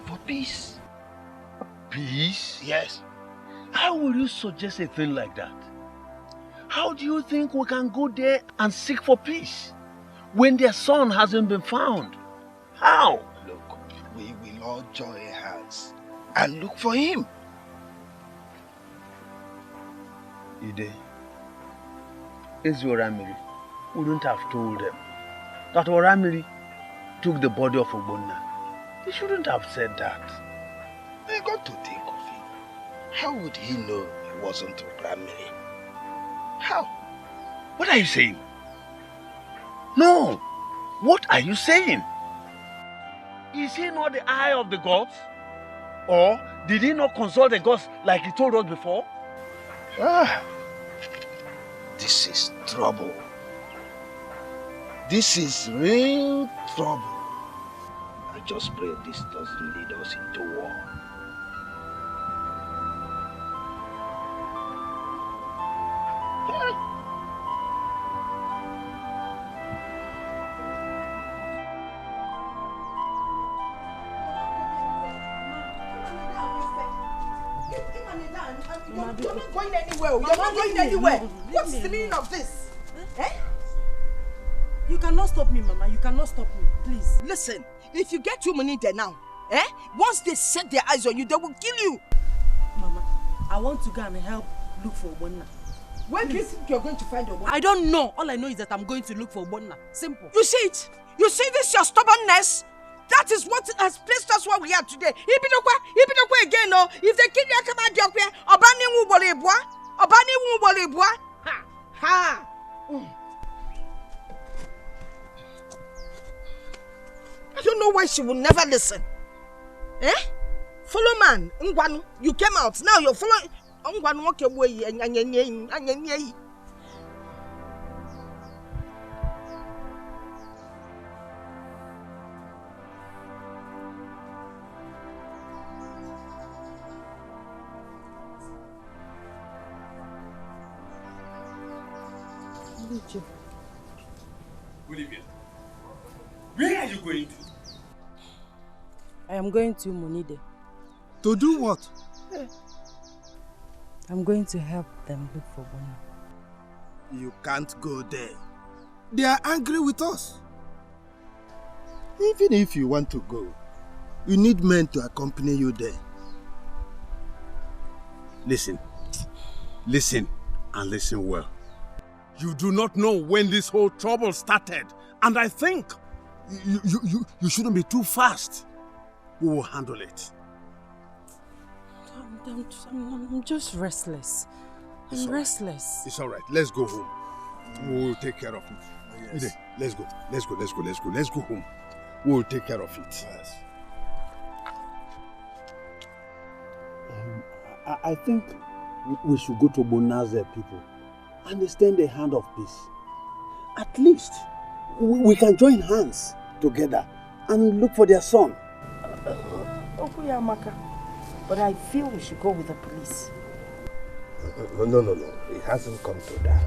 Speaker 7: for peace.
Speaker 4: Peace?
Speaker 7: Yes.
Speaker 4: How will you suggest a thing like that? How do you think we can go there and seek for peace when their son hasn't been found? How?
Speaker 7: Look, we will all join hands and look for him.
Speaker 4: Ide, Oramiri wouldn't have told them that Oramiri took the body of Ogbonna. He shouldn't have said that.
Speaker 7: I got to think of it. How would he know it wasn't Oramiri? How?
Speaker 4: What are you saying? No! What are you saying? Is he not the eye of the gods? Or did he not consult the gods like he told us before?
Speaker 7: This is trouble. This is real trouble. I just pray this doesn't lead us into war.
Speaker 1: You're not going anywhere. You're not going anywhere. What's the meaning of this? Eh?
Speaker 11: You cannot stop me, Mama. You cannot stop me. Please.
Speaker 1: Listen, if you get too many there now, once they set their eyes on you, they will kill you.
Speaker 11: Mama, I want to go and help look for Ogbonna.
Speaker 1: Where do you think you're going to find Ogbonna?
Speaker 11: I don't know. All I know is that I'm going to look for Ogbonna. Simple.
Speaker 1: You see it? You see this, your stubbornness? That is what has placed us where we are today. Ibidokwa again, no. If they kill you, come out there. Obani wu bolebwa. Obani wu bolebwa. Ha. I don't know why she will never listen. Follow man, Ngwanu. You came out. Now you're following. Ngwanu walk away.
Speaker 6: Olivia, where are you going to?
Speaker 11: I am going to Monide.
Speaker 15: To do what?
Speaker 11: I'm going to help them look for Ogbonna.
Speaker 15: You can't go there. They are angry with us. Even if you want to go, you need men to accompany you there.
Speaker 6: Listen. Listen, and listen well. You do not know when this whole trouble started, and I think you shouldn't be too fast. We will handle it.
Speaker 11: I'm just restless. I'm restless.
Speaker 6: It's all right. Let's go home. We will take care of it.
Speaker 15: Yes.
Speaker 6: Ide, let's go. Let's go home. We will take care of it.
Speaker 15: Yes.
Speaker 6: I think we should go to Bona's people and extend a hand of peace. At least we can join hands together and look for their son.
Speaker 3: Okuyamaka, but I feel we should go with the police.
Speaker 15: No. It hasn't come to that.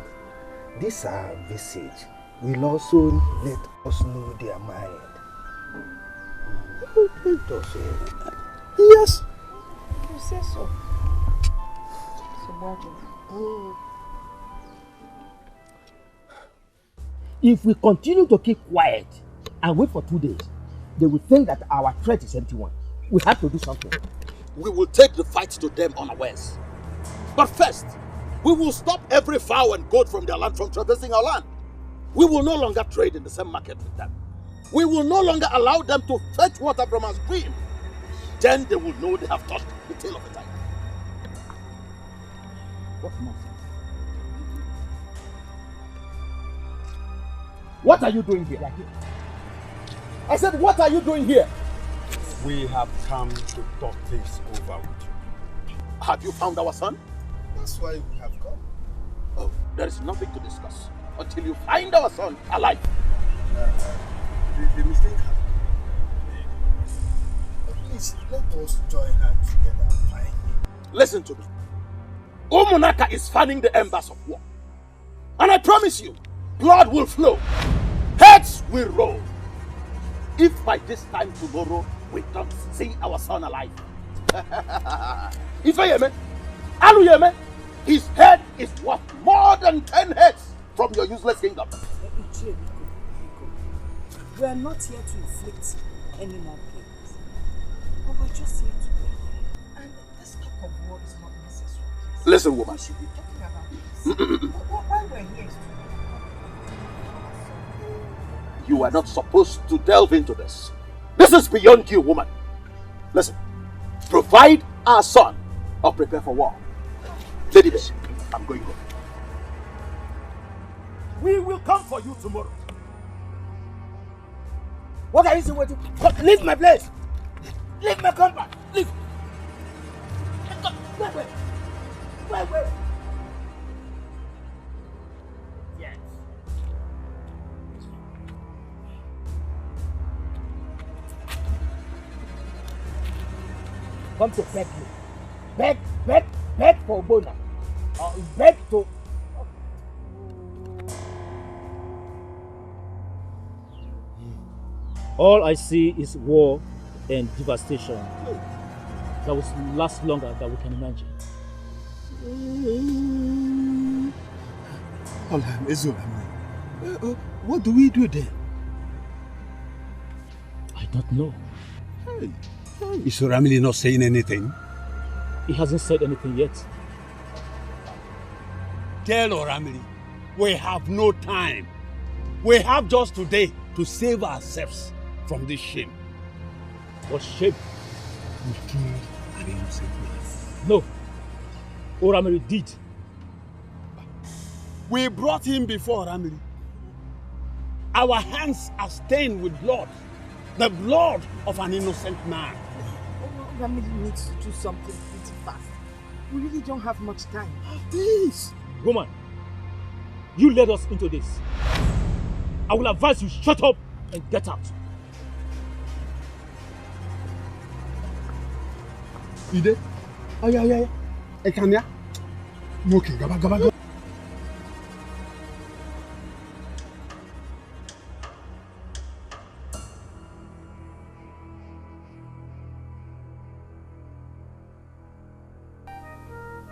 Speaker 15: This visit will also let us know their mind. Let us
Speaker 6: Yes.
Speaker 3: You say so.
Speaker 7: If we continue to keep quiet and wait for 2 days, they will think that our threat is empty one. We have to do something.
Speaker 20: We will take the fight to them unawares. But first, we will stop every fowl and goat from their land from traversing our land. We will no longer trade in the same market with them. We will no longer allow them to fetch water from our stream. Then they will know they have touched the tail of a tiger.
Speaker 7: What nonsense? What are you doing here? I said, what are you doing here?
Speaker 6: We have come to talk things over with you.
Speaker 20: Have you found our son?
Speaker 15: That's why we have come.
Speaker 20: Oh, there is nothing to discuss until you find our son alive.
Speaker 15: The mistake has been made. Please, let us join hands together and find him.
Speaker 20: Listen to me. Umunaka is fanning the embers of war. And I promise you, blood will flow. Heads will roll. If by this time tomorrow we don't see our son alive. Ifeyeme, Aluyeme, his head is worth more than 10 heads from your useless kingdom.
Speaker 11: We are not here to inflict any more pain. But we're just here to pray. And this talk of war is not necessary.
Speaker 20: Listen, woman.
Speaker 11: We should be talking about this. Why we're here is to
Speaker 20: You are not supposed to delve into this. This is beyond you, woman. Listen, provide our son or prepare for war. Lady Bess, I'm going home. We will come for you tomorrow.
Speaker 7: What are you still waiting? Leave my place! Leave my compound! Leave! Wait. Yes. Come to beg me. Beg for Bona. Beg to... All I see is war and devastation that will last longer than we can imagine.
Speaker 15: What do we do then?
Speaker 10: I don't know.
Speaker 6: Is Ramili not saying anything?
Speaker 10: He hasn't said anything yet.
Speaker 6: Tell Oramili, we have no time. We have just today to save ourselves from this shame.
Speaker 10: What shame?
Speaker 6: We killed an innocent man.
Speaker 10: No. Oramili did.
Speaker 6: We brought him before Oramili. Our hands are stained with blood. The blood of an innocent man.
Speaker 1: Oramili needs to do something pretty fast. We really don't have much time.
Speaker 10: Please. Woman, you led us into this. I will advise you shut up and get out.
Speaker 6: Ide? Ay. Ekanya? Okay, gaba.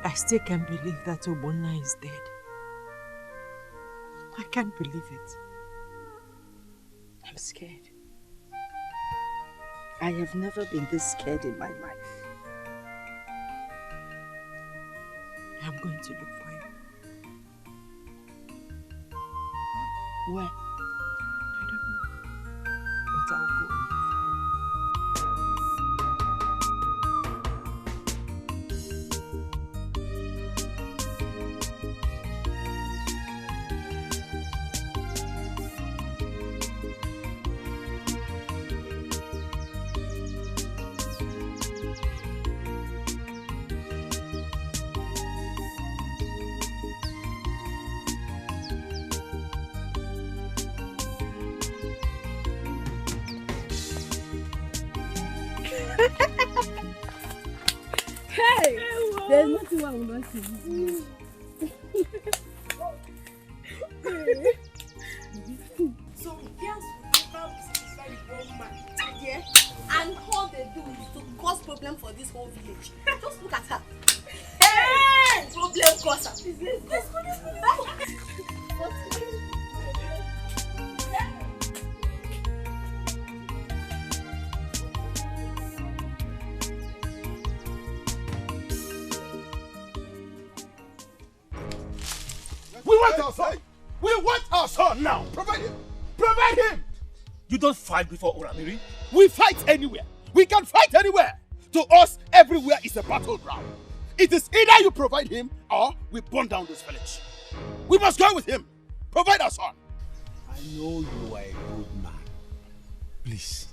Speaker 11: I still can't believe that Obonna is dead. I can't believe it.
Speaker 3: I'm scared. I have never been this scared in my life. I'm going to look for him. Where? I don't know. But I'll go.
Speaker 11: Hey! There's nothing wrong with us.
Speaker 21: So girls will never satisfy the grown man. Yeah? And all they do is to cause problem for this whole village. Just look at her. Hey! Problem causer. Let's go.
Speaker 20: We want our son! We want our son now! Provide him! Provide him! You don't fight before Oramiri. We fight anywhere. We can fight anywhere. To us, everywhere is a battleground. It is either you provide him or we burn down this village. We must go with him. Provide our son.
Speaker 6: I know you are a good man. Please,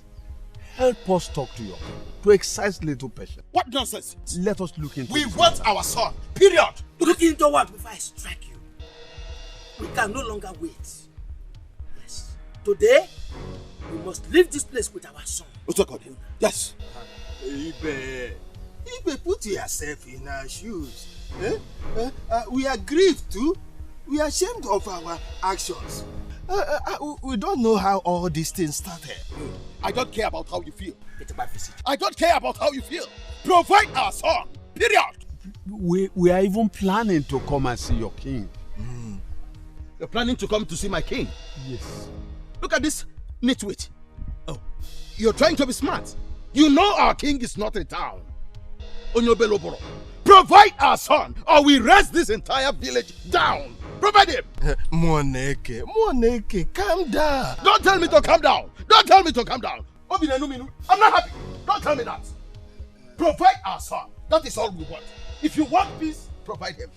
Speaker 6: help us talk to your people to exercise little patience.
Speaker 20: What nonsense?
Speaker 6: Let us look into
Speaker 20: We
Speaker 6: this.
Speaker 20: want our son. Period.
Speaker 12: Look into what before I strike you. We can no longer wait. Yes. Today, we must leave this place with our son.
Speaker 20: Yes.
Speaker 15: Ibe, put yourself in our shoes. We are grieved too. We are ashamed of our actions. We don't know how all these things started.
Speaker 20: I don't care about how you feel. I don't care about how you feel. Provide our son. Period.
Speaker 6: We are even planning to come and see your king.
Speaker 20: You're planning to come to see my king?
Speaker 6: Yes.
Speaker 20: Look at this nitwit. Oh, you're trying to be smart. You know our king is not in town. Onyobeloboro. Provide our son or we raise this entire village down. Provide him.
Speaker 15: Moneke, calm down.
Speaker 20: Don't tell me to calm down. Don't tell me to calm down. I'm not happy. Don't tell me that. Provide our son. That is all we want. If you want peace, provide him.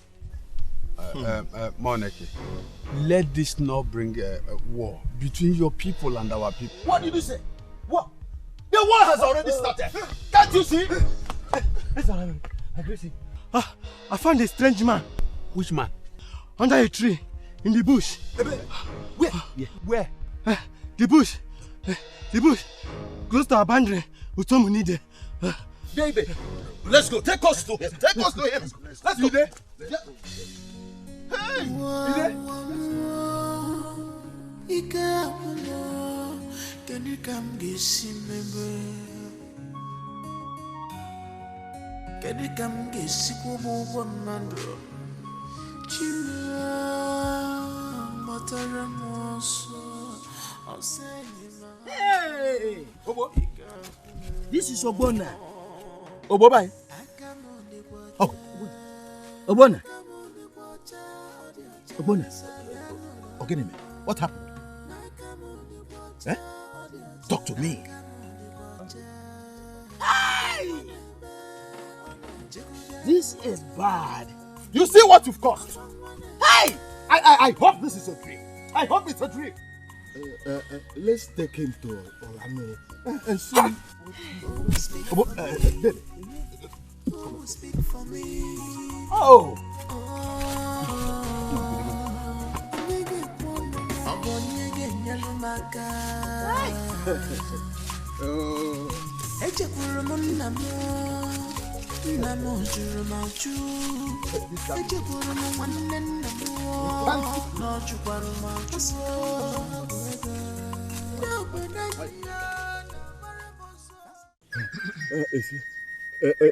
Speaker 6: Moneke, let this not bring a war between your people and our people.
Speaker 20: What did you say? What? The war has already started. Can't you see?
Speaker 22: I found a strange man.
Speaker 6: Which man?
Speaker 22: Under a tree, in the bush.
Speaker 20: Where?
Speaker 6: Where?
Speaker 22: The bush. The bush. Close to our boundary. With someone needed.
Speaker 20: Baby, let's go. Take us to him. Take us to him. Let's go. Yeah. Hey!
Speaker 8: Ika can you come get can you come get sick of one man?
Speaker 12: Hey! This is Obona.
Speaker 20: Obobai.
Speaker 12: Oh, Obona. Obona.
Speaker 20: Okay, what happened? Eh? Talk to me.
Speaker 12: Hey! This is bad.
Speaker 20: You see what you've caused? Hey! I hope this is a dream. I hope it's a dream.
Speaker 15: Let's take him to Olame and see.
Speaker 20: Baby. Oh!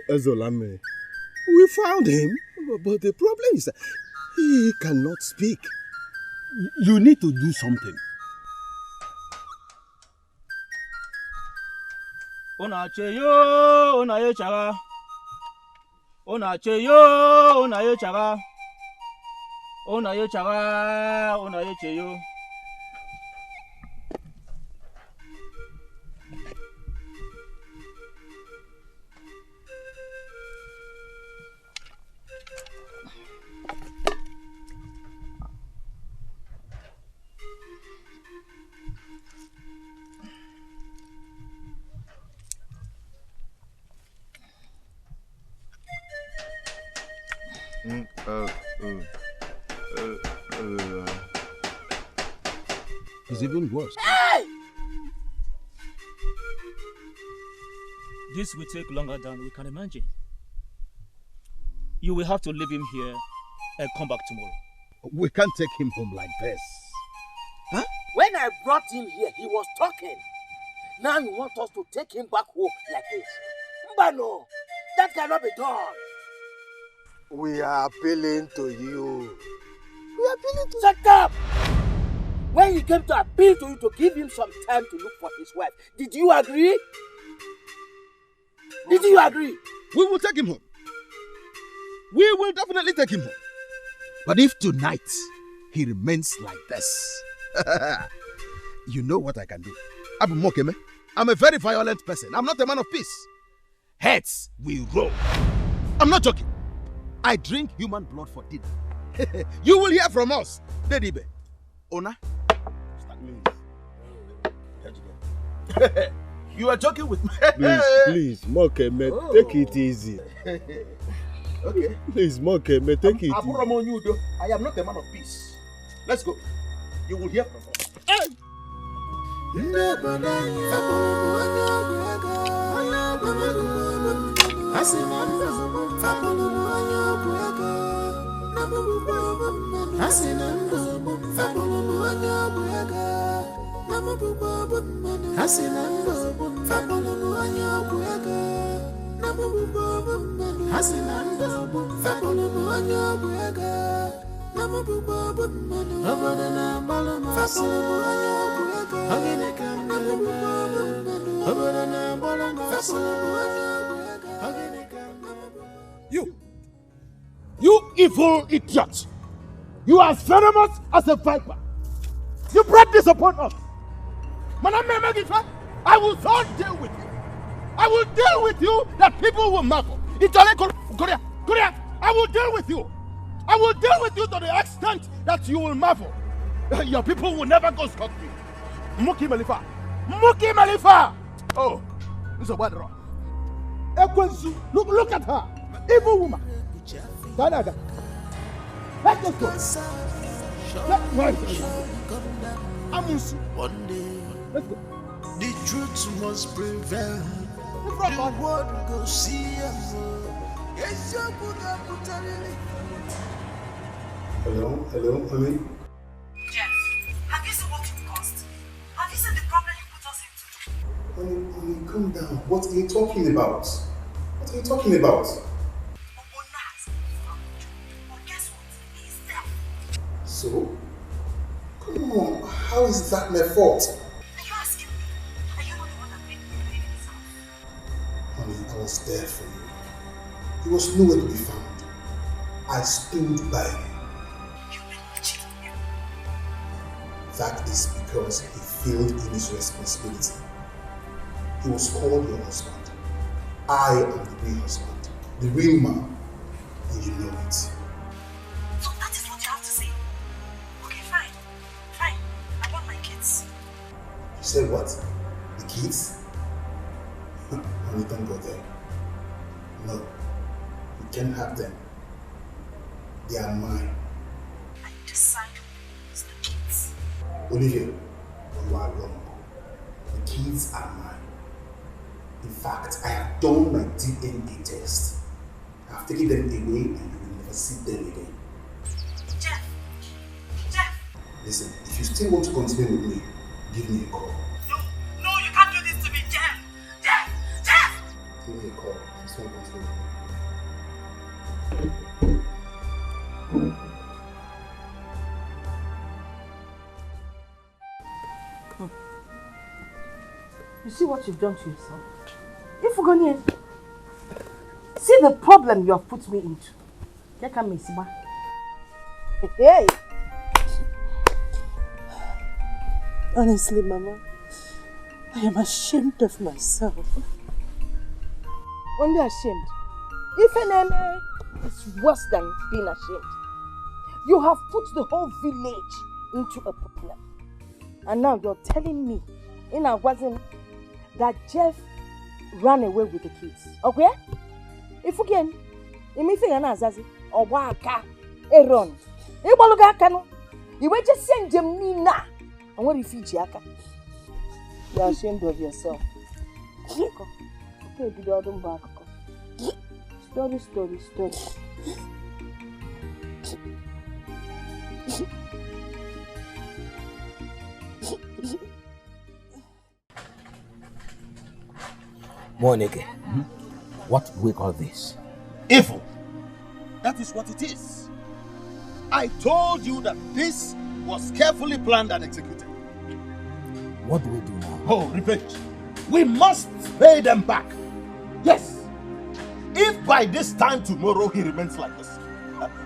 Speaker 15: Ezolame, we found him, but the problem is that he cannot speak.
Speaker 6: You need to do something.
Speaker 10: Ona cheyo, ona ye chaga. Ona cheyo, ona ye chaga. Ona ye chaga, ona ye cheyo.
Speaker 6: It's even worse.
Speaker 10: Hey! This will take longer than we can imagine. You will have to leave him here and come back tomorrow.
Speaker 6: We can't take him home like this.
Speaker 7: Huh? When I brought him here, he was talking. Now you want us to take him back home like this? But no, that cannot be done.
Speaker 15: We are appealing to you. We are appealing to you.
Speaker 7: Shut up! When he came to appeal to you to give him some time to look for his wife, did you agree? Did you agree?
Speaker 6: We will take him home. We will definitely take him home. But if tonight he remains like this, you know what I can do. Abu Mokeme, I'm a very violent person. I'm not a man of peace. Heads will roll. I'm not joking. I drink human blood for dinner. You will hear from us. Dedibe. Ona.
Speaker 15: You are joking with me.
Speaker 6: Please, Mokeme, take it easy.
Speaker 15: Okay.
Speaker 6: Please, Mokeme, take it easy.
Speaker 15: I am not a man of peace. Let's go. You will hear from us. Hey!
Speaker 6: You evil idiot! You are as venomous as a viper. You brought this upon us. I will so deal with you. I will deal with you that people will marvel. Korea, I will deal with you. I will deal with you to the extent that you will marvel. Your people will never go scot-free. Muki Malifa! Oh, this is a bad rock. Ekwensu, look at her. Evil woman. Dadaga. Let's just go.
Speaker 8: One day, the truth must prevail. The world will go see us.
Speaker 14: Hello, honey.
Speaker 11: Jeff, have you seen what it cost? Have you seen the problem you put us into?
Speaker 14: Honey, calm down. What are you talking about? What are you talking about? So? Come on, how is that my fault?
Speaker 11: Are you asking me? Are you not the one that made me live in this house?
Speaker 14: Honey, I was there for you. He was nowhere to be found. I stood by you.
Speaker 11: You've been cheating him.
Speaker 14: That is because he failed in his responsibility. He was called your husband. I am the real husband, the real man, and you know it.
Speaker 11: So that is what you have to say? Okay, fine. Fine. I want my kids.
Speaker 14: You said what? The kids? Honey, don't go there. No, you can't have them. They are mine.
Speaker 11: I decide who owns the kids.
Speaker 14: Olivia, you are wrong. The kids are mine. In fact, I have done my DNA test. I have taken them away and you will never see them again.
Speaker 11: Jeff!
Speaker 14: Listen, if you still want to continue with me, give me a call.
Speaker 11: No, you can't do this to me, Jeff! Jeff!
Speaker 14: Give me a call. I still want to continue with me.
Speaker 3: You see what you've done to yourself? If we're going to see the problem you have put me into. Hey!
Speaker 5: Honestly, Mama, I am ashamed of myself.
Speaker 3: Only ashamed. If an enemy is worse than being ashamed. You have put the whole village into a problem. And now you're telling me, in Agwazin, that Jeff ran away with the kids. Okay? If again, anything anazazi, or waka, Aaron, Ebalugakano, you were just send them now. And what if you are ashamed of yourself? Okay, the other back. Story.
Speaker 7: Moneke, what do we call this?
Speaker 20: Evil. That is what it is. I told you that this was carefully planned and executed.
Speaker 7: What do we do now?
Speaker 20: Oh, revenge. We must pay them back. Yes. If by this time tomorrow he remains like this,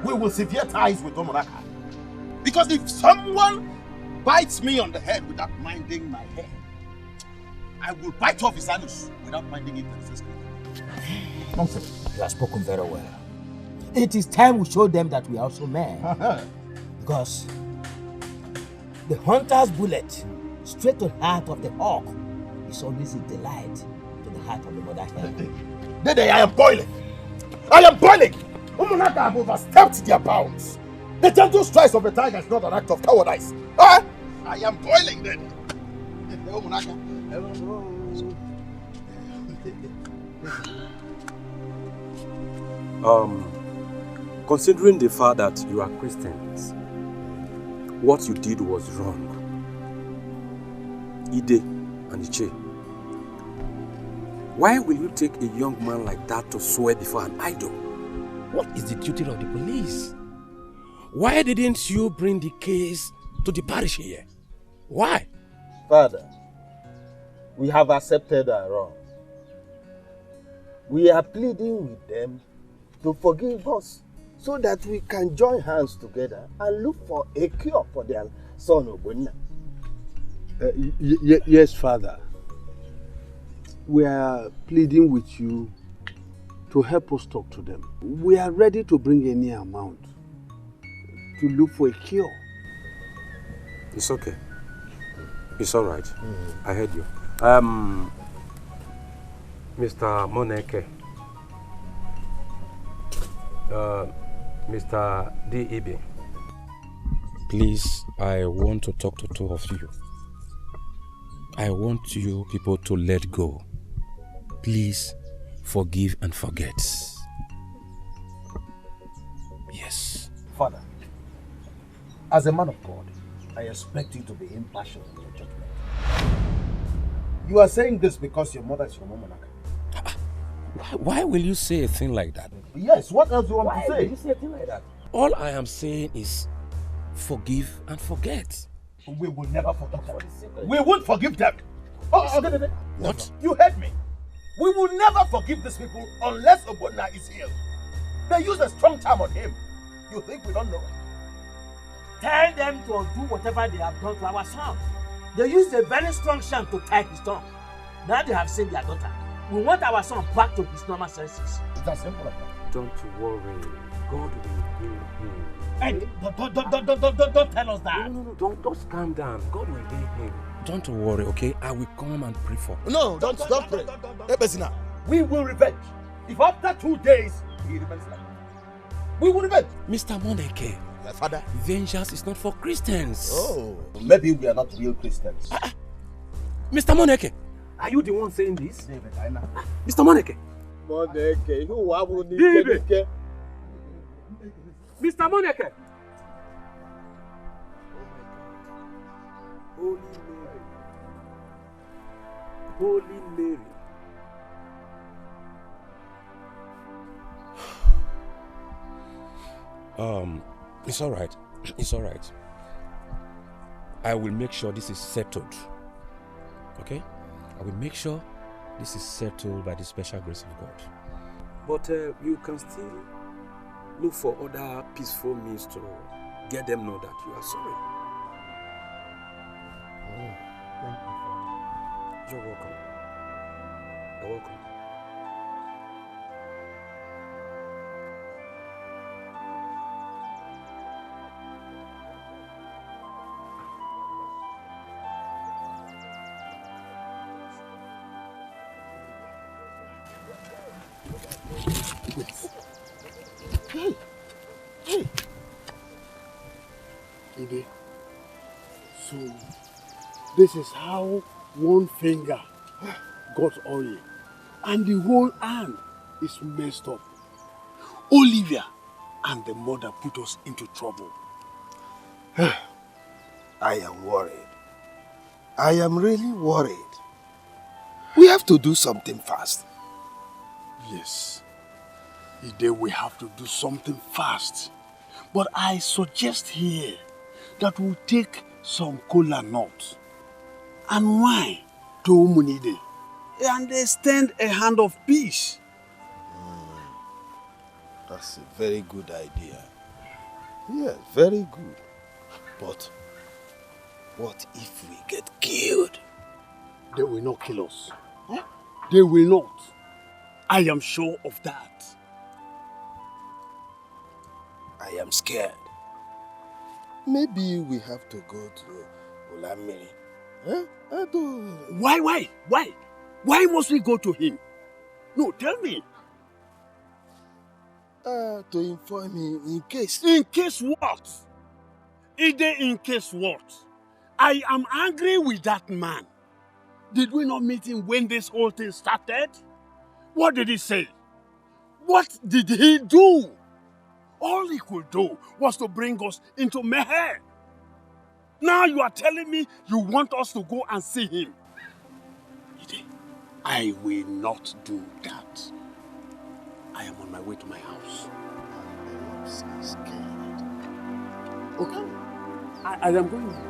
Speaker 20: we will sever ties with Omonaka. Because if someone bites me on the head without minding my head, I will bite off his anus without minding it.
Speaker 7: Nonsense. You have spoken very well. It is time we show them that we are also men. Because the hunter's bullet straight to the heart of the hawk is always a delight to the heart of the mother hen.
Speaker 20: Dede, I am boiling. Umunaka have overstepped their bounds. The gentle strikes of a tiger is not an act of cowardice. Huh? I am boiling, Dede. Umunaka.
Speaker 18: Considering the fact that you are Christians, what you did was wrong. Ide and Iche, why will you take a young man like that to swear before an idol? What is the duty of the police? Why didn't you bring the case to the parish here? Why?
Speaker 15: Father, we have accepted our wrong. We are pleading with them to forgive us so that we can join hands together and look for a cure for their son Obunna.
Speaker 6: Yes, Father. We are pleading with you to help us talk to them. We are ready to bring any amount to look for a cure.
Speaker 18: It's okay. It's all right. I heard you. Mr. Moneke, Mr. D.E.B., please, I want to talk to two of you. I want you people to let go. Please forgive and forget. Yes.
Speaker 7: Father, as a man of God, I expect you to be impartial in your judgment. You are saying this because your mother is your Momonaka.
Speaker 18: Why will you say a thing like that?
Speaker 7: Yes, what else do you want to say?
Speaker 18: Why will you say a thing like that? All I am saying is forgive and forget.
Speaker 20: We will never forgive them. We won't forgive them.
Speaker 18: What?
Speaker 20: You heard me. We will never forgive these people unless Obunna is healed. They use a strong charm on him. You think we don't know?
Speaker 12: Tell them to do whatever they have done to our son. They used a very strong charm to tie his tongue. Now they have seen their daughter. We want our son back to his normal senses.
Speaker 20: It's that simple as that.
Speaker 18: Don't worry. God will heal him.
Speaker 12: Hey, don't tell us that.
Speaker 18: No, don't calm down. God will heal him. Don't worry, okay? I will come and pray for him.
Speaker 20: No, don't pray. We will revenge. If after 2 days he remains like that, we will revenge.
Speaker 18: Mr. Moneke,
Speaker 20: my father,
Speaker 18: vengeance is not for Christians.
Speaker 20: Oh, maybe we are not real Christians.
Speaker 18: Mr. Moneke, are you the one saying this?
Speaker 20: David, I know.
Speaker 18: Mr. Moneke.
Speaker 15: Moneke, who will need
Speaker 18: David. Mr. Moneke. Holy Mary. It's all right. It's all right. I will make sure this is settled Okay? I will make sure this is settled by the special grace of God. But you can still look for other peaceful means to get them know that you are sorry.
Speaker 22: Oh, thank you, Father.
Speaker 18: You're welcome. You're welcome.
Speaker 9: Hey, hey. Ide, so this is how one finger got oil and the whole hand is messed up. Olivia and the mother put us into trouble.
Speaker 15: I am worried. I am really worried. We have to do something fast.
Speaker 9: Yes, Ide, we have to do something fast. But I suggest here that we take some cola nuts and wine to Umunide and extend a hand of peace.
Speaker 15: That's a very good idea. Yeah, very good. But what if we get killed?
Speaker 9: They will not kill us. Huh? They will not. I am sure of that.
Speaker 15: I am scared. Maybe we have to go to Olamiri. Huh?
Speaker 9: Why? Why must we go to him? No, tell me.
Speaker 15: To inform him in case.
Speaker 9: In case what? Ide, in case what? I am angry with that man. Did we not meet him when this whole thing started? What did he say? What did he do? All he could do was to bring us into Meher. Now you are telling me you want us to go and see him. Ide, I will not do that. I am on my way to my house.
Speaker 15: I am scared.
Speaker 9: Okay. I am going.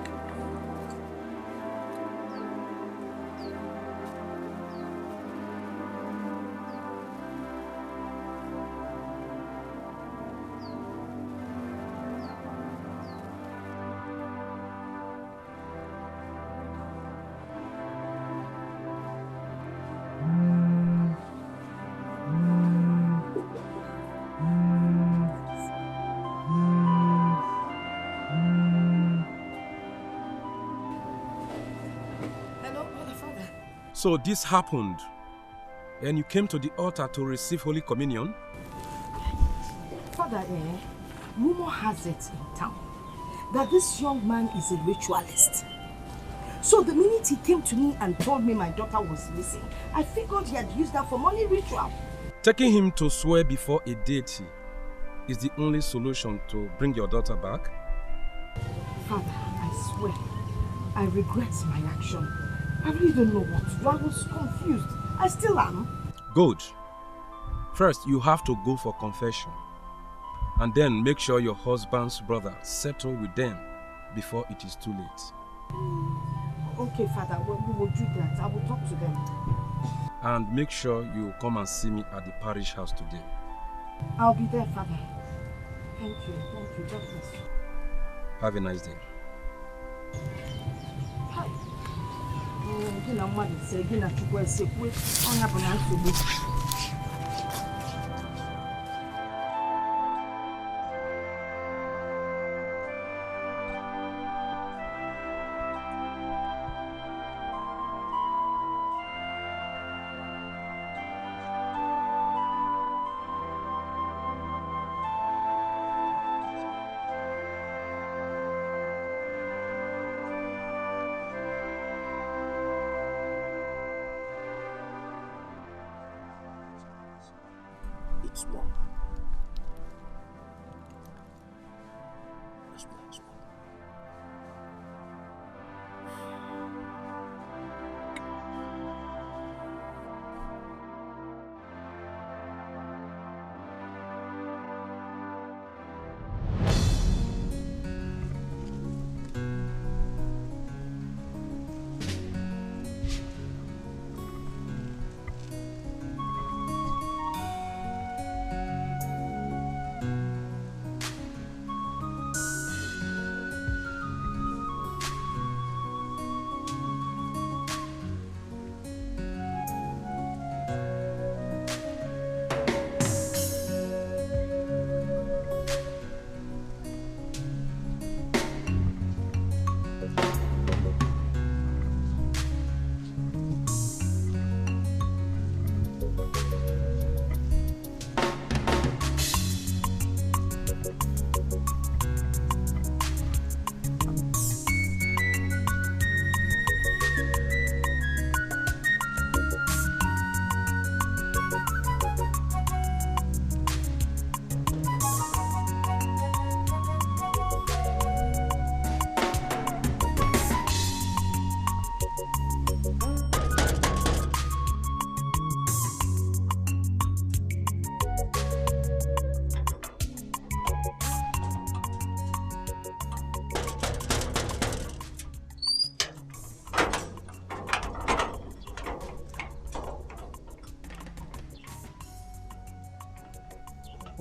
Speaker 18: So this happened, and you came to the altar to receive Holy Communion?
Speaker 3: Father, rumor has it in town that this young man is a ritualist. So the minute he came to me and told me my daughter was missing, I figured he had used that for money ritual.
Speaker 18: Taking him to swear before a deity is the only solution to bring your daughter back?
Speaker 3: Father, I swear, I regret my action. I really don't know what to do. I was confused. I still am.
Speaker 18: Good. First, you have to go for confession. And then make sure your husband's brother settle with them before it is too late.
Speaker 3: Okay, Father, we will do that. I will talk to them.
Speaker 18: And make sure you come and see me at the parish house today.
Speaker 3: I'll be there, Father. Thank you. God bless you.
Speaker 18: Have a nice day.
Speaker 3: Gị na mmadụ sị gị na Chukwu esekwe ọnya bụ na nsogbu.
Speaker 15: It's more.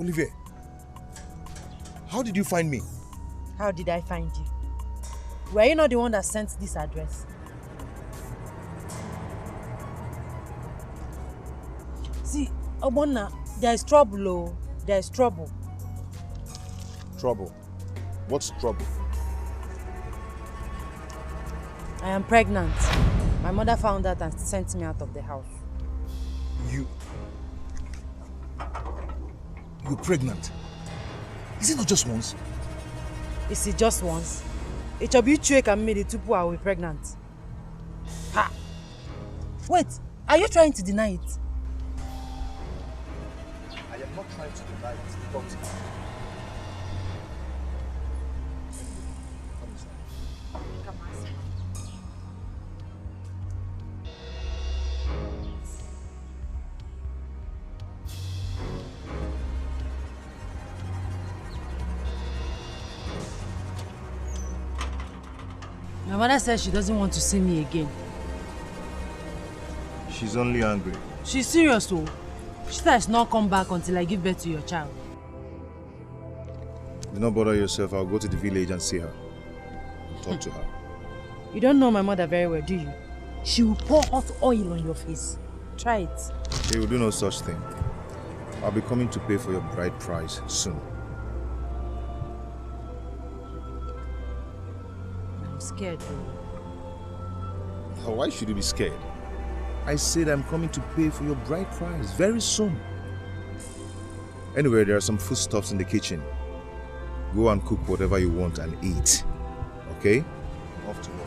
Speaker 2: Olivia, how did you find me?
Speaker 11: How did I find you? Were you not the one that sent this address? See, Obonna, there is trouble, oh. There is trouble.
Speaker 2: Trouble? What's trouble?
Speaker 11: I am pregnant. My mother found out and sent me out of the house.
Speaker 2: You're pregnant? Is it not just once?
Speaker 11: Is it just once? It shall be trick and me the two people are pregnant. Ha! Wait, are you trying to deny it?
Speaker 2: I am not trying to deny it, but...
Speaker 11: My mother says she doesn't want to see me again.
Speaker 2: She's only angry.
Speaker 11: She's serious though. She said I should not come back until I give birth to your child.
Speaker 2: Do not bother yourself. I'll go to the village and see her. Talk to her.
Speaker 11: You don't know my mother very well, do you? She will pour hot oil on your face. Try it.
Speaker 2: She will do no such thing. I'll be coming to pay for your bride price soon.
Speaker 11: I'm scared though.
Speaker 2: Why should you be scared? I said I'm coming to pay for your bride price very soon. Anyway, there are some foodstuffs in the kitchen. Go and cook whatever you want and eat. Okay? Off to work.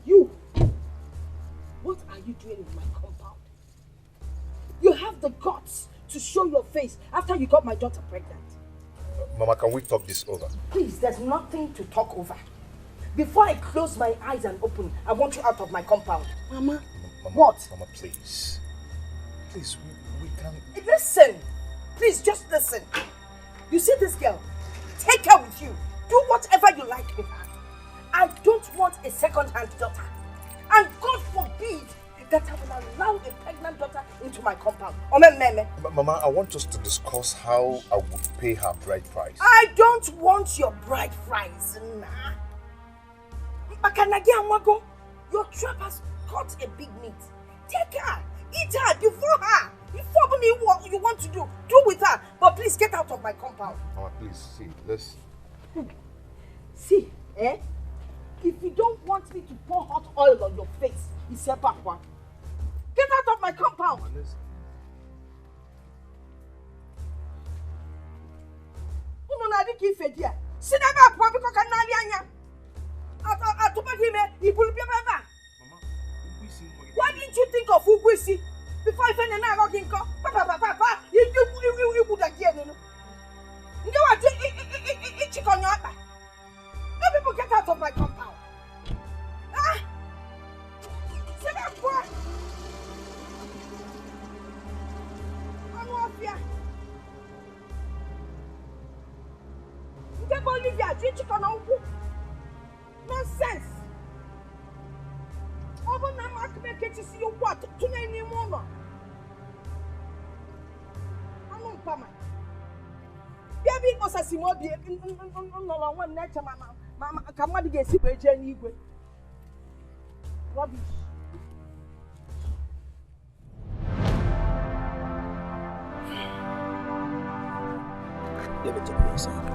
Speaker 3: You! What are you doing in my compound? You have the guts to show your face after you got my daughter pregnant.
Speaker 2: Mama, can we talk this over?
Speaker 3: Please, there's nothing to talk over. Before I close my eyes and open, I want you out of my compound. Mama, what?
Speaker 2: Mama, please. Please, we can...
Speaker 3: Listen! Please, just listen. You see this girl? Take her with you. Do whatever you like with her. I don't want a second-hand daughter. And God forbid that I will allow a pregnant daughter into my compound.
Speaker 2: Mama, I want us to discuss how I would pay her bride price.
Speaker 3: I don't want your bride price. Your trap has caught a big meat. Take her. Eat her before her. Before you want to do with her. But please get out of my compound.
Speaker 2: Mama, please, see, let's...
Speaker 3: See, eh? If you don't want me to pour hot oil on your face, it's a back one. Get out of my compound! Why didn't you think of Ugwisi before I find another rocking car? Papa, you would again. You are doing chicken on your back. No people get out of my compound. Ah! Sit down, boy. I'm off here. You can't Olivia, drink chicken on you. Nonsense. Open my mouth, make it to see you what? To any more. I'm not coming. Baby, was a small beer. No one nature, Mama, come on to get super Jenny. Rubbish.
Speaker 12: Let me take you inside.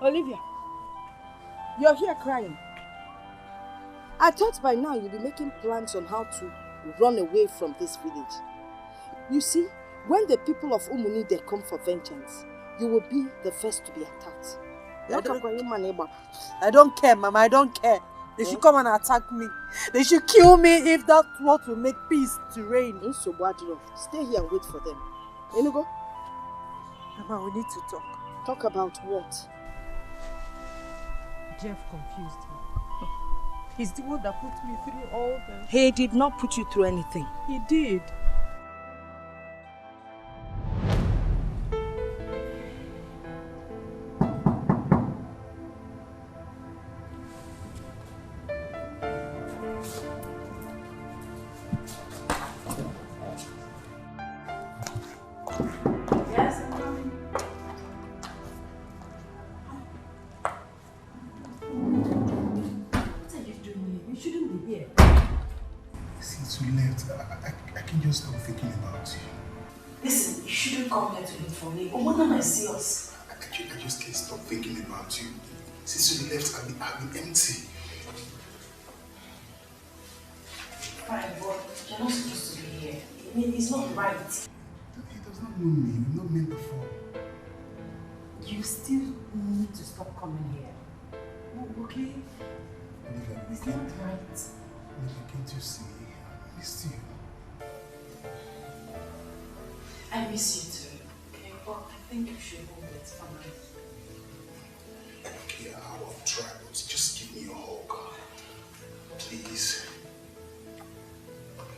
Speaker 3: Olivia, you're here crying. I thought by now you'd be making plans on how to run away from this village. You see, when the people of Umuni they come for vengeance, you will be the first to be attacked.
Speaker 5: I don't care, Mama. I don't care. They should come and attack me. They should kill me if that's what will make peace to reign.
Speaker 3: Stay here and wait for them. Enugo?
Speaker 5: Mama, we need to talk.
Speaker 3: Talk about what?
Speaker 5: Jeff confused me. He's the one that put me through all this.
Speaker 3: He did not put you through anything.
Speaker 5: He did.
Speaker 14: I just can't stop thinking about you. Since you left, I've been empty.
Speaker 17: Fine, but you're not supposed to be here. I mean, it's not right.
Speaker 14: He does not know me. We've not met before.
Speaker 17: You still need to stop coming here. Oh, okay?
Speaker 14: Olivia,
Speaker 17: it's not right.
Speaker 14: Olivia, can't you see? I miss you.
Speaker 17: I miss you too. Okay, but I think you should hold it for me.
Speaker 14: Okay, I will try, but just give me a hug. Please.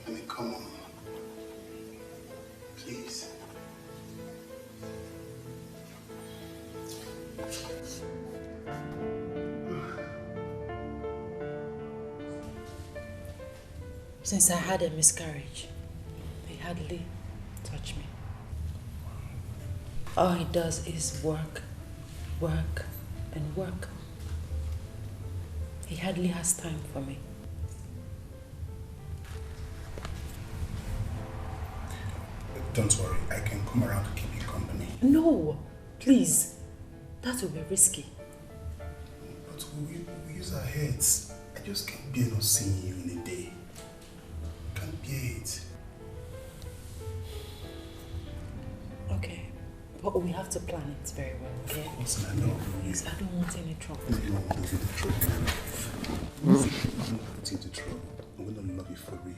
Speaker 14: I mean, come on. Please.
Speaker 17: Since I had a miscarriage, he hardly touched me. All he does is work, work, and work. He hardly has time for me.
Speaker 14: Don't worry, I can come around to keep you company.
Speaker 17: No, please. That will be risky.
Speaker 14: But we use our heads. I just can't bear not seeing you in a day. Can't bear it.
Speaker 17: Okay, but we have to plan it very well, okay?
Speaker 14: Of course, I know.
Speaker 17: Please, I don't want any trouble.
Speaker 14: No, you won't put you into trouble. I'm not put you into trouble. I'm going to love you for real.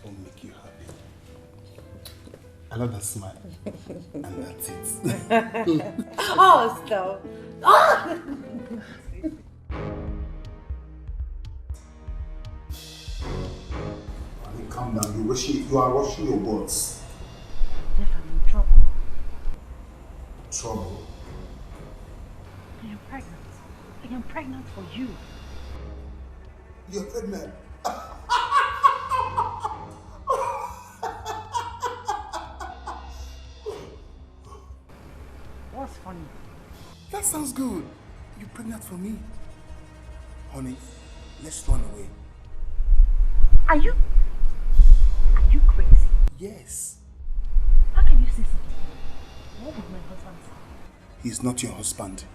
Speaker 14: I'll make you happy. I love that smile. And that's it.
Speaker 17: Oh, stop. Oh!
Speaker 14: Calm down. You are rushing your words.
Speaker 17: Jeff, I'm in trouble.
Speaker 14: Trouble?
Speaker 17: I am pregnant. I am pregnant for you.
Speaker 14: You're pregnant?
Speaker 17: What's funny?
Speaker 14: That sounds good. You're pregnant for me. Honey, let's run away.
Speaker 17: Are you crazy?
Speaker 14: Yes.
Speaker 17: How can you say something? What would my husband say?
Speaker 14: He's not your husband.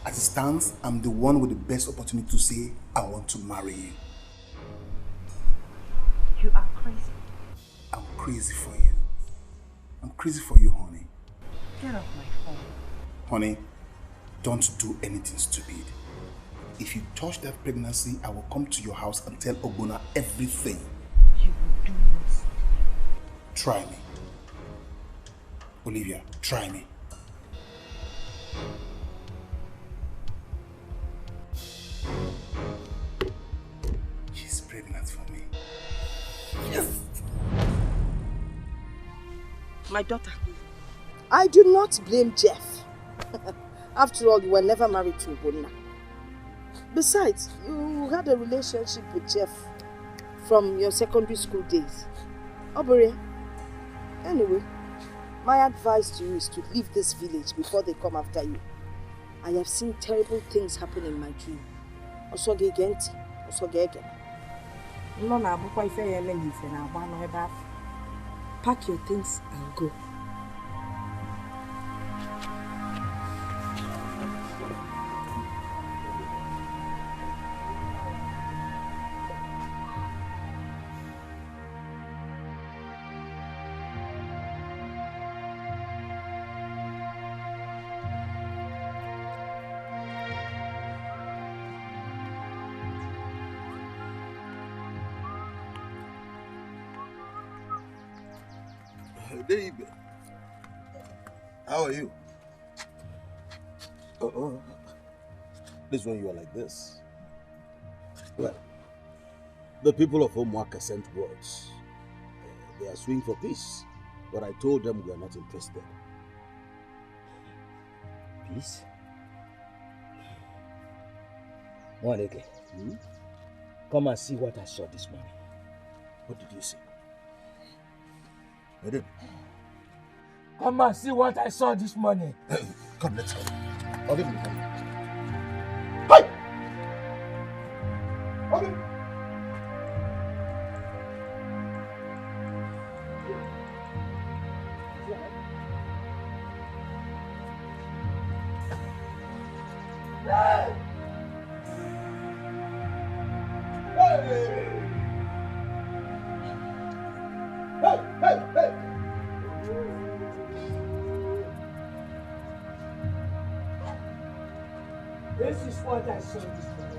Speaker 14: As it stands, I'm the one with the best opportunity to say, I want to marry you.
Speaker 17: You are crazy.
Speaker 14: I'm crazy for you. I'm crazy for you, honey.
Speaker 17: Get off my phone.
Speaker 14: Honey, don't do anything stupid. If you touch that pregnancy, I will come to your house and tell Ogbona everything.
Speaker 17: You will do this.
Speaker 14: Try me. Olivia, try me. She's pregnant for me.
Speaker 3: Yes! My daughter, I do not blame Jeff. After all, you were never married to Ogbonna. Besides, you had a relationship with Jeff from your secondary school days. Obere, anyway, my advice to you is to leave this village before they come after you. I have seen terrible things happen in my dream.
Speaker 5: Pack your things and go.
Speaker 15: David, how are you? This when you are like this. Well, the people of Homeworker sent words. They are suing for peace, but I told them we are not interested.
Speaker 12: Peace? Mwaleke, come and see what I saw this morning.
Speaker 15: What did you see? I did.
Speaker 12: Come and see what I saw this morning.
Speaker 15: Come, let's go. Olivia, come.
Speaker 12: Hey!
Speaker 15: Olivia!
Speaker 12: This is what I saw this morning.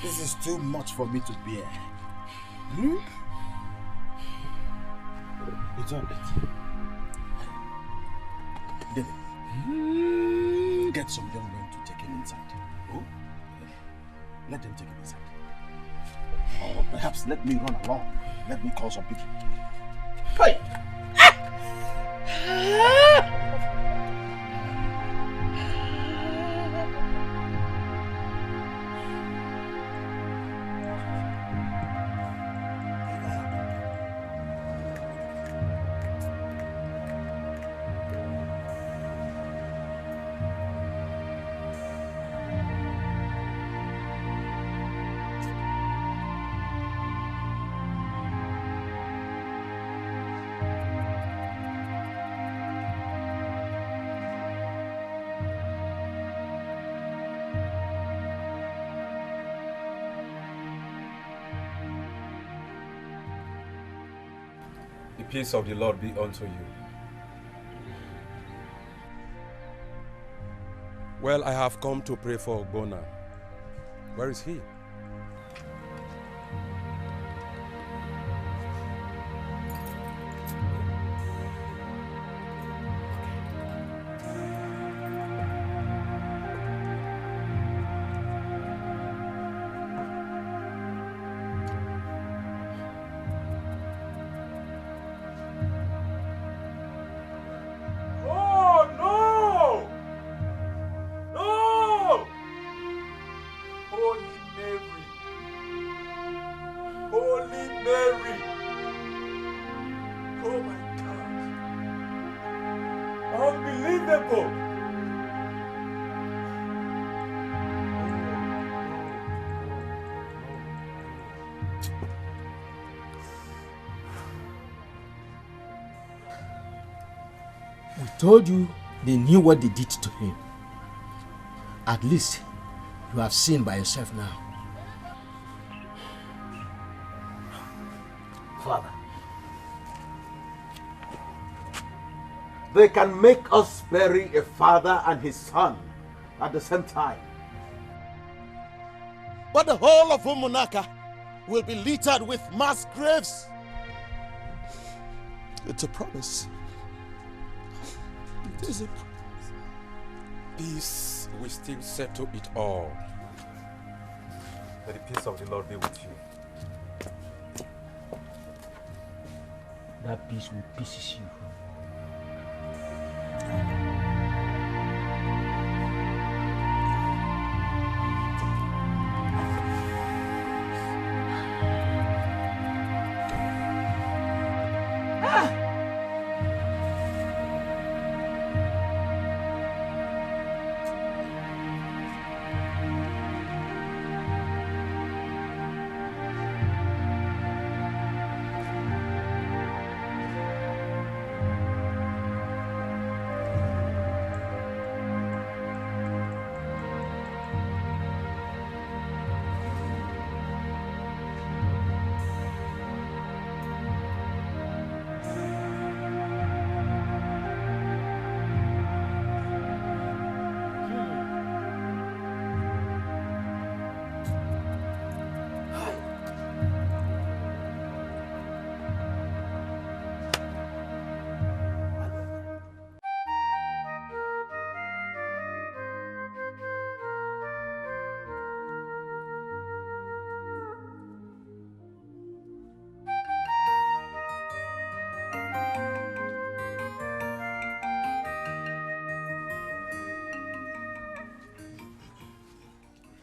Speaker 15: This is too much for me to bear. It's all right. David, get some young men to take him inside. Oh? Let them take him inside. Or perhaps let me run along. Let me call some people. Hey!
Speaker 18: The peace of the Lord be unto you. Well, I have come to pray for Ogbonna. Where is he?
Speaker 12: Told you they knew what they did to him. At least you have seen by yourself now.
Speaker 20: Father, they can make us bury a father and his son at the same time.
Speaker 15: But the whole of Umunaka will be littered with mass graves. It's a promise. It is a promise.
Speaker 18: Peace will still settle it all. May the peace of the Lord be with you.
Speaker 12: That peace will pieces you.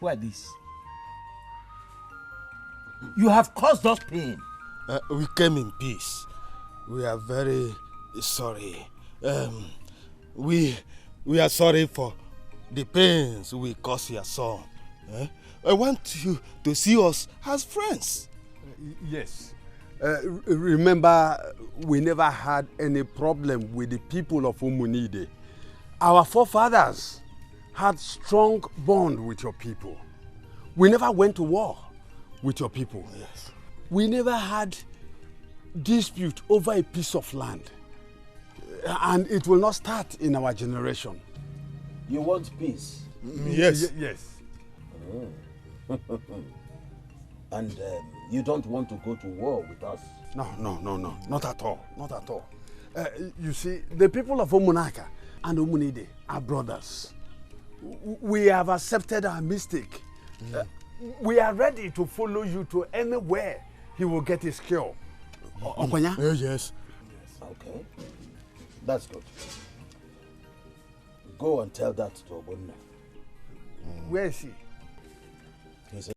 Speaker 12: Who are these? You have caused us pain.
Speaker 15: We came in peace. We are very sorry. We are sorry for the pains we caused your son. I want you to see us as friends.
Speaker 6: Yes. Remember, we never had any problem with the people of Umunide. Our forefathers had strong bond with your people. We never went to war with your people.
Speaker 15: Yes.
Speaker 6: We never had dispute over a piece of land. And it will not start in our generation.
Speaker 12: You want peace?
Speaker 15: Yes.
Speaker 6: Yes.
Speaker 12: Oh. And you don't want to go to war with us?
Speaker 6: No, not at all, not at all. You see, the people of Omunaka and Omunide are brothers. We have accepted our mistake. We are ready to follow you to anywhere he will get his cure. Okonya?
Speaker 15: Yes.
Speaker 12: Okay, that's good. Go and tell that to Obonna.
Speaker 6: Where is he?
Speaker 12: He's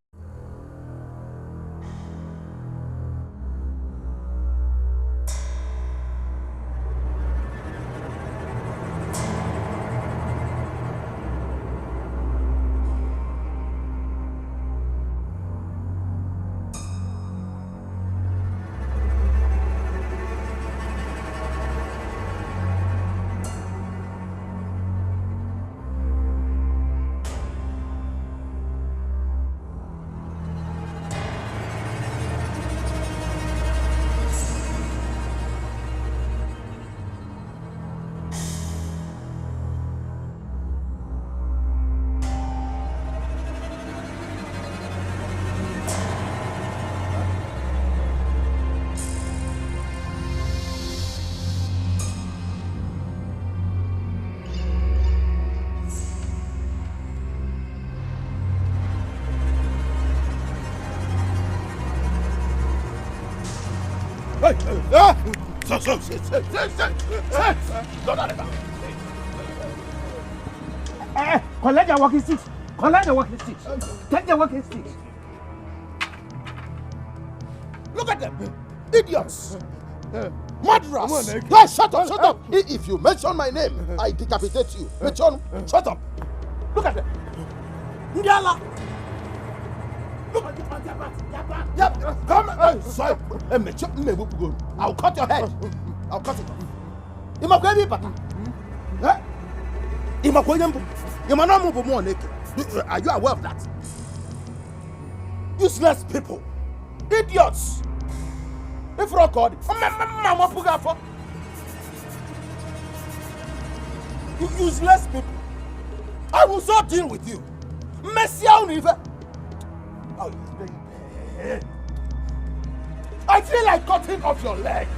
Speaker 7: Collect your walking sticks. Collect the walking sticks. Take the walking sticks.
Speaker 20: Look at them, idiots. Murderers. Hey, shut up. If you mention my name, I decapitate you. Mention, shut up. Look at them. Ndiala. Look at them. Yep. Come. Sorry. I'll cut your head. I'll cut it. Imakwebi pata. Imakwebi. Are you aware of that? Useless people. Idiots. If you're called, you useless people. I will so deal with you. I feel like cutting off your legs.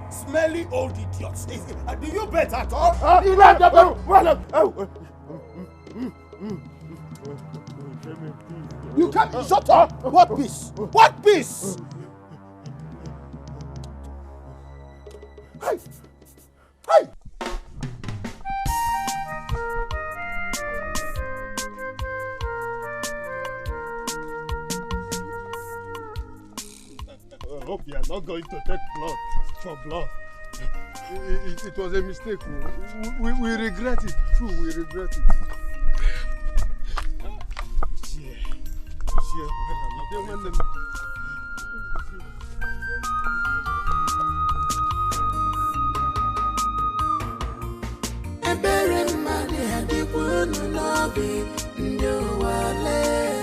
Speaker 20: Smelly old idiots. Do you bet at all? You can't shut up. What peace? What peace? Hey! Hey!
Speaker 15: I hope you are not going to take blood for blood.
Speaker 6: It was a mistake. We regret it. True, we regret it.
Speaker 8: Ebere mmadụ adịkwa unu n'obi ndị ụwa lee.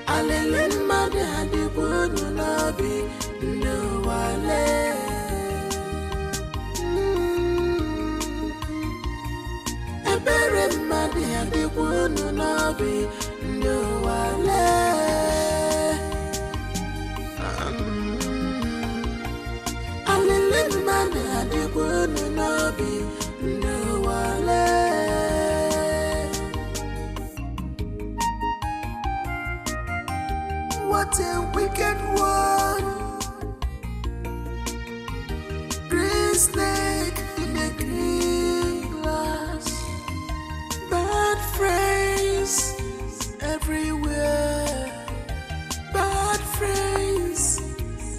Speaker 8: Alele mmadụ adịkwa unu n'obi ndị ụwa lee. Ebere mmadụ adịkwa unu n'obi ndị ụwa lee. Alele mmadụ adịkwa unu n'obi ndị ụwa lee. what a wicked one. Green snake in a green glass. Bad friends everywhere. Bad friends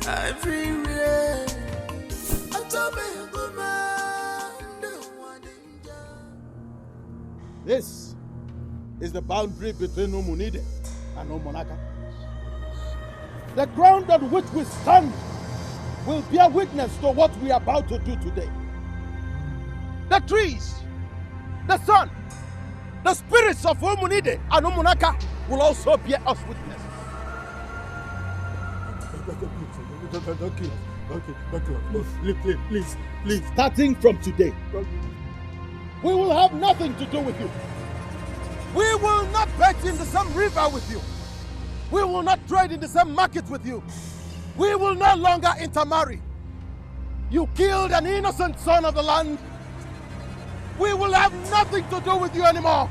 Speaker 8: everywhere.
Speaker 20: This is the boundary between Umunide and Umunaka. The ground on which we stand will bear witness to what we are about to do today. The trees, the sun, the spirits of Umunide and Umunaka will also bear us witness. Please. Starting from today, we will have nothing to do with you. We will not bathe in the same river with you. We will not trade in the same market with you. We will no longer intermarry. You killed an innocent son of the land. We will have nothing to do with you anymore.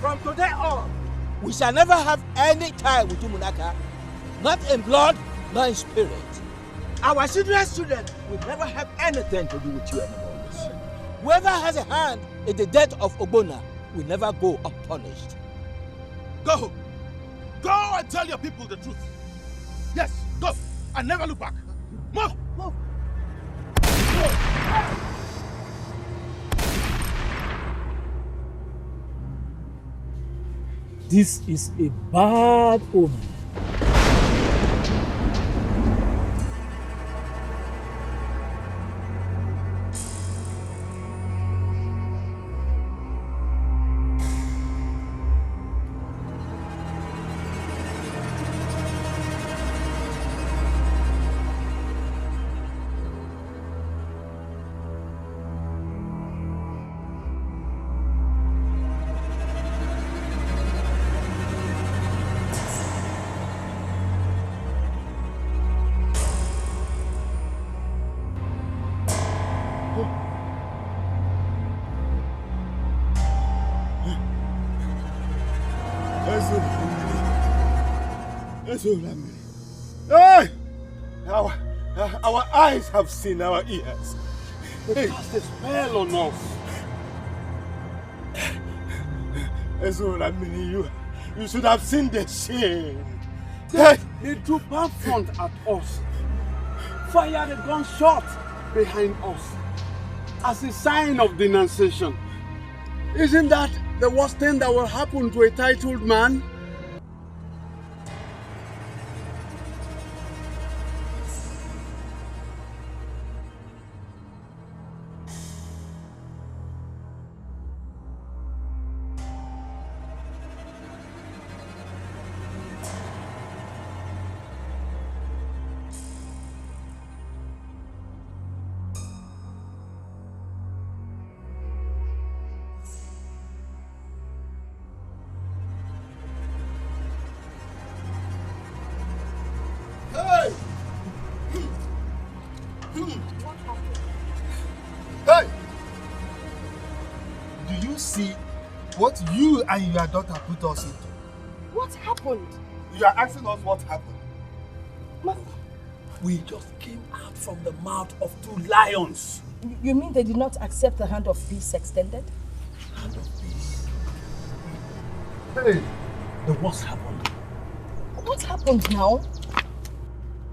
Speaker 12: From today on, we shall never have any tie with Umunaka, not in blood, nor in spirit. Our children's children will never have anything to do with you anymore. Whoever has a hand in the death of Ogbonna will never go unpunished.
Speaker 20: Go! Go and tell your people the truth. Yes, go and never look back. Move! Move!
Speaker 10: This is a bad omen.
Speaker 20: Hey! Our eyes have seen our ears. They cast a spell on us. You should have seen the shame.
Speaker 6: They drew bad front at us, fired a gunshot behind us as a sign of denunciation. Isn't that the worst thing that will happen to a titled man?
Speaker 9: What you and your daughter put us into.
Speaker 3: What happened?
Speaker 9: You are asking us what happened.
Speaker 6: We just came out from the mouth of two lions.
Speaker 3: You mean they did not accept the hand of peace extended?
Speaker 6: Hand of peace? Hey, the worst happened.
Speaker 3: What happened now?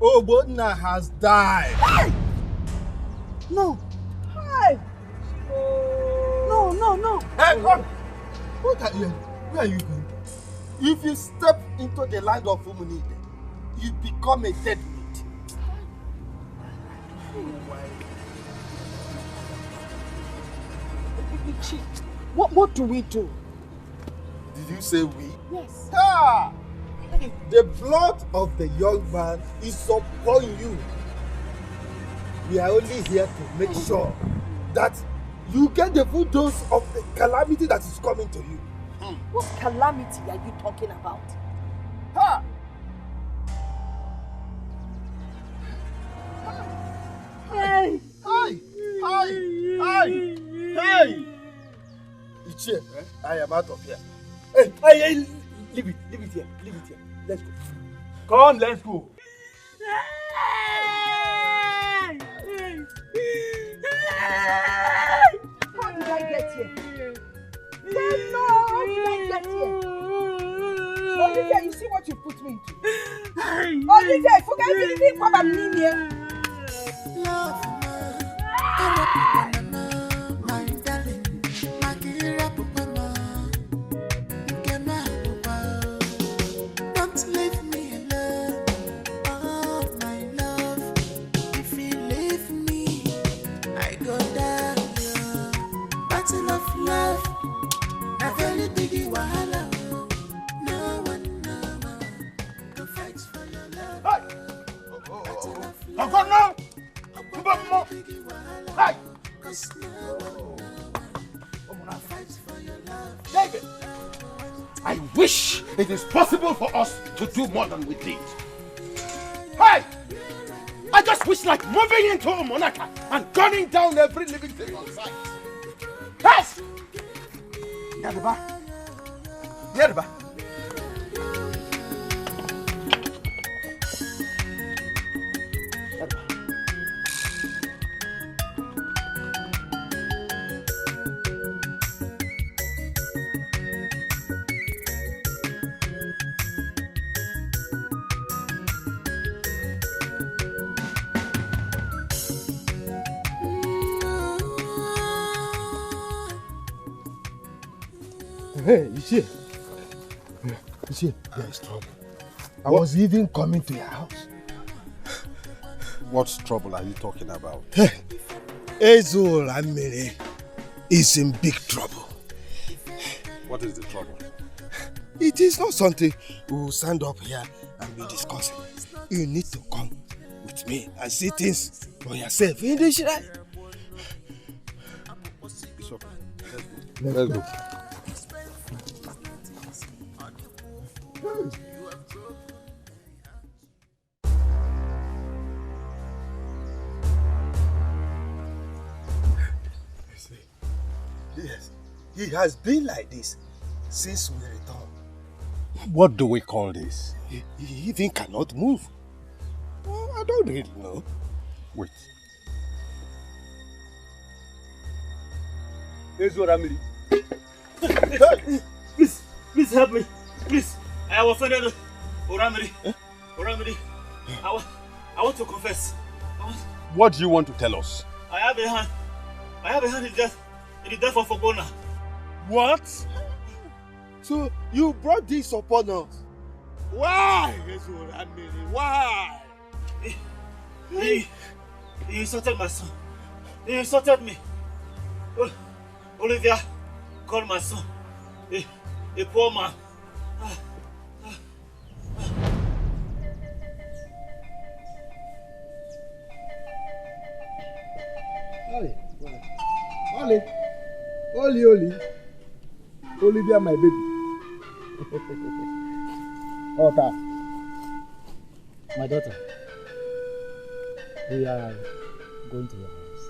Speaker 9: Ogbonna has died.
Speaker 3: Hey!
Speaker 5: No.
Speaker 3: Hey!
Speaker 5: No.
Speaker 9: Hey, come! What are you? Where are you going? If you step into the land of Umunide, you become a dead meat.
Speaker 3: What do we do?
Speaker 9: Did you say we?
Speaker 3: Yes.
Speaker 9: Ah! The blood of the young man is upon you. We are only here to make sure that you get the full dose of the calamity that is coming to you.
Speaker 3: What calamity are you talking about?
Speaker 9: Ha!
Speaker 15: Ichie, I am out of here. Hey, leave it here. Let's go. Come, let's go.
Speaker 1: How did I get here? No, how did I get here? Olivia, you see what you put me into? Olivia, I forgot you didn't come and leave here.
Speaker 8: Love, my darling, my dear Papa, don't leave me alone. Oh, my love, if you leave me, I go down. Battle of love, a very big wahala. No one can fight for your love. Battle of love.
Speaker 15: Hey!
Speaker 20: David, I wish it is possible for us to do more than we did. Hey! I just wish like moving into a monarch and gunning down every living thing on sight. Yes! Yadaba.
Speaker 15: Hey, Ichie. There is trouble. I was even coming to your house.
Speaker 20: What trouble are you talking about?
Speaker 15: Ezul Amiri is in big trouble.
Speaker 20: What is the trouble?
Speaker 15: It is not something we will stand up here and be discussing. You need to come with me and see things for yourself in the shrine.
Speaker 20: Bishop, let's go.
Speaker 15: Yes, he has been like this since we returned.
Speaker 20: What do we call this?
Speaker 15: He even cannot move. Well, I don't really know.
Speaker 20: Wait.
Speaker 10: Ramiri. Please help me. Please. I have offended Ramiri. Ramiri. I want to confess.
Speaker 20: What do you want to tell us?
Speaker 10: I have a hand in death. In the death of Ogona.
Speaker 15: What? So you brought this upon us? Why? Why?
Speaker 10: He insulted my son. He insulted me. Olivia called my son a poor man.
Speaker 16: Oli. Olivia, my baby. Ota.
Speaker 10: My daughter, we are going to your house.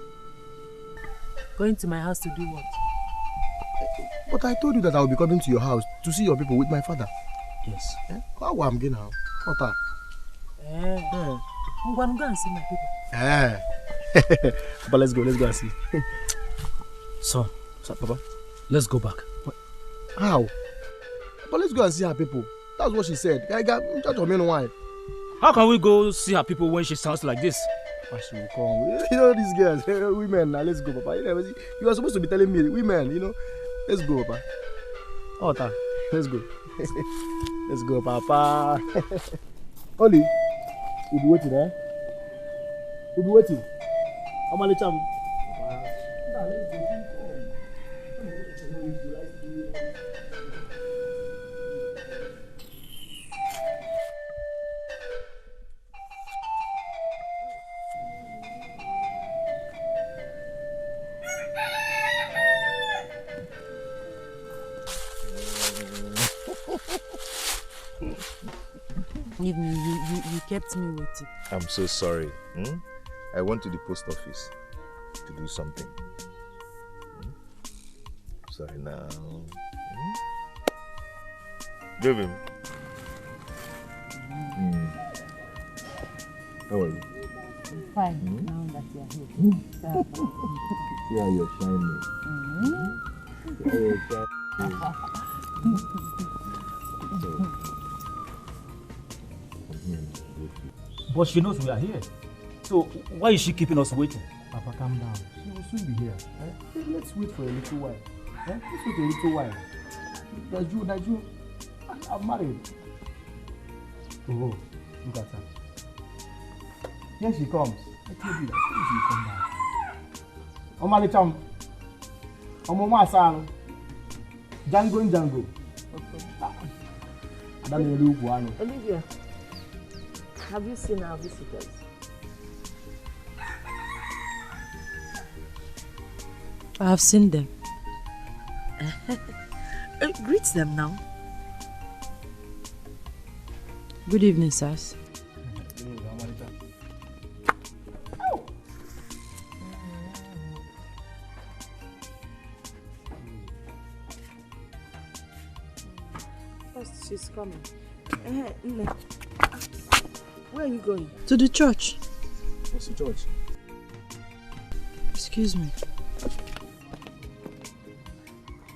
Speaker 11: Going to my house to do what?
Speaker 16: But I told you that I will be coming to your house to see your people with my father.
Speaker 10: Yes.
Speaker 16: How am I going now? Ota.
Speaker 11: I'm going to go and see my people.
Speaker 16: But let's go and see.
Speaker 10: Son,
Speaker 16: Papa.
Speaker 10: Let's go back.
Speaker 16: What? How? But let's go and see her people. That's what she said. Why?
Speaker 10: How can we go see her people when she sounds like this?
Speaker 16: She will come. You know these girls, women. Now let's go, Papa. You are supposed to be telling me, women. Let's go, Papa. Ota, let's go. Let's go, Papa. Oli, we'll be waiting, eh? We'll be waiting. I'm gonna cham.
Speaker 11: You kept me waiting.
Speaker 2: I'm so sorry. I went to the post office to do something. sorry now. Give him. How are you?
Speaker 11: Fine, now that you are here.
Speaker 2: Yeah, you're shining. Yeah, you're shining.
Speaker 10: But she knows we are here. So why is she keeping us waiting?
Speaker 16: Papa, calm down. She will soon be here. Let's wait for a little while. Let's wait a little while. Naju, I'm married. Oh, look at her. Here she comes. I told you that she will come back. Omalicham. Omoma San. Django.
Speaker 3: Olivia, have you seen our visitors?
Speaker 11: I have seen them.
Speaker 3: Greet them now.
Speaker 11: Good evening, sirs.
Speaker 3: First, she's coming. Where are you going?
Speaker 11: To the church.
Speaker 16: What's the church?
Speaker 11: Excuse me.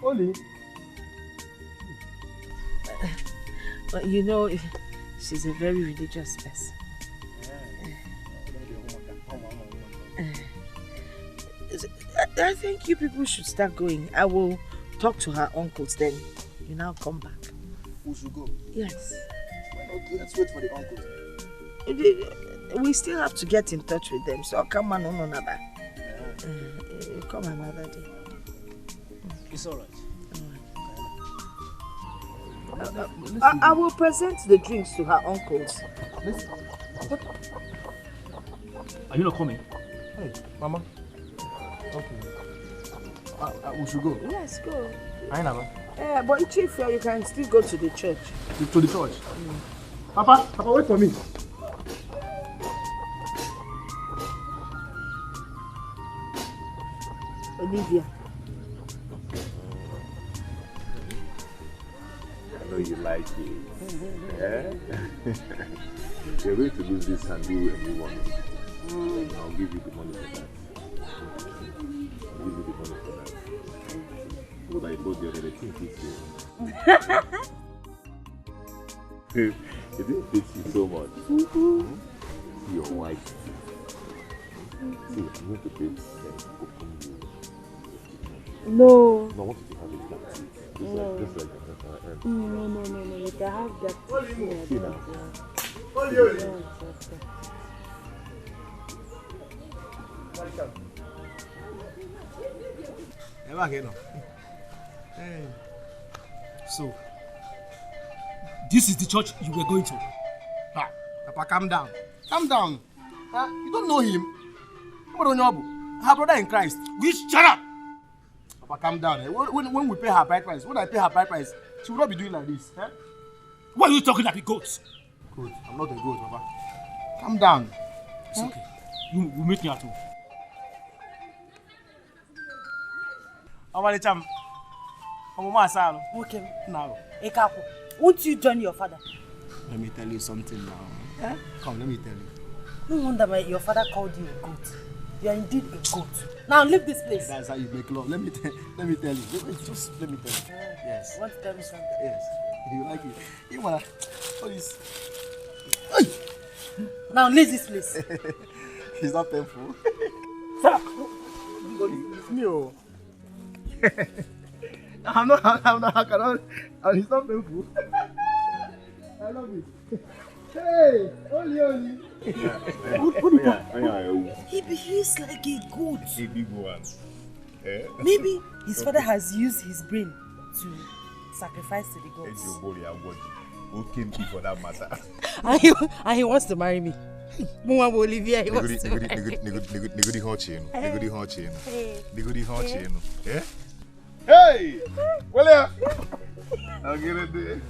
Speaker 16: Oli.
Speaker 3: But you know, she's a very religious person. I think you people should start going. I will talk to her uncles, then you now come back.
Speaker 16: We should go?
Speaker 3: Yes.
Speaker 16: Okay, let's wait for the uncles.
Speaker 3: We still have to get in touch with them, so come on, no. Come another day.
Speaker 10: It's alright.
Speaker 3: I will present the drinks to her uncles.
Speaker 10: Are you not coming?
Speaker 16: Hey, Mama. Okay. We should go.
Speaker 3: Yes, go.
Speaker 16: I never.
Speaker 3: But Chief, you can still go to the church.
Speaker 16: To the church? Papa, wait for me.
Speaker 3: Olivia.
Speaker 2: I know you like it. Yeah? You're going to lose this and do a new one. I'll give you the money for that. I'll give you the money for that. What I told you, the thing fits you. It didn't fit you so much. See your wife. See, I'm going to pay them to open you.
Speaker 3: No.
Speaker 2: No, I want you to have it like this. Just like that.
Speaker 3: No. You can have that.
Speaker 2: See now.
Speaker 16: So, this is the church you were going to? Papa, calm down. Calm down. You don't know him. Her brother in Christ. Shut up! Papa, calm down. When we pay her bride price, when I pay her bride price, she will not be doing like this.
Speaker 10: Why are you talking like a goat?
Speaker 16: Good. I'm not a goat, Papa. Calm down.
Speaker 10: It's okay. You meet me at home.
Speaker 11: Okay. Now. Ekaku, won't you join your father?
Speaker 16: Let me tell you something now. Come, let me tell you.
Speaker 11: No wonder your father called you a goat. You are indeed a goat. Now leave this place.
Speaker 16: That's how you make love. Let me tell you. Let me tell you. Yes.
Speaker 11: You want to tell me something?
Speaker 16: Yes. You like it? You wanna? What is?
Speaker 11: Now leave this place.
Speaker 16: It's not painful.
Speaker 11: Sir.
Speaker 16: It's me. Oh. I'm not. I cannot. It's not painful. I love it. Hey, Oli.
Speaker 11: He behaves like a goat.
Speaker 2: A big one.
Speaker 11: Maybe his father has used his brain to sacrifice to the gods.
Speaker 2: Okay, for that matter.
Speaker 11: And he wants to marry me. Olivia, he wants to marry me.
Speaker 2: Hey! Well, yeah. I'll get it there.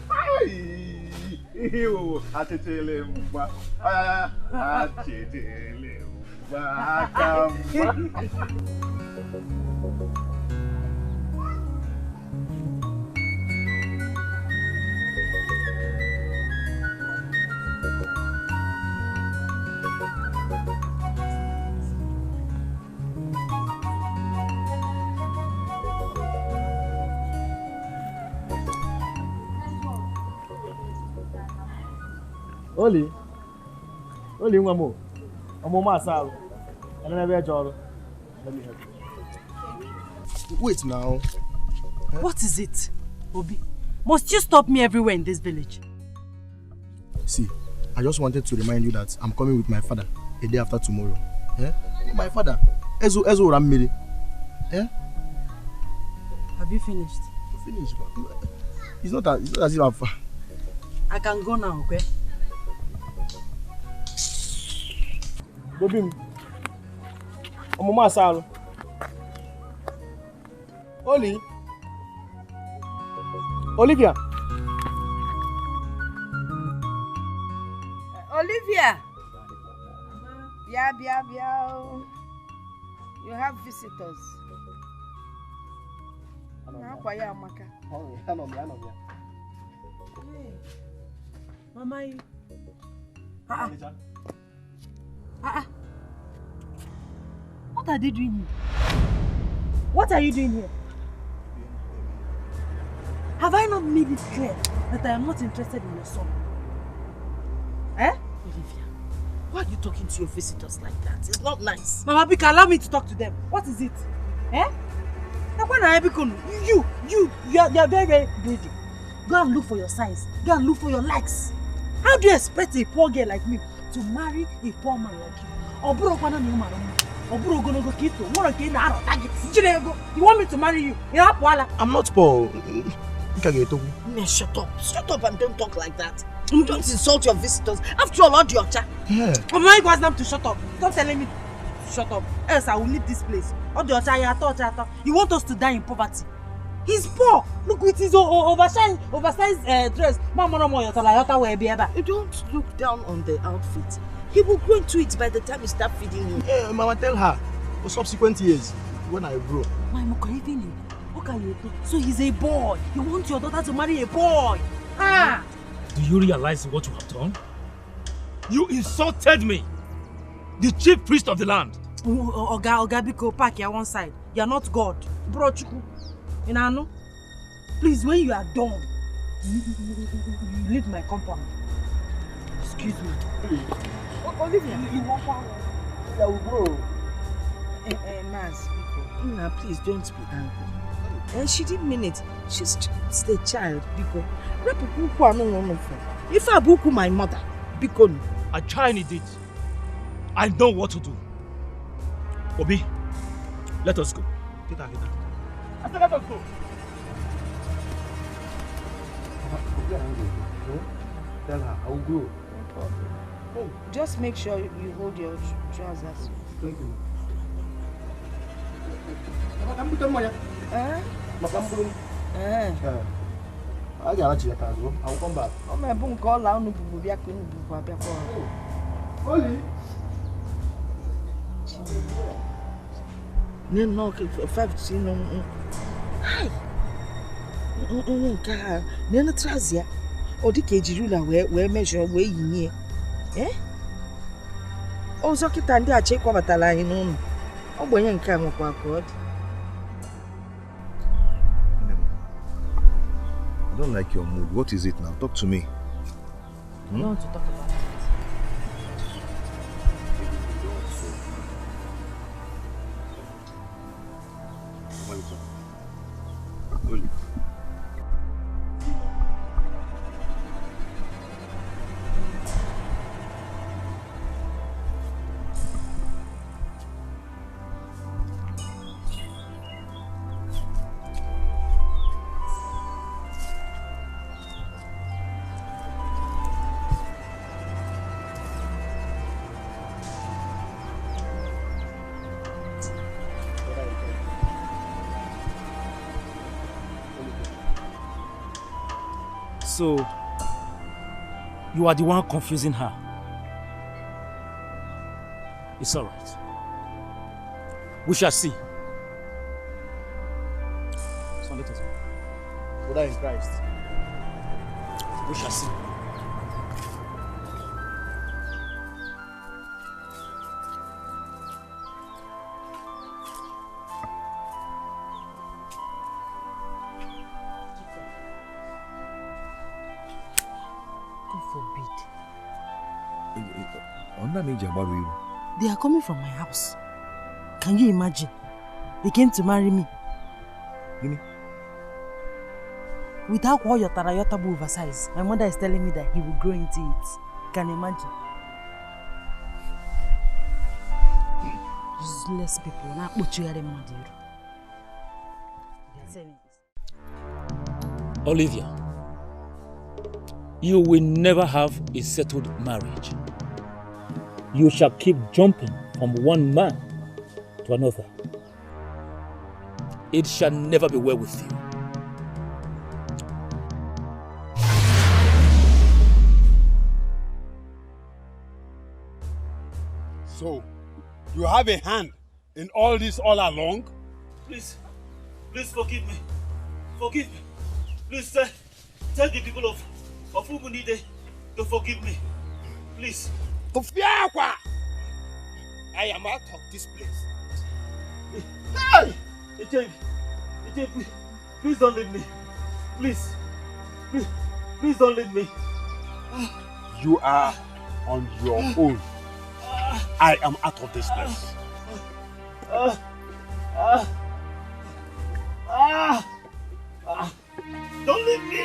Speaker 16: Oli Mwamo. Omoma Sal. And I never Jolo. Let me help you. Wait now.
Speaker 11: What is it, Obi? Must you stop me everywhere in this village?
Speaker 16: See, I just wanted to remind you that I'm coming with my father a day after tomorrow. Eh? My father, Ezo Ramiri. Eh?
Speaker 11: Have you finished?
Speaker 16: Finished. It's not as if I'm far.
Speaker 11: I can go now, okay?
Speaker 16: Bobim. Omoma Sal. Oli. Olivia.
Speaker 1: Olivia. Bia. You have visitors.
Speaker 11: Mama, what are they doing here? What are you doing here? Have I not made it clear that I am not interested in your son? Eh?
Speaker 3: Olivia, why are you talking to your visitors like that? It's not nice.
Speaker 11: Mama Bika, allow me to talk to them. What is it? Eh? You are very, very greedy. Go and look for your size. Go and look for your likes. How do you expect a poor girl like me to marry a poor man like you? You want me to marry you?
Speaker 16: I'm not poor.
Speaker 3: Shut up. Shut up and don't talk like that. Don't insult your visitors. After all, Odiocha.
Speaker 16: Yeah.
Speaker 11: I'm not going to shut up. Stop telling me to shut up. Else I will leave this place. Odiocha, you want us to die in poverty? He's poor. Look with his oversized dress.
Speaker 3: You don't look down on the outfit. He will grow into it by the time you start feeding him.
Speaker 16: Yeah, Mama, tell her. For subsequent years, when I grow.
Speaker 11: So he's a boy. You want your daughter to marry a boy? Ah!
Speaker 10: Do you realize what you have done? You insulted me, the chief priest of the land.
Speaker 11: Oga Biko, park here one side. You are not God. Bro Chuku. You know? Please, when you are done, you leave my compound. Excuse me.
Speaker 1: Olivia, you want one?
Speaker 16: Yeah, we grow.
Speaker 3: Mas, Now, please don't be angry. And she didn't mean it. She's just a child, Biko. If I book my mother, Biko.
Speaker 10: I tried it. I know what to do. Obi, let us go.
Speaker 16: Get her.
Speaker 10: I said let us go.
Speaker 16: Tell her, I will grow.
Speaker 1: Oh, just make sure you hold your trousers.
Speaker 16: Thank you. I will come back.
Speaker 1: Oh, my boom call out.
Speaker 16: Oli.
Speaker 3: No, 15. Hi. Nena trazia. Odi kejirula we measure we yinye. Eh? Ozo kita ndi ache kwa batala inu. Ogbenye nke amokwa akod.
Speaker 2: I don't like your mood. What is it now? Talk to me.
Speaker 11: I don't want to talk about it.
Speaker 10: So, you are the one confusing her. It's all right. We shall see. So let us go.
Speaker 16: Brother in Christ.
Speaker 10: We shall see.
Speaker 11: They are coming from my house. Can you imagine? They came to marry me. Without all your tarayota oversize, my mother is telling me that he will grow into it. Can you imagine? Useless people. Not much you are
Speaker 10: Olivia, you will never have a settled marriage. You shall keep jumping from one man to another. It shall never be well with you.
Speaker 6: So, you have a hand in all this all along?
Speaker 13: Please forgive me. Forgive me. Please tell the people of Ugunide to forgive me. Please.
Speaker 6: I am out of this place. Hey!
Speaker 13: Please don't leave me. Please don't leave me.
Speaker 6: You are on your own. I am out of this place.
Speaker 13: Don't leave me.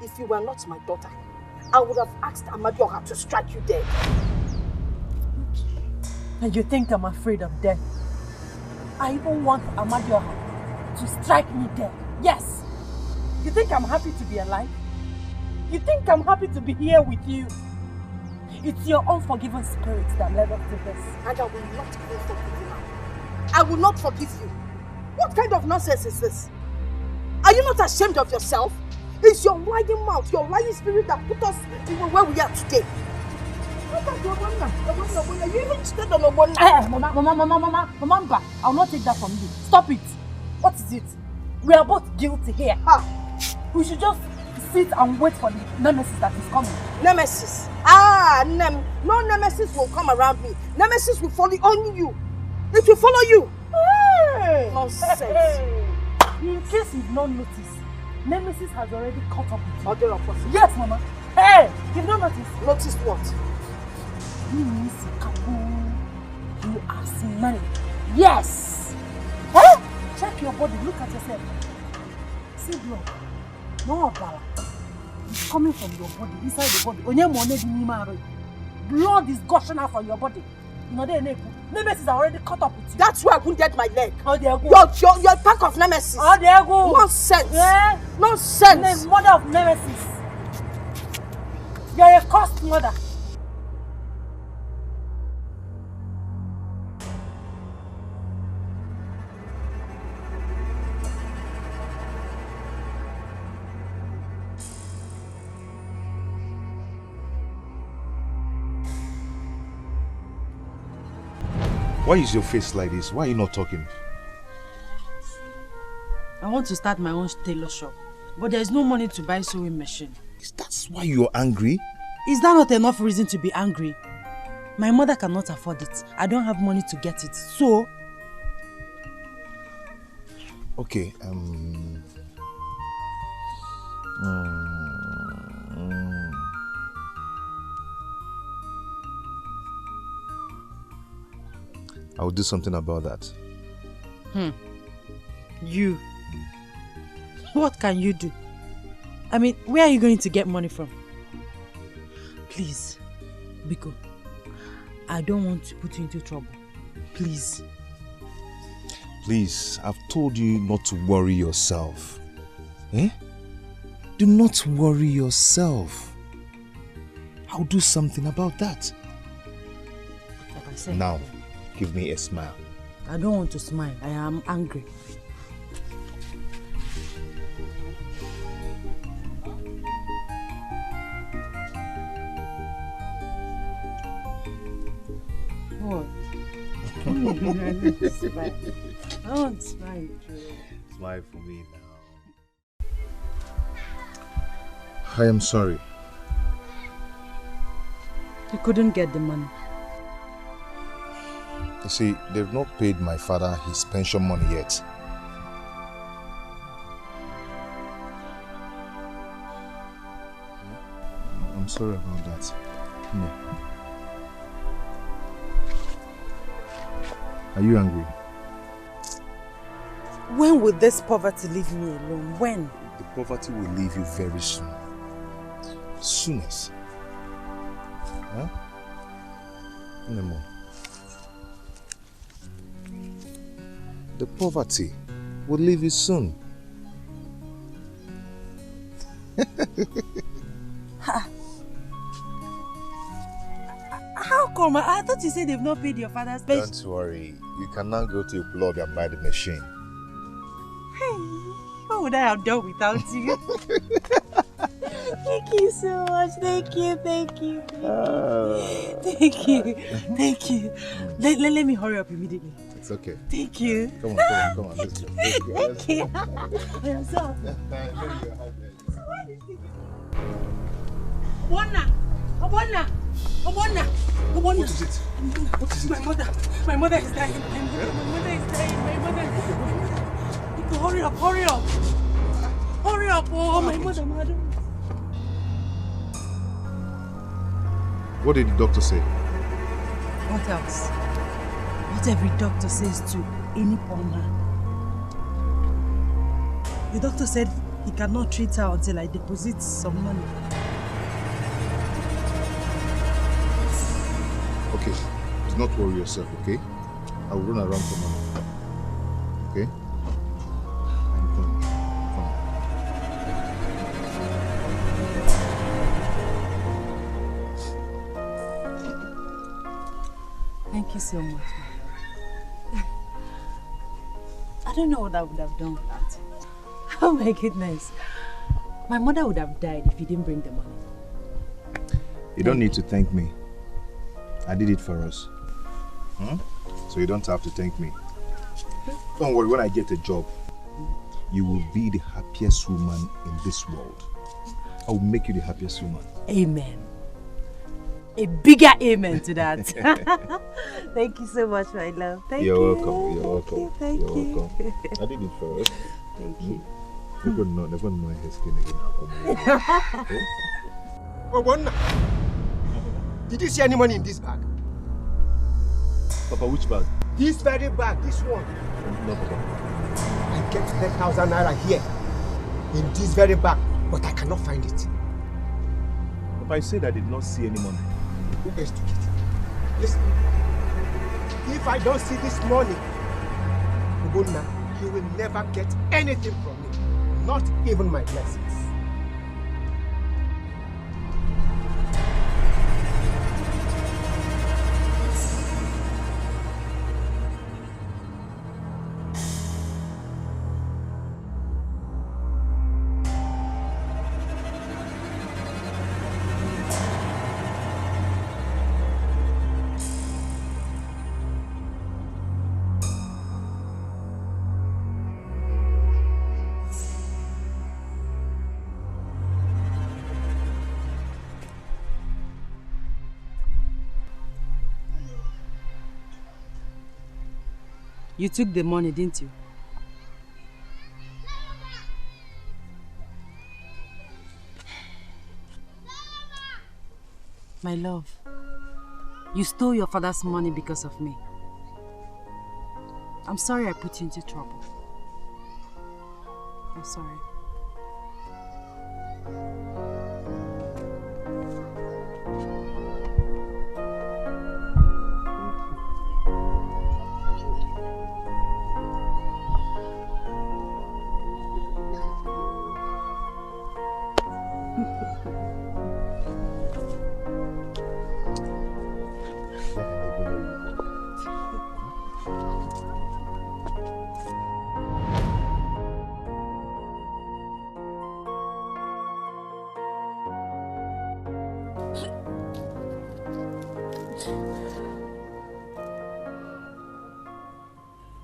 Speaker 3: If you were not my daughter, I would have asked Amadioha to strike you dead.
Speaker 11: And you think I'm afraid of death? I even want Amadioha to strike me dead. Yes! You think I'm happy to be alive? You think I'm happy to be here with you? It's your unforgiving spirit that led us to this.
Speaker 3: And I will not even forgive you now. I will not forgive you. What kind of nonsense is this? Are you not ashamed of yourself? It's your lying mouth, your lying spirit that put us even where we are today. You even stayed on
Speaker 11: Mama, I'll not take that from you. Stop it. What is it? We are both guilty here. We should just sit and wait for the nemesis that is coming.
Speaker 3: Nemesis? No nemesis will come around me. Nemesis will follow only you. It will follow you.
Speaker 11: Hey.
Speaker 3: Nonsense.
Speaker 11: Hey. In case you've not noticed, Nemesis has already caught up with you.
Speaker 3: Other opposite.
Speaker 11: Yes, Mama. Hey, you've not noticed.
Speaker 3: Noticed what?
Speaker 11: You are smelling. Yes. Huh? Check your body. Look at yourself. See blood. No bala. It's coming from your body, inside the body. Blood is gushing out from your body. Nemesis are already caught up with you.
Speaker 3: That's why I wounded my leg.
Speaker 11: Oh, there go.
Speaker 3: You're a pack of nemesis.
Speaker 11: Oh, there go.
Speaker 3: Nonsense.
Speaker 11: Yeah?
Speaker 3: Nonsense.
Speaker 11: The mother of nemesis. You're a cursed mother.
Speaker 2: Why is your face like this? Why are you not talking?
Speaker 11: I want to start my own tailor shop, but there is no money to buy sewing machine.
Speaker 2: That's why you're angry?
Speaker 11: Is that not enough reason to be angry? My mother cannot afford it. I don't have money to get it, so...
Speaker 2: Okay, I'll do something about that.
Speaker 11: You? What can you do? I mean, where are you going to get money from? Please, Biko, I don't want to put you into trouble. Please.
Speaker 2: Please, I've told you not to worry yourself. Eh? Do not worry yourself. I'll do something about that.
Speaker 11: Like I said,
Speaker 2: now, give me a smile.
Speaker 11: I don't want to smile. I am angry. What? I want to smile. I want to smile.
Speaker 2: Smile for me now. I am sorry.
Speaker 11: You couldn't get the money.
Speaker 2: You see, they've not paid my father his pension money yet. I'm sorry about that. No. Are you angry?
Speaker 11: When will this poverty leave me alone? When?
Speaker 2: The poverty will leave you very soon. Soonest. Huh? No more. The poverty will leave you soon.
Speaker 11: How come? I thought you said they've not paid your father's pension.
Speaker 2: Don't worry. You can now go to your plug and buy the machine.
Speaker 11: Hey, what would I have done without you? Thank you so much. Thank you. Thank you. Thank you. Thank you. Let me hurry up immediately.
Speaker 2: It's okay.
Speaker 11: Thank you.
Speaker 2: Come on. Let's go.
Speaker 11: Thank you. I am so. Obonna! What is it? What is it? My mother is dying. My mother. Hurry up. Oh, my mother, madam.
Speaker 2: What did the doctor say?
Speaker 11: What else? What every doctor says to any poor man. The doctor said he cannot treat her until I deposit some money.
Speaker 2: Okay, do not worry yourself, okay? I will run around for money. Okay? I'm coming.
Speaker 11: Thank you so much. I don't know what I would have done without it. Oh my goodness. My mother would have died if you didn't bring the money.
Speaker 2: You don't need to thank me. I did it for us. So you don't have to thank me. Don't worry, when I get a job, you will be the happiest woman in this world. I will make you the happiest woman.
Speaker 11: Amen. A bigger amen to that. Thank you so much, my love.
Speaker 2: You're welcome.
Speaker 11: Thank you.
Speaker 2: I did it for us.
Speaker 11: Thank you.
Speaker 2: Never know her skin again.
Speaker 22: Obonna, did you see any money in this bag?
Speaker 2: Papa, which bag?
Speaker 22: This very bag, this one.
Speaker 2: No, Papa.
Speaker 22: I get 10,000 naira here in this very bag, but I cannot find it.
Speaker 2: Papa, I said I did not see any money.
Speaker 22: Who else took it? Listen, if I don't see this money, Obonna, you will never get anything from me, not even my blessings.
Speaker 11: You took the money, didn't you? My love, you stole your father's money because of me. I'm sorry I put you into trouble. I'm sorry.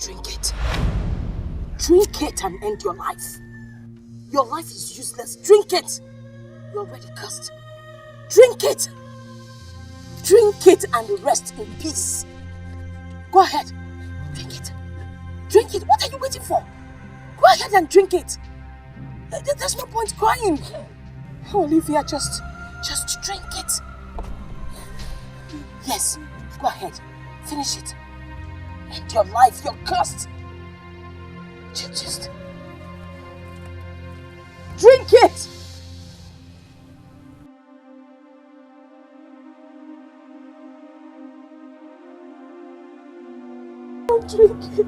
Speaker 3: Drink it. Drink it and end your life. Your life is useless. Drink it. You're already cursed. Drink it. Drink it and rest in peace. Go ahead. Drink it. Drink it. What are you waiting for? Go ahead and drink it. There's no point crying. Olivia, just drink it. Yes, go ahead. Finish it. End your life. You're cursed. Just drink it. Don't drink it.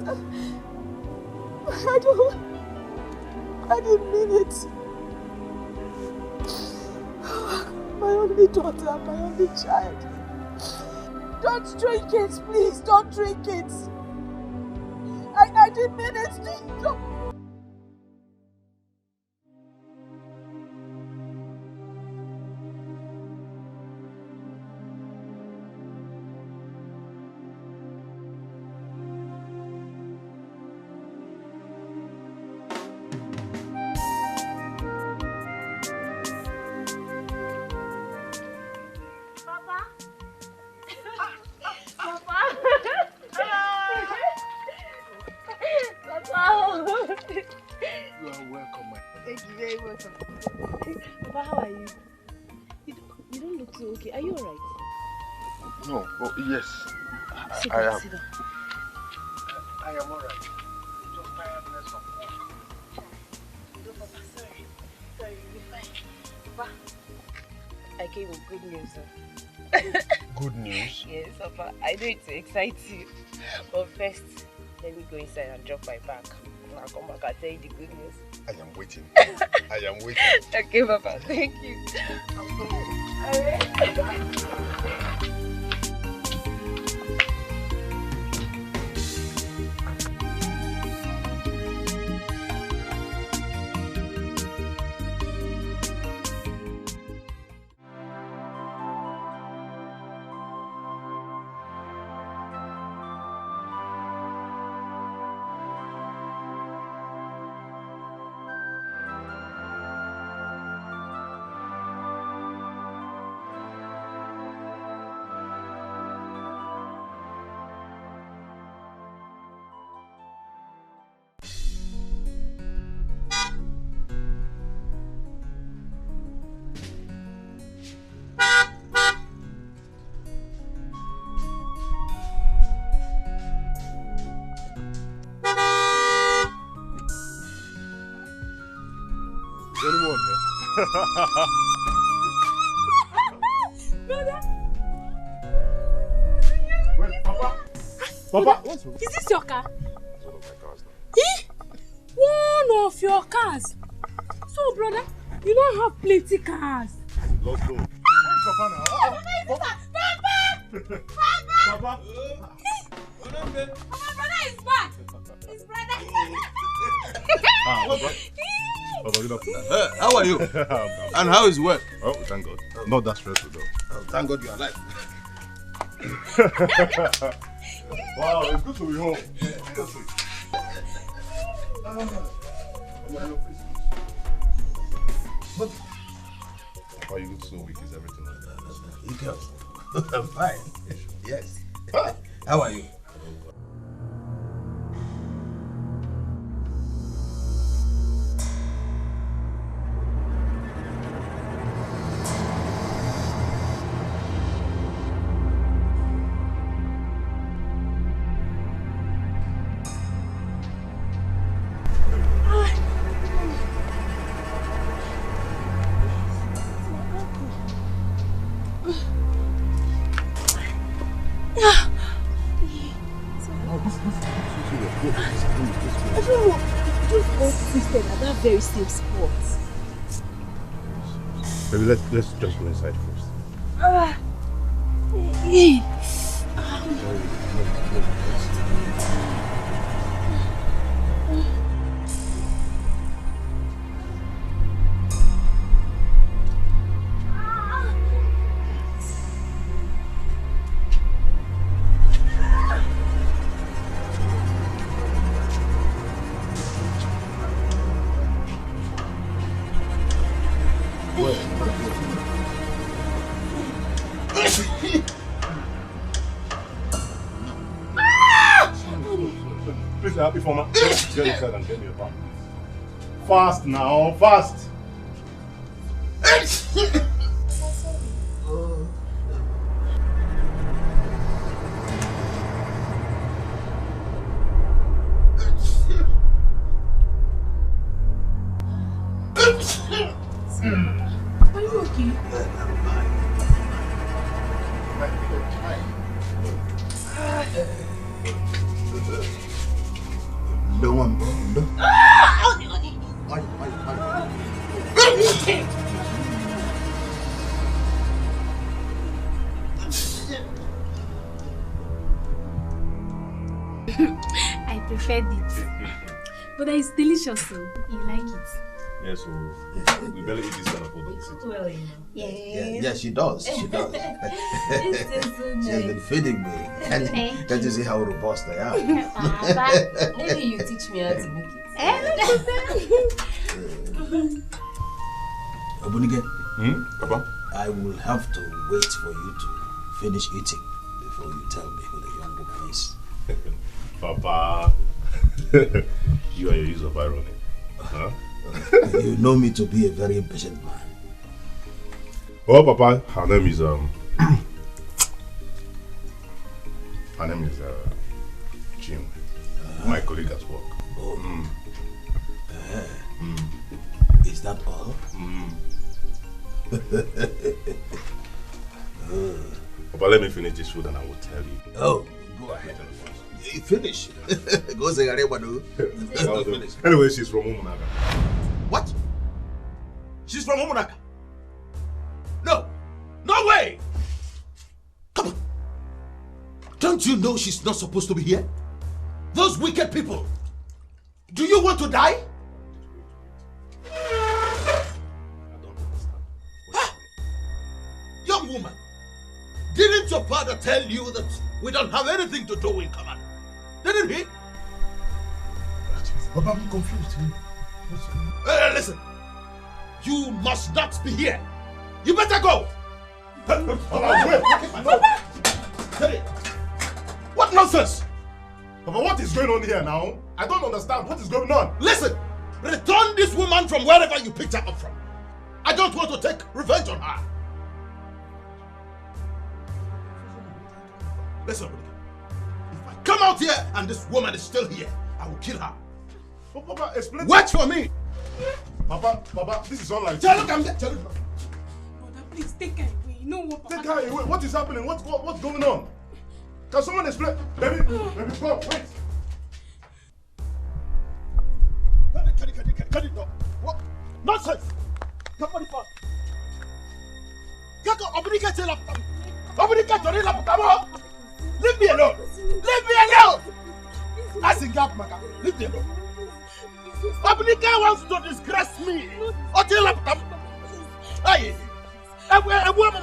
Speaker 3: I didn't mean it. My only daughter, my only child. Don't drink it, please. Don't drink it. I didn't mean it. Don't.
Speaker 2: I am.
Speaker 3: Sit down.
Speaker 2: I am alright. Just tiredness of work.
Speaker 3: No, Papa, sorry. Sorry, you'll be fine. Papa, I came with good news, sir.
Speaker 2: Good news?
Speaker 3: Yes, Papa. I know it to excite you. But first, let me go inside and drop my bag. I'll come back and tell you the good news.
Speaker 2: I am waiting. I am waiting.
Speaker 3: Okay, Papa. Thank you. I'm coming. Alright.
Speaker 11: Brother!
Speaker 2: Wait, Papa! Papa! What's wrong?
Speaker 11: Is this your car?
Speaker 2: It's one of my cars now.
Speaker 11: One of your cars? So, brother, you don't have plenty cars.
Speaker 2: Let's go. Where's Papa now?
Speaker 11: Papa!
Speaker 2: Papa!
Speaker 11: My brother is back! His brother!
Speaker 2: Papa, good afternoon.
Speaker 20: How are you? And how is work?
Speaker 2: Oh, thank God. Not that stressful though.
Speaker 20: Oh, thank God you are alive.
Speaker 2: Wow, it's good to be home. Papa, you look so weak. Is everything like that?
Speaker 20: You girls. I'm fine. Yes. How are you?
Speaker 3: Very safe spot.
Speaker 2: Maybe let's just go inside first.
Speaker 9: Please, Ifeoma, get inside and get me a bath. Fast now, fast.
Speaker 17: Are you okay?
Speaker 14: No one.
Speaker 4: I preferred it. But it's delicious, so you like it.
Speaker 9: Yeah, so we better eat this kind of food.
Speaker 4: Well, you know.
Speaker 12: Yeah, she does. She does.
Speaker 4: It's so
Speaker 12: She has been feeding me. Can't you see how robust I am?
Speaker 17: Papa, maybe you teach me how to make it.
Speaker 12: Obunige,
Speaker 2: Papa?
Speaker 12: I will have to wait for you to finish eating before you tell me who the young woman is.
Speaker 9: Papa, you are your use of irony. Huh?
Speaker 12: You know me to be a very impatient man.
Speaker 9: Oh, Papa, her name is Jim, my colleague at work.
Speaker 12: Oh. Is that all?
Speaker 9: Papa, let me finish this food and I will tell you.
Speaker 12: Oh, go ahead. You finish. Go say finish.
Speaker 9: Anyway, she's from Umunaka.
Speaker 20: What? She's from Umunaka? No! No way! Come on! Don't you know she's not supposed to be here? Those wicked people! Do you want to die? Young woman, didn't your father tell you that we don't have anything to do in common? Didn't he?
Speaker 14: Papa, I'm confused.
Speaker 20: Listen, you must not be here. You better go.
Speaker 9: What nonsense? Papa, what is going on here now? I don't understand. What is going on?
Speaker 20: Listen, return this woman from wherever you picked her up from. I don't want to take revenge on her. Listen, if I come out here and this woman is still here, I will kill her.
Speaker 9: Oh, Papa, explain.
Speaker 20: Wait for me.
Speaker 9: Papa, this is all like.
Speaker 20: Tell her,
Speaker 4: Brother, please take her away. You know what, Papa?
Speaker 9: Take her away. What is happening? What's going on? Can someone explain? Baby, come, wait.
Speaker 20: Cut it, no. What? Nonsense! Somebody fall. Leave me alone! Leave me alone! I think up, Maka. Leave me alone. Obrika wants to disgrace me. Until I'm come. Hey! A woman.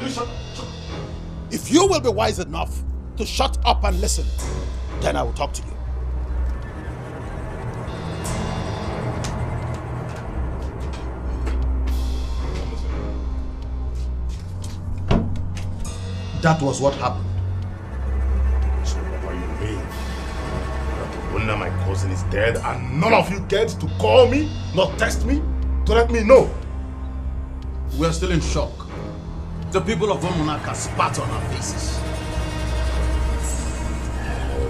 Speaker 20: you shut up? If you will be wise enough to shut up and listen, then I will talk to you. That was what happened.
Speaker 14: So, Papa, you mean that Obunna, my cousin, is dead and none of you cared to call me, not text me, to let me know?
Speaker 20: We are still in shock. The people of Omunaka spat on our faces.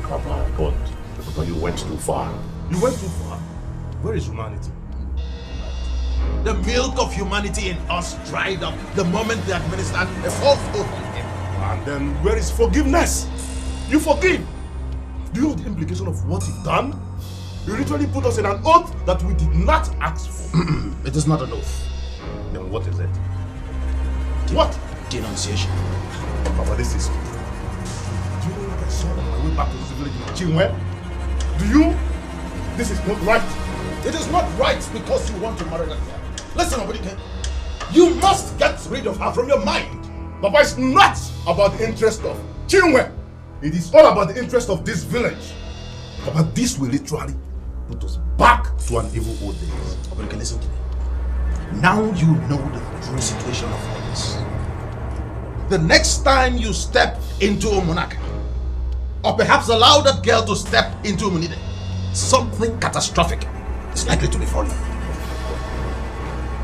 Speaker 14: Papa, but you went too far. You went too far. Where is humanity?
Speaker 20: The milk of humanity in us dried up the moment they administered a false oath on him.
Speaker 14: And then where is forgiveness? You forgive. Do you know the implication of what you've done? You literally put us in an oath that we did not ask for.
Speaker 20: It is not an oath.
Speaker 14: Then what is it?
Speaker 20: What? Denunciation.
Speaker 14: Papa, this is... Do you know what I saw on my way back to this village in Chinwe? Do you? This is not right.
Speaker 20: It is not right because you want to marry that girl. Listen, Obunike. You must get rid of her from your mind.
Speaker 14: Papa, it's not about the interest of Chinwe. It is all about the interest of this village. Papa, this will literally put us back to an evil old days.
Speaker 20: Obunike, listen to me. Now you know the true situation of all this. The next time you step into Omunaka, or perhaps allow that girl to step into Umunide, something catastrophic is likely to befall you.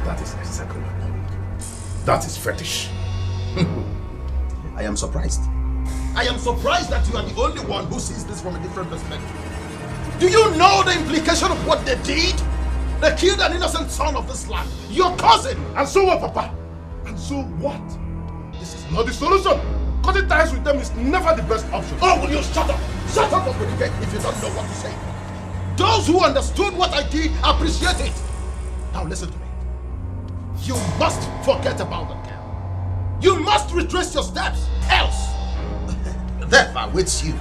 Speaker 14: That is exactly my point. That is fetish.
Speaker 20: I am surprised. I am surprised that you are the only one who sees this from a different perspective. Do you know the implication of what they did? They killed an innocent son of this land, your cousin.
Speaker 14: And so what, Papa? And so what? This is not the solution. Cutting ties with them is never the best option.
Speaker 20: Oh, will you shut up? Shut up, Obunike, if you don't know what to say. Those who understood what I did appreciate it. Now listen to me. You must forget about that girl. You must retrace your steps, else death awaits you.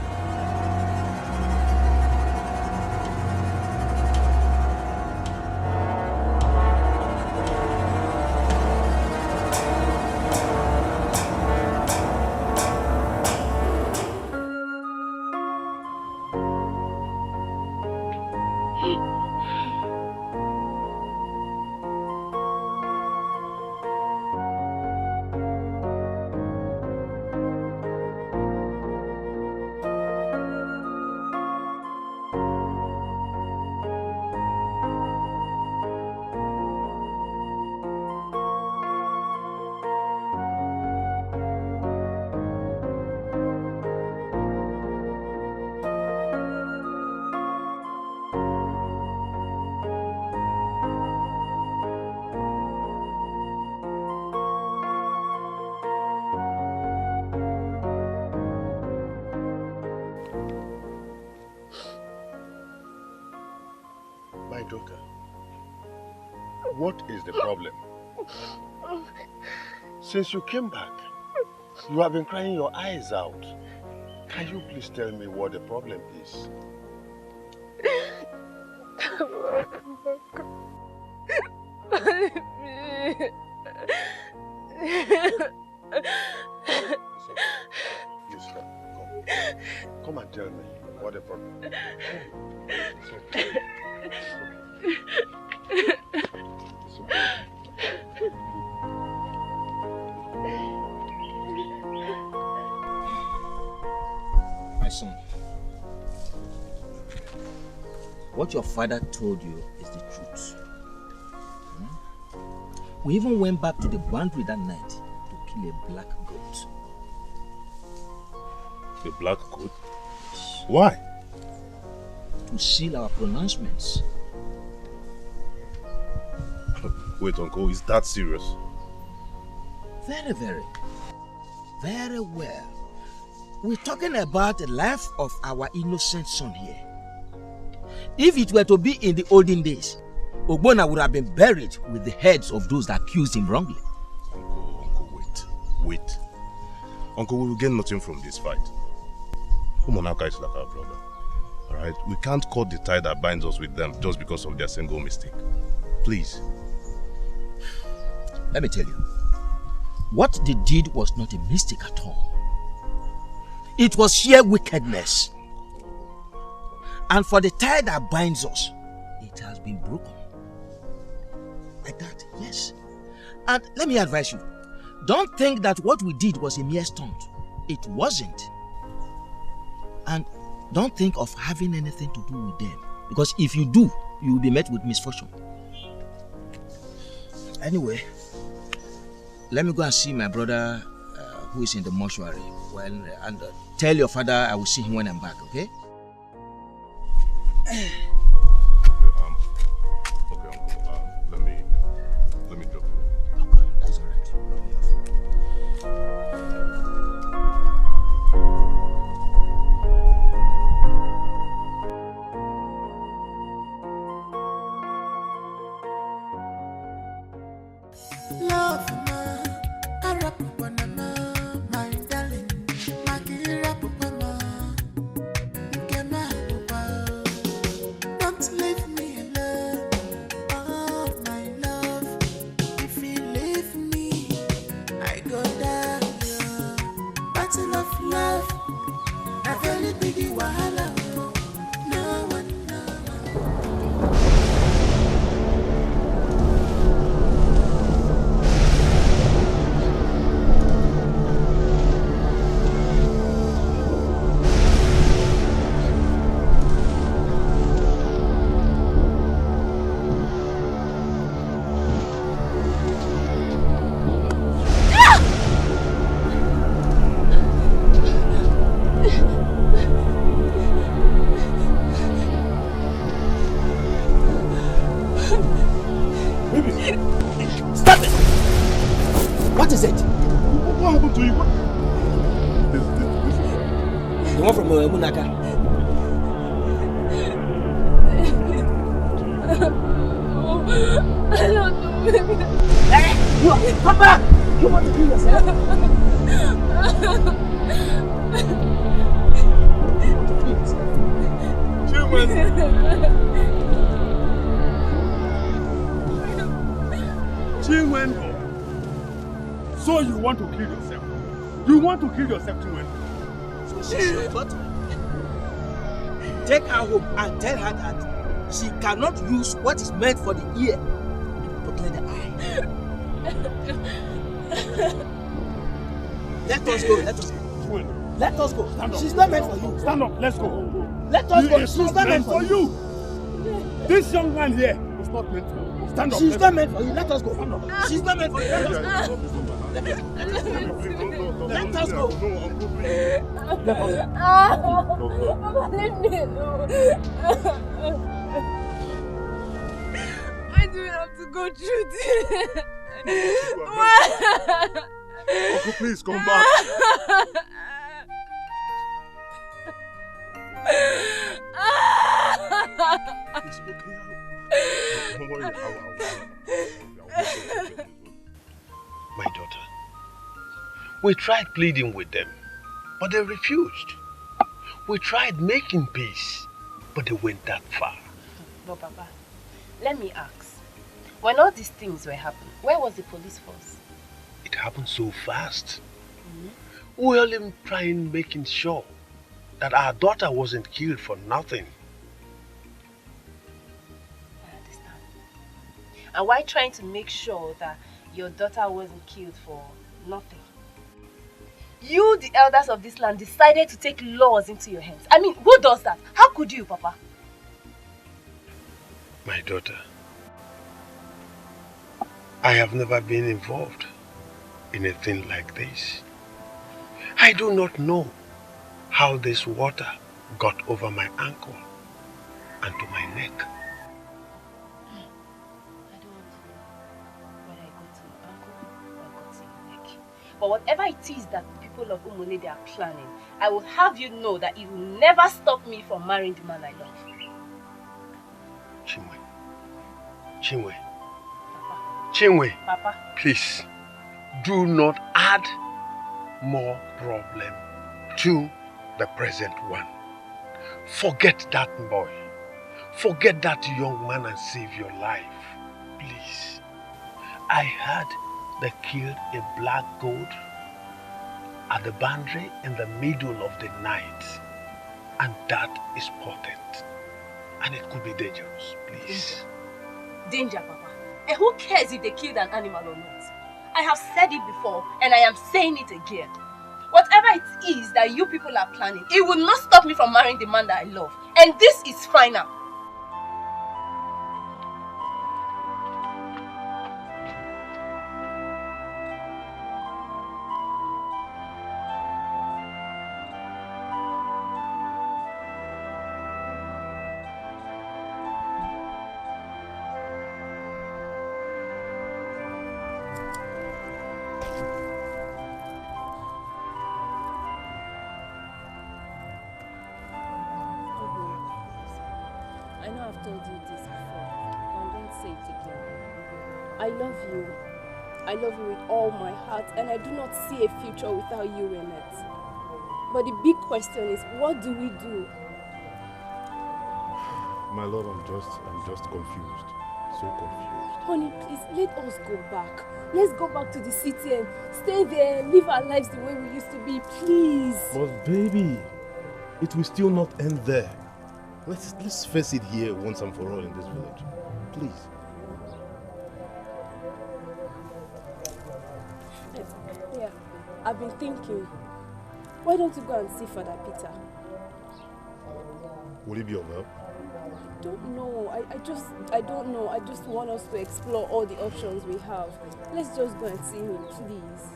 Speaker 14: My daughter, what is the problem? Since you came back, you have been crying your eyes out. Can you please tell me what the problem is? Come and tell me what the problem is. It's okay. It's okay.
Speaker 12: My son, what your father told you is the truth. We even went back to the boundary that night to kill a black goat.
Speaker 14: A black goat? Why?
Speaker 12: To seal our pronouncements.
Speaker 14: Wait, Uncle, is that serious?
Speaker 12: Very, very, very well. We're talking about the life of our innocent son here. If it were to be in the olden days, Ogbonna would have been buried with the heads of those that accused him wrongly.
Speaker 14: Uncle, wait. Uncle, we will gain nothing from this fight. Umunaka is like our brother. Alright? We can't cut the tie that binds us with them just because of their single mistake. Please.
Speaker 12: Let me tell you. what they did was not a mistake at all. It was sheer wickedness. And for the tie that binds us, it has been broken. Like that, yes. And let me advise you, don't think that what we did was a mere stunt. It wasn't. And don't think of having anything to do with them. Because if you do, you will be met with misfortune. Anyway, let me go and see my brother who is in the mortuary. And tell your father I will see him when I'm back, okay?
Speaker 2: Okay, Uncle. Let me drop you.
Speaker 12: Okay, that's all right.
Speaker 8: Love, my darling, don't leave me alone. Oh, my love, if you leave me, I go down. Battle of love, a very big wahala. No one knows.
Speaker 12: What is it?
Speaker 2: What happened to you? What?
Speaker 12: The one from Munaka.
Speaker 8: I don't know.
Speaker 12: Hey, come back! You want to kill yourself?
Speaker 6: Chinwendo. So you want to kill yourself? You want to kill yourself, Chinwendo?
Speaker 12: So she's your daughter. Take her home and tell her that she cannot use what is meant for the ear to clear the eye. Let us go. Let us go. Let us go.
Speaker 6: Stand up.
Speaker 12: She's not meant for you.
Speaker 6: Stand up. Let's go.
Speaker 12: Let us go. She's not meant for you.
Speaker 6: This young man here was not meant for you. Stand up.
Speaker 12: She's not meant for you. Let us go. She's not meant for you. Let us go. Let us go.
Speaker 8: Papa, leave me alone. Why do we have to go through this? Why?
Speaker 2: Uncle, please come back. It's okay. Don't worry.
Speaker 7: My daughter, we tried pleading with them, but they refused. We tried making peace, but they went that far.
Speaker 3: But Papa, let me ask. When all these things were happening, where was the police force?
Speaker 7: It happened so fast. We were only trying making sure that our daughter wasn't killed for nothing.
Speaker 3: I understand. And why trying to make sure that your daughter wasn't killed for nothing? You, the elders of this land, decided to take laws into your hands. I mean, who does that? How could you, Papa?
Speaker 7: My daughter, I have never been involved in a thing like this. I do not know how this water got over my ankle and to my neck.
Speaker 3: I don't want to know whether I got to your ankle or I got to your neck. But whatever it is that the people of Umole are planning, I will have you know that it will never stop me from marrying the man I love.
Speaker 7: Chinwe. Chinwe. Papa. Chinwe.
Speaker 3: Papa.
Speaker 7: Please, do not add more problem to the present one. Forget that boy. Forget that young man and save your life. Please. I heard
Speaker 19: they killed a black goat at the boundary in the middle of the night. And that is potent. And it could be dangerous, please.
Speaker 3: Danger, Papa. And who cares if they killed an animal or not? I have said it before, and I am saying it again. Whatever it is that you people are planning, it will not stop me from marrying the man that I love. And this is final.
Speaker 21: I love you with all my heart, and I do not see a future without you in it. But the big question is, what do we do?
Speaker 23: My lord, I'm just confused. So confused.
Speaker 21: Honey, please, let us go back. Let's go back to the city and stay there and live our lives the way we used to be, please.
Speaker 23: But baby, it will still not end there. Let's face it here once and for all in this village. Please.
Speaker 21: Yeah, I've been thinking. Why don't you go and see Father Peter?
Speaker 23: Will he be of help?
Speaker 21: I don't know. I don't know. I just want us to explore all the options we have. Let's just go and see him, please.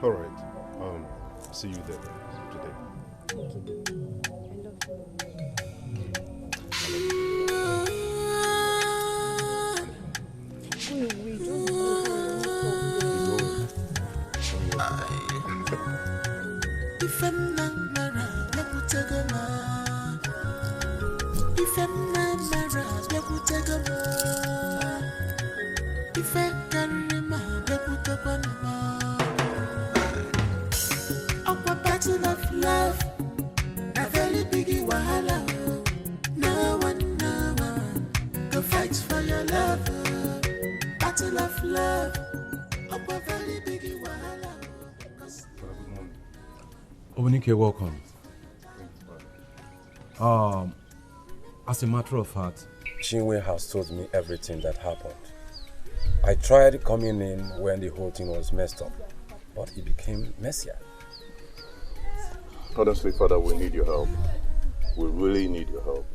Speaker 23: All right. See you there today.
Speaker 21: Thank you. I love
Speaker 8: Battle of love, a very big wahala. No one go fight for your love. Battle of love, a very big wahala.
Speaker 18: Obinike, welcome. As a matter of fact, Chinwe has told me everything that happened. I tried coming in when the whole thing was messed up, but it became messier.
Speaker 23: Honestly, Father, we need your help. We really need your help.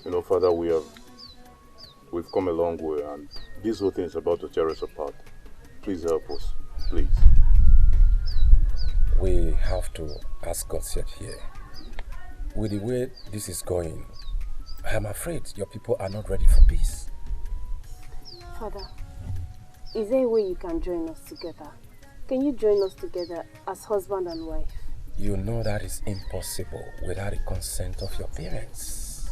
Speaker 23: You know, Father, we've come a long way, and this whole thing is about to tear us apart. Please help us, please.
Speaker 18: We have to ask God's help here. With the way this is going, I am afraid your people are not ready for peace.
Speaker 21: Father, is there a way you can join us together? Can you join us together as husband and wife?
Speaker 18: You know that is impossible without the consent of your parents.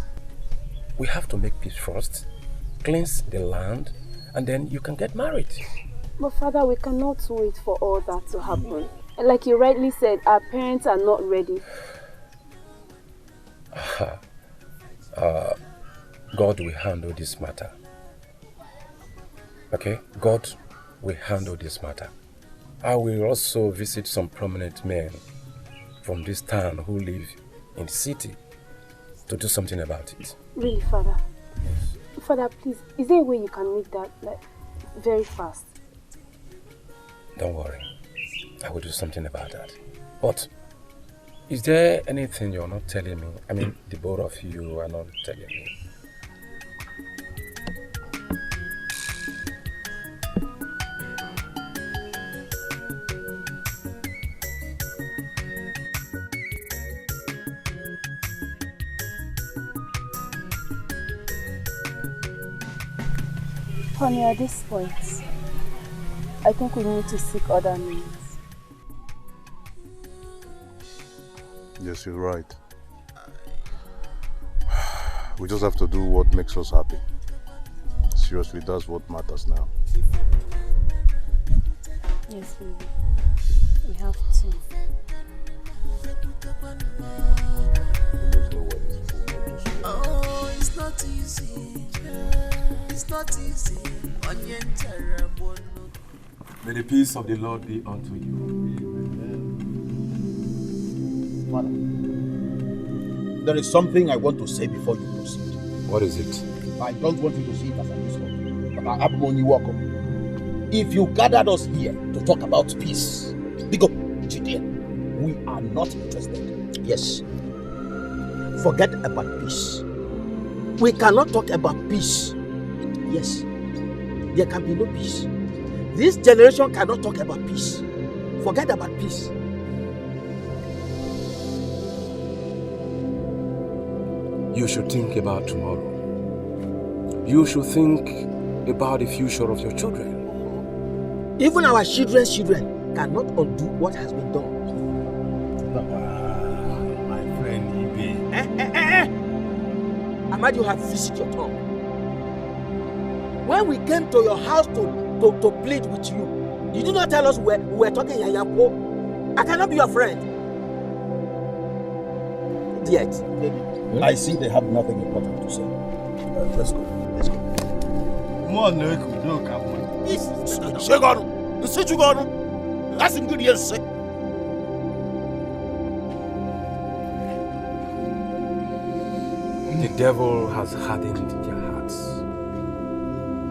Speaker 18: We have to make peace first, cleanse the land, and then you can get married.
Speaker 21: But Father, we cannot wait for all that to happen. Like you rightly said, our parents are not ready.
Speaker 18: God will handle this matter. Okay? God will handle this matter. I will also visit some prominent men from this town who live in the city to do something about it.
Speaker 21: Really, Father? Yes. Father, please, is there a way you can make that very fast?
Speaker 18: Don't worry. I will do something about that. But is there anything you're not telling me? I mean, the both of you are not telling me.
Speaker 21: Honey, at this point, I think we need to seek other means.
Speaker 23: Yes, you're right. We just have to do what makes us happy. Seriously, that's what matters now.
Speaker 21: Yes, baby. We have to.
Speaker 8: Oh, it's not easy.
Speaker 18: May the peace of the Lord be unto you.
Speaker 12: Father, there is something I want to say before you proceed.
Speaker 18: What is it?
Speaker 12: I don't want you to see it as an insult, but I am only welcome. If you gathered us here to talk about peace, big up, Judea, we are not interested. Yes. Forget about peace. We cannot talk about peace. Yes. There can be no peace. This generation cannot talk about peace. Forget about peace.
Speaker 18: You should think about tomorrow. You should think about the future of your children.
Speaker 12: Even our children's children cannot undo what has been done.
Speaker 6: My friend Ibe.
Speaker 12: Ahmad, you have visited your tongue. When we came to your house to plead with you, did you not tell us we were talking Yayapo? I cannot be your friend. Yet, I see they have nothing important to say. Let's go. Let's go.
Speaker 20: That's in good years.
Speaker 18: The devil has hardened their hearts,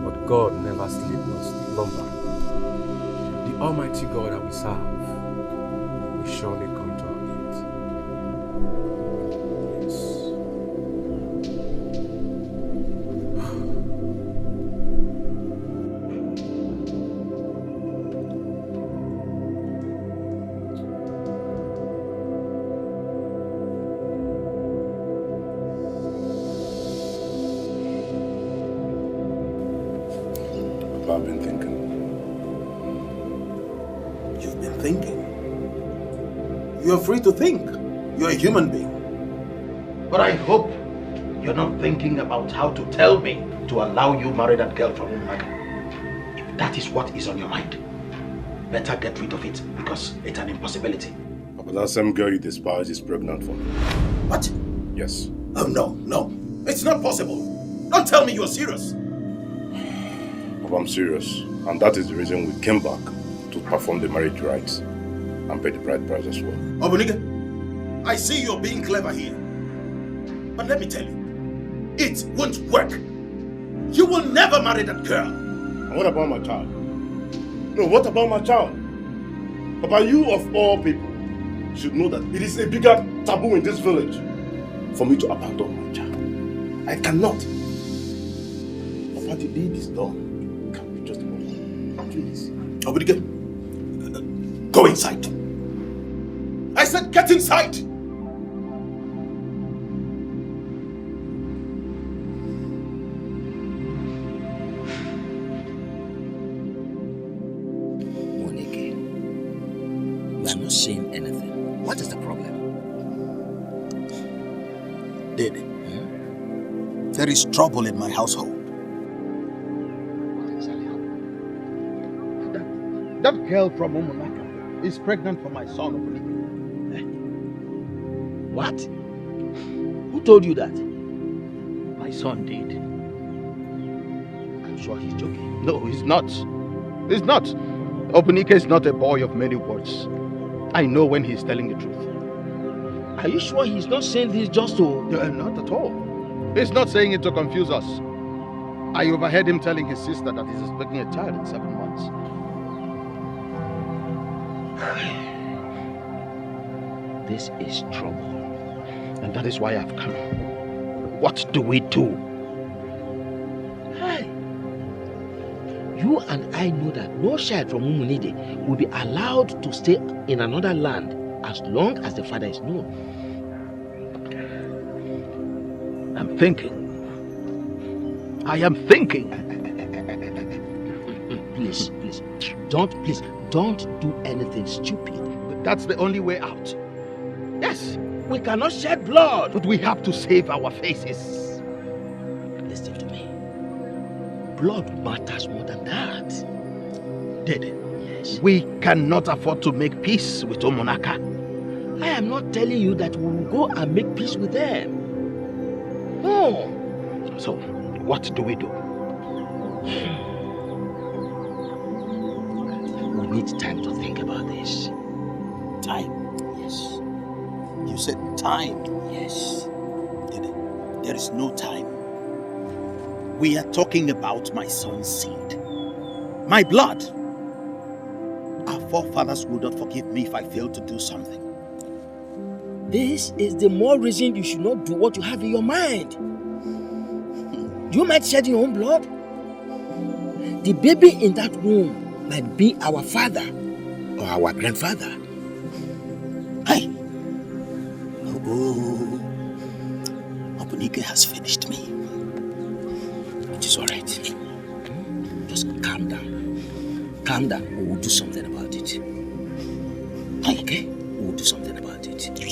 Speaker 18: but God never sleeps nor slumber. The Almighty God that we serve will surely come to our aid. Yes.
Speaker 23: I've been thinking.
Speaker 20: You've been thinking. You're free to think. You're a human being. But I hope you're not thinking about how to tell me to allow you marry that girl from Umaka. If that is what is on your mind, better get rid of it because it's an impossibility.
Speaker 23: But that same girl you despise is pregnant for me.
Speaker 20: What?
Speaker 23: Yes.
Speaker 20: Oh, no. It's not possible. Don't tell me you're serious.
Speaker 23: I'm serious, and that is the reason we came back to perform the marriage rites and pay the bride price as well.
Speaker 20: Obunike, I see you're being clever here. But let me tell you, it won't work. You will never marry that girl.
Speaker 23: And what about my child? No, what about my child? Papa, you of all people should know that it is a bigger taboo in this village for me to abandon my child. I cannot. Papa, the deed is done. Please.
Speaker 20: Obunike, go inside. I said get inside.
Speaker 12: Monike, you are not saying anything. What is the problem? Dede, there is trouble in my household. That girl from Umunaka is pregnant for my son, Olivia.
Speaker 7: What? Who told you that? My son did. I'm sure he's joking.
Speaker 12: No, he's not. He's not. Opunike is not a boy of many words. I know when he's telling the truth.
Speaker 7: Are you sure he's not saying this just to...
Speaker 12: Not at all. He's not saying it to confuse us. I overheard him telling his sister that he's expecting a child in 7 months.
Speaker 7: This is trouble.
Speaker 12: And that is why I've come. What do we do?
Speaker 7: Hey, you and I know that no child from Umunide will be allowed to stay in another land as long as the father is known.
Speaker 12: I'm thinking. I am thinking.
Speaker 7: Please, don't do anything stupid.
Speaker 12: But that's the only way out.
Speaker 7: Yes, we cannot shed blood.
Speaker 12: But we have to save our faces.
Speaker 7: Listen to me. Blood matters more than that.
Speaker 12: Dede, yes. We cannot afford to make peace with Umunaka.
Speaker 7: I am not telling you that we will go and make peace with them. No.
Speaker 12: So, what do we do? We need time to think about this.
Speaker 20: Time?
Speaker 12: Yes.
Speaker 20: You said time?
Speaker 12: Yes.
Speaker 20: There is no time. We are talking about my son's seed. My blood. Our forefathers would not forgive me if I failed to do something.
Speaker 12: This is the more reason you should not do what you have in your mind. Do you mind shedding your own blood? The baby in that womb might be our father or our grandfather. Hey! Oh, Obunike has finished me. It is alright. Just calm down. Calm down. We will do something about it. Okay? We will do something about it.
Speaker 21: We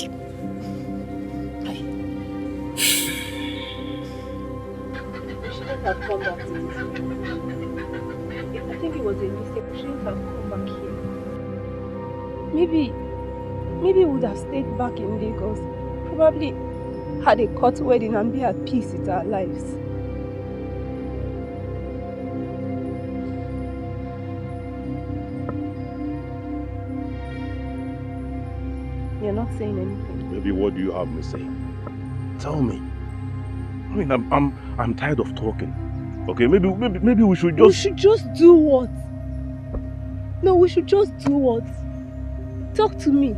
Speaker 21: shouldn't have come back to this. I think it was a mistake. We shouldn't have come back here. Maybe we would have stayed back in Lagos. Probably had a court wedding and be at peace with our lives. You're not saying anything.
Speaker 2: Maybe what do you have me say? Tell me. I mean, I'm tired of talking. Okay, maybe we should just...
Speaker 21: We should just do what? No, we should just do what? Talk to me.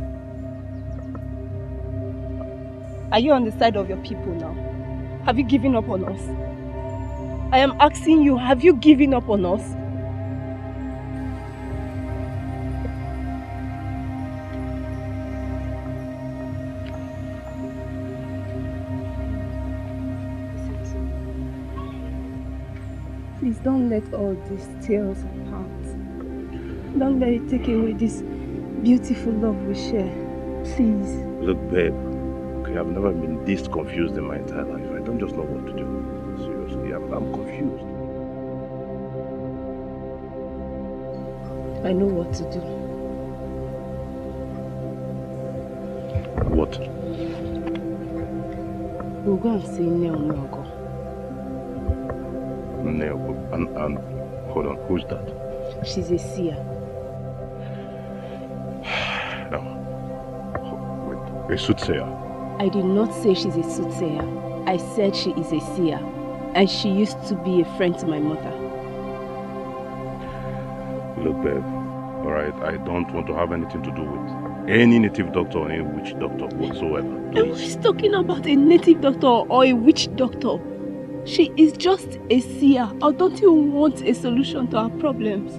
Speaker 21: Are you on the side of your people now? Have you given up on us? I am asking you, have you given up on us? Please don't let all this tear us apart. Don't let it take away this beautiful love we share. Please.
Speaker 2: Look, babe. Okay, I've never been this confused in my entire life. I don't just know what to do. Seriously, I'm confused.
Speaker 21: I know what to do.
Speaker 2: What?
Speaker 21: We'll go and see Neo.
Speaker 2: And hold on, who's that?
Speaker 21: She's a seer.
Speaker 2: No. Wait, a soothsayer?
Speaker 21: I did not say she's a soothsayer. I said she is a seer. And she used to be a friend to my mother.
Speaker 2: Look, babe, alright, I don't want to have anything to do with any native doctor or any witch doctor whatsoever.
Speaker 21: Nobody's talking about a native doctor or a witch doctor. She is just a seer. Or don't you want a solution to our problems?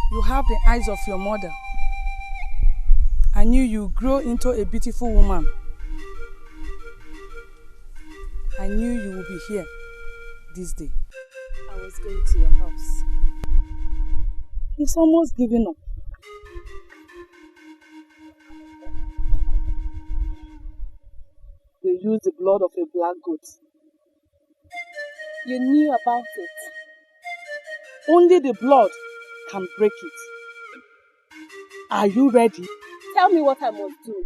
Speaker 11: You have the eyes of your mother. I knew you grow into a beautiful woman. I knew you would be here this day.
Speaker 21: I was going to your house.
Speaker 11: It's almost giving up. They used the blood of a black goat.
Speaker 21: You knew about it.
Speaker 11: Only the blood can break it. Are you ready?
Speaker 21: Tell me what I must do,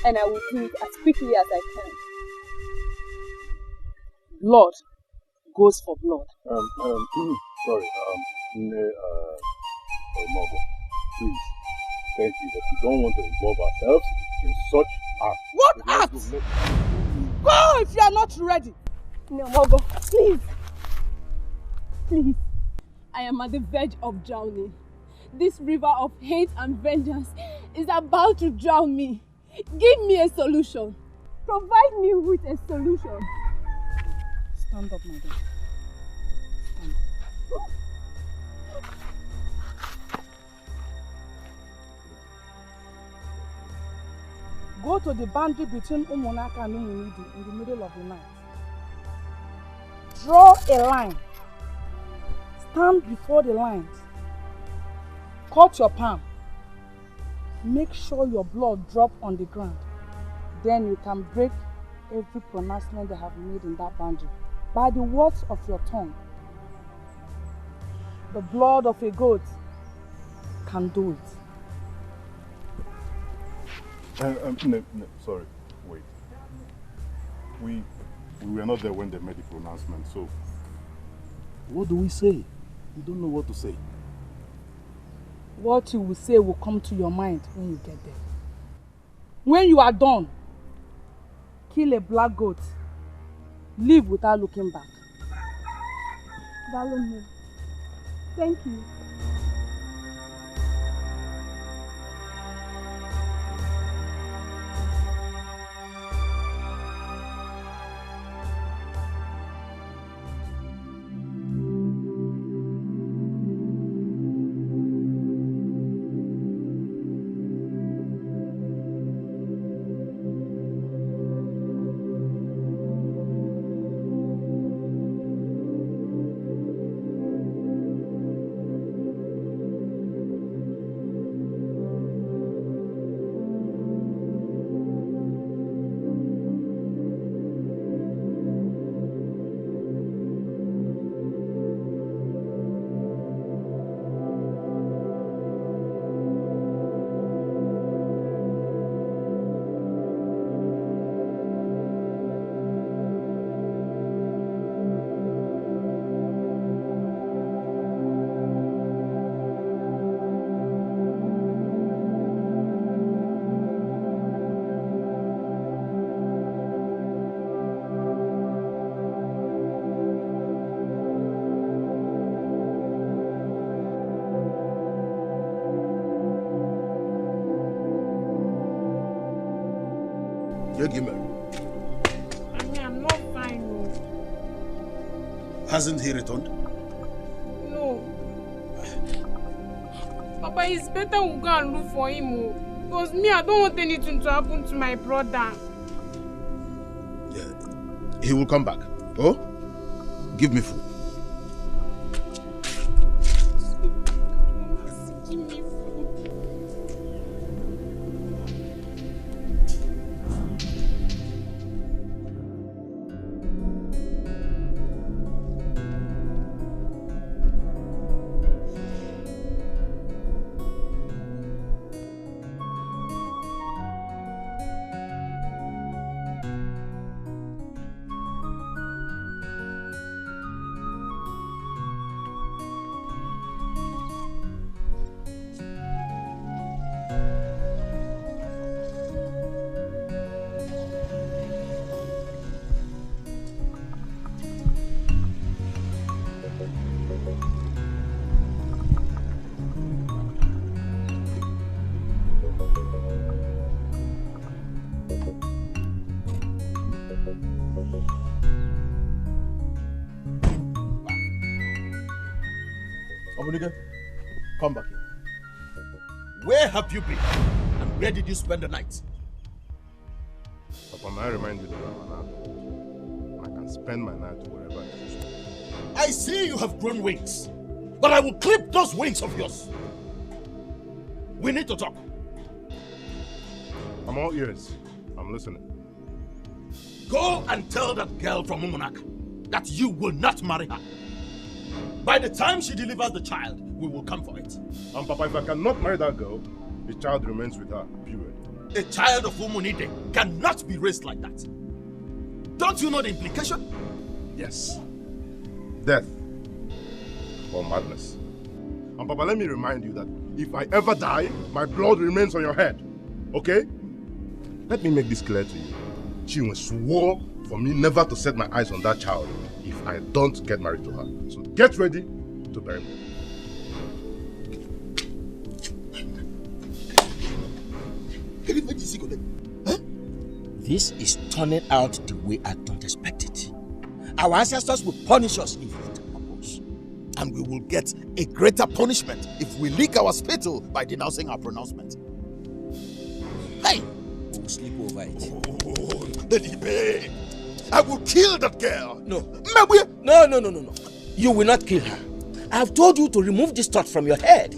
Speaker 21: and I will do it as quickly as I can.
Speaker 11: Blood goes for blood.
Speaker 2: Sorry, Mogo, please, thank you, but we don't want to involve ourselves in such acts.
Speaker 11: What acts? Go if you are not ready.
Speaker 21: No, Mogo, please. Please. I am at the verge of drowning. This river of hate and vengeance is about to drown me. Give me a solution. Provide me with a solution.
Speaker 11: Stand up, my daughter. Stand up. Go to the boundary between Umunaka and Umunidi in the middle of the night. Draw a line. Stand before the lines. Cut your palm. Make sure your blood drops on the ground. Then you can break every pronouncement they have made in that boundary by the words of your tongue. The blood of a goat can do it.
Speaker 23: No, sorry, wait. We were not there when they made the pronouncement, so what do we say? We don't know what to say.
Speaker 11: What you will say will come to your mind when you get there. When you are done, kill a black goat. Leave without looking back.
Speaker 21: Dalomo. Thank you.
Speaker 1: I'm not fine.
Speaker 20: Hasn't he returned?
Speaker 1: No. Papa, it's better we go and look for him. Because me, I don't want anything to happen to my brother.
Speaker 20: Yeah. He will come back. Oh? Give me food.
Speaker 12: Come back here. Where have you been? And where did you spend the night?
Speaker 23: Papa, may I remind you that I'm an adult. I can spend my night wherever I choose.
Speaker 12: I see you have grown wings, but I will clip those wings of yours. We need to talk.
Speaker 23: I'm all ears. I'm listening.
Speaker 12: Go and tell that girl from Umunak that you will not marry her. By the time she delivers the child, we will come for it.
Speaker 23: And Papa, if I cannot marry that girl, the child remains with her, period.
Speaker 12: A child of Umunide cannot be raised like that. Don't you know the implication?
Speaker 23: Yes. Death or madness. And Papa, let me remind you that if I ever die, my blood remains on your head. Okay? Let me make this clear to you. Chinwe swore for me never to set my eyes on that child if I don't get married to her. So get ready to bury me.
Speaker 12: This is turning out the way I don't expect it. Our ancestors will punish us if it happens. And we will get a greater punishment if we leak our spittle by denouncing our pronouncement. Hey! sleep over it.
Speaker 20: Delibe, I will kill that girl.
Speaker 12: No. No. You will not kill her. I have told you to remove this thought from your head.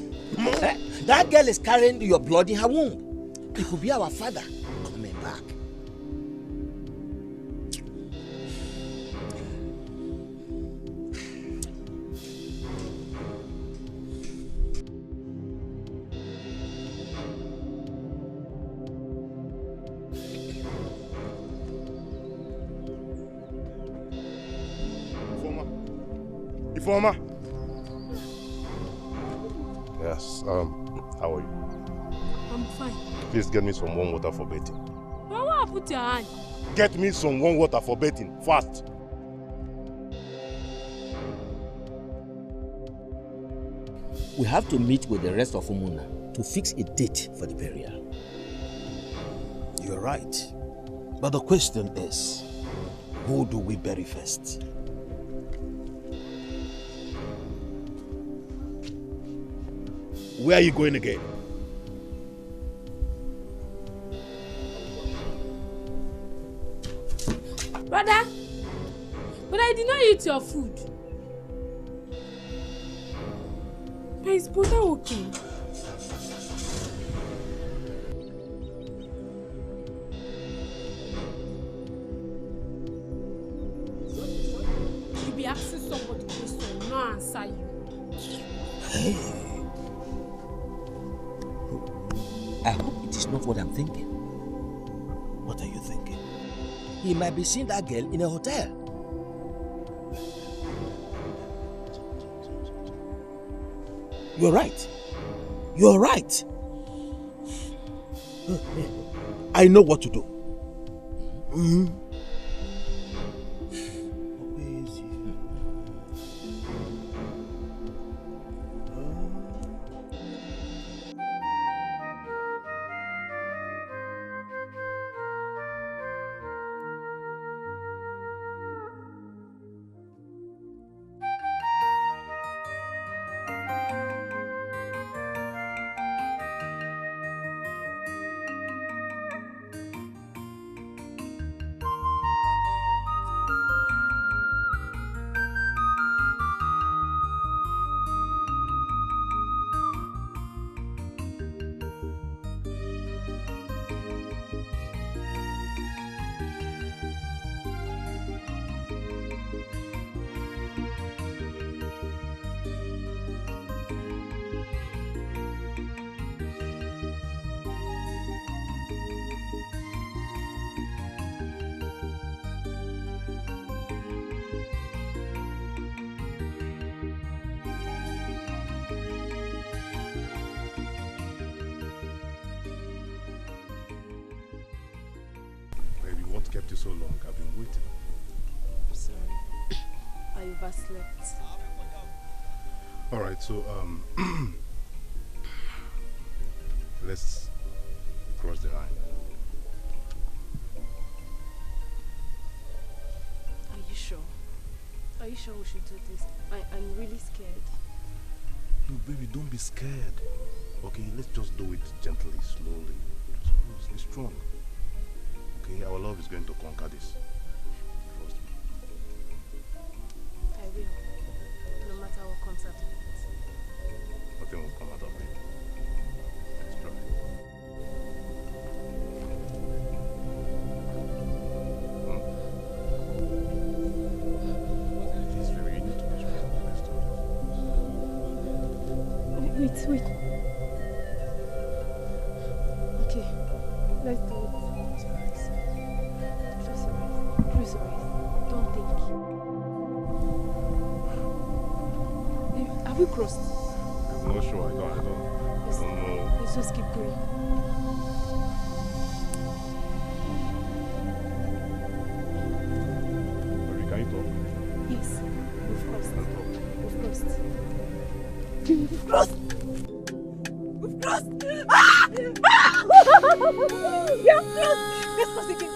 Speaker 12: That girl is carrying your blood in her womb. It could be our father coming back.
Speaker 23: Informer. Yes, how are you?
Speaker 21: I'm fine.
Speaker 23: Please get me some warm water for bathing.
Speaker 21: Why won't I put your hand?
Speaker 23: Get me some warm water for bathing, fast.
Speaker 12: We have to meet with the rest of Umuna to fix a date for the burial.
Speaker 20: You're right. But the question is, who do we bury first? Where are you going again?
Speaker 21: Brother, but I did not eat your food. Is Buddha okay? You be asking somebody question, no answer you.
Speaker 12: Hey. I hope it is not what I'm thinking.
Speaker 20: What are you thinking?
Speaker 12: He might be seeing that girl in a hotel. You're right. You're right.
Speaker 20: I know what to do.
Speaker 23: Kept you so long, I've been waiting.
Speaker 21: I'm sorry. I overslept.
Speaker 23: Alright, so let's cross the line.
Speaker 21: Are you sure? Are you sure we should do this? I'm really scared.
Speaker 23: No, baby, don't be scared. Okay, let's just do it gently, slowly. Just be strong. Okay, our love is going to conquer this. Trust me.
Speaker 21: I will. No matter what comes out of it.
Speaker 23: Nothing will come out of it. Let's try. Please, baby, you need to be strong. Let's do this.
Speaker 21: Wait. Okay, let's do it. Please, don't think. Have we crossed?
Speaker 23: I'm not sure. I don't know.
Speaker 21: Let's just keep going.
Speaker 23: Baby, can you talk?
Speaker 21: Yes, we've crossed.
Speaker 8: We've crossed.
Speaker 21: We've crossed. Ah! Ah! We have crossed. Let's cross again.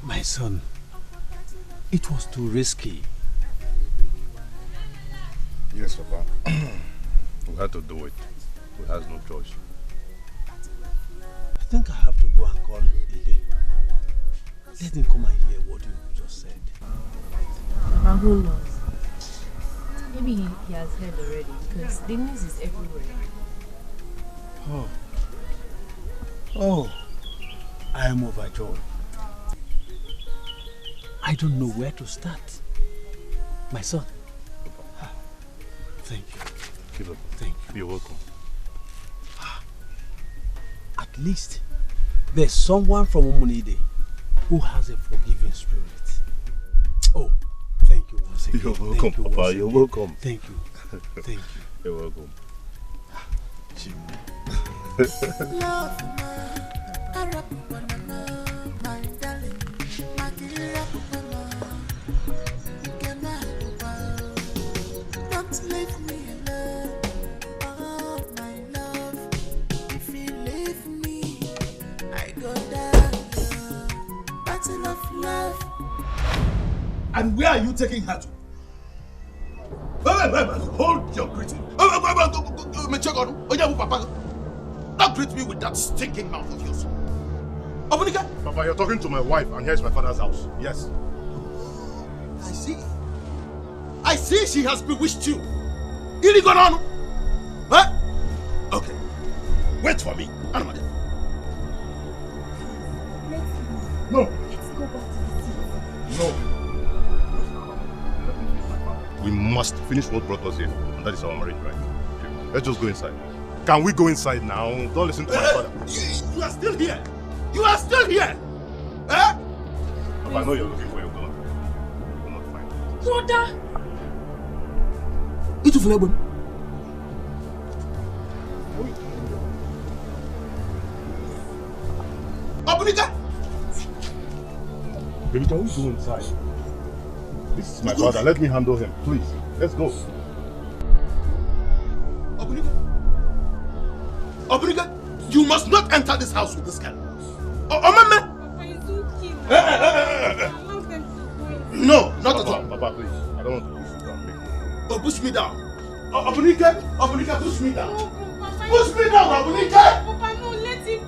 Speaker 19: My son, it was too risky.
Speaker 2: Yes, Papa. We had to do it. We had no choice.
Speaker 19: I think I have to go and call Ide. Let him come and hear what you just said.
Speaker 17: Papa, who knows? Maybe he has heard already because the news is everywhere.
Speaker 19: Oh, I am overjoyed. I don't know where to start. My son. Thank you.
Speaker 2: Keep up.
Speaker 19: Thank you.
Speaker 2: You're welcome.
Speaker 19: At least there's someone from Omunide who has a forgiving spirit. Oh, thank you once again.
Speaker 2: You're welcome, Papa. You're welcome.
Speaker 19: Thank you. Thank you.
Speaker 2: You're welcome.
Speaker 8: Don't leave me alone, oh my love. If you leave me, I go down. Battle of love.
Speaker 20: And where are you taking her to? Wait, hold your greeting. Don't greet me with that stinking mouth of yours. Obunika?
Speaker 2: Papa, you're talking to my wife, and here's my father's house. Yes.
Speaker 20: I see she has bewitched you. Iligonano. Huh? Okay. Wait for me. Anamade.
Speaker 2: No.
Speaker 21: Let's go back to the city.
Speaker 2: No. We must finish what brought us here, and that is our marriage, right? Let's just go inside. Can we go inside now? Don't listen to my father.
Speaker 20: You are still here. You are still here. Eh?
Speaker 2: Papa, I know you're looking for your gun. You will not find it.
Speaker 21: Brother!
Speaker 20: Itu fulabon. Obunika!
Speaker 2: Baby, can we go inside? This is my father. Let me handle him, please. Let's go.
Speaker 20: Obunika, you must not enter this house with this girl. Mama! No, not at all.
Speaker 2: Papa, please. I don't want to push you down.
Speaker 20: Oh, push me down. Obunika, push me down. Push me down, Obunika!
Speaker 1: Papa, no, let him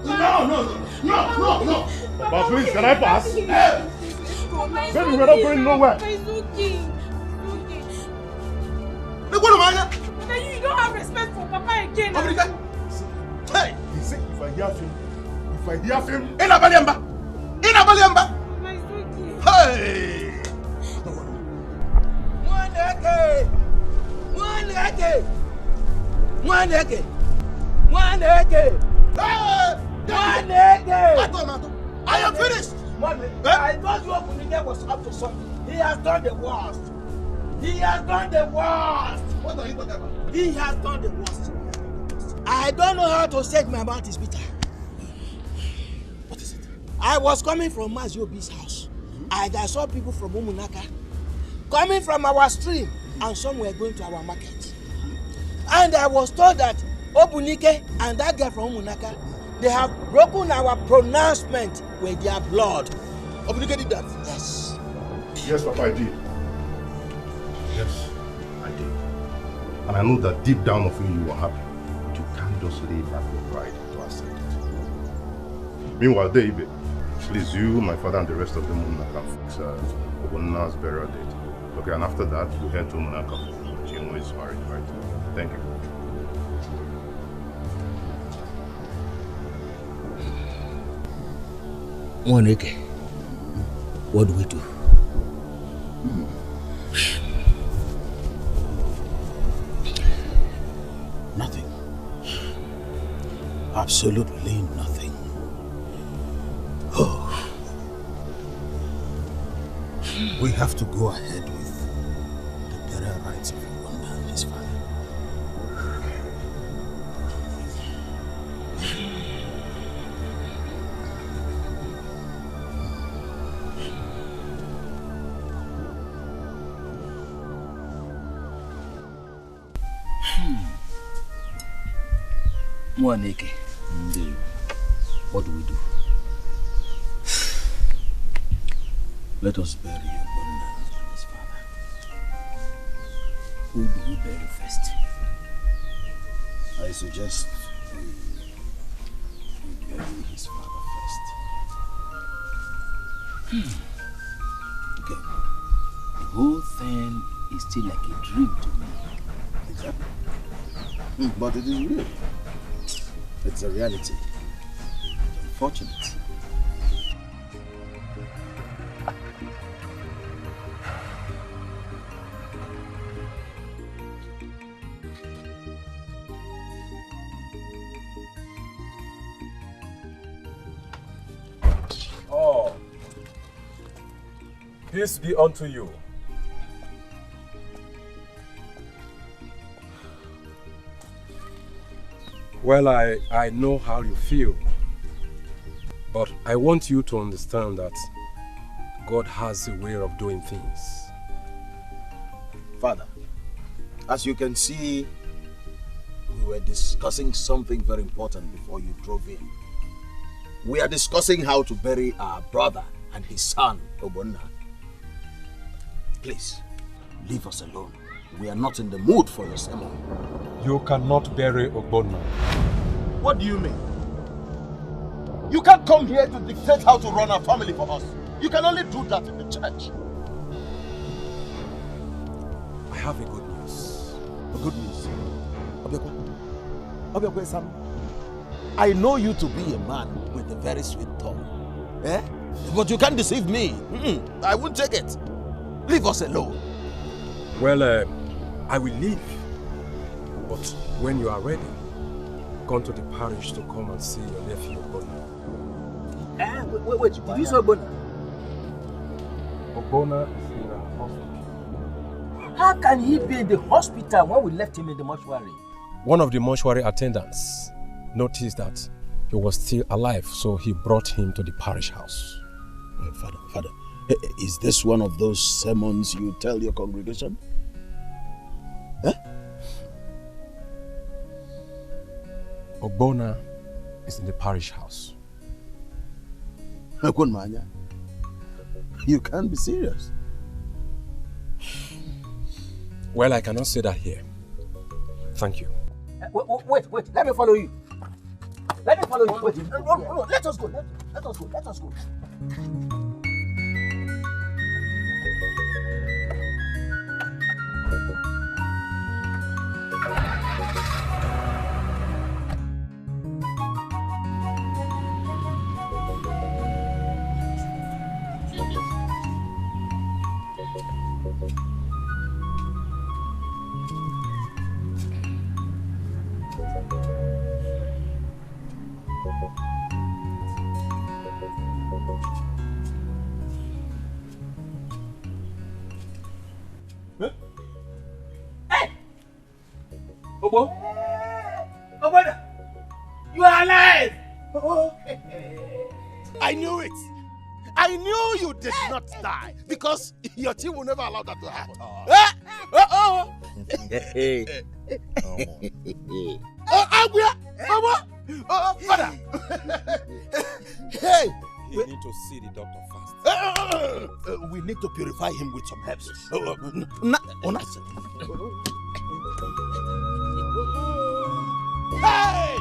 Speaker 20: No.
Speaker 2: Papa, please, can I pass? Baby, we're not going nowhere.
Speaker 1: Papa, it's okay.
Speaker 20: Look what am I?
Speaker 1: You don't have respect for Papa again.
Speaker 20: Obunika! Hey!
Speaker 2: He said if I hear him.
Speaker 20: Inabaliamba! Hey! One eke! I am finished!
Speaker 12: I thought you Opunike was up to something. He has done the worst.
Speaker 20: What are you talking about?
Speaker 12: He has done the worst. I don't know how to say my mouth is bitter.
Speaker 20: What is it?
Speaker 12: I was coming from Maziobi's house. And I saw people from Umunaka coming from our stream, and some were going to our market. And I was told that Opunike and that girl from Umunaka, they have broken our pronouncement with their blood.
Speaker 20: Opunike did that?
Speaker 12: Yes.
Speaker 2: Yes, Papa, I did. Yes, I did. And I know that deep down of you, you were happy. But you can't just lay back your pride to accept it. Meanwhile, Deibe, please, you, my father, and the rest of them will not fix Obona's burial date. Okay, and after that, we head to Munaka. Chino is married, right? Thank you.
Speaker 12: Moneke, what do we do?
Speaker 19: Nothing. Absolutely nothing. Oh. We have to go ahead with the burial rites of Wanda and his father.
Speaker 12: Mwaneke.
Speaker 20: What do we do? Let us bury Ogbonna and his father. Who do we bury first? I suggest we bury his father first. Okay. The whole thing is still like a dream to me. Exactly. But it is real. It's a reality. It's unfortunate.
Speaker 18: Oh, peace be unto you. Well, I know how you feel, but I want you to understand that God has a way of doing things.
Speaker 20: Father, as you can see, we were discussing something very important before you drove in. We are discussing how to bury our brother and his son, Ogbonna. Please, leave us alone. We are not in the mood for your sermon.
Speaker 18: You cannot bury Ogbonna.
Speaker 20: What do you mean? You can't come here to dictate how to run our family for us. You can only do that in the church.
Speaker 18: I have a good news.
Speaker 20: A good news? Obiakwe Sam, I know you to be a man with a very sweet tongue. Eh? But you can't deceive me. I won't take it. Leave us alone.
Speaker 18: Well, I will leave. But when you are ready, come to the parish to come and see your nephew Ogbonna.
Speaker 12: Wait, did you say Ogbonna?
Speaker 18: Ogbonna is in a hospital.
Speaker 12: How can he be in the hospital when we left him in the mortuary?
Speaker 18: One of the mortuary attendants noticed that he was still alive, so he brought him to the parish house.
Speaker 20: Father, is this one of those sermons you tell your congregation? Huh?
Speaker 18: Ogbonna is in the parish house.
Speaker 20: You can't be serious.
Speaker 18: Well, I cannot say that here. Thank you.
Speaker 12: Wait, let me follow you. Let me follow you. Wait, no, let us go. Let us go.
Speaker 7: Ogbonna, you are alive!
Speaker 20: I knew it! I knew you did not die because your team will never allow that to happen. Father! Hey!
Speaker 18: You need to see the doctor first.
Speaker 20: We need to purify him with some herbs. Hey!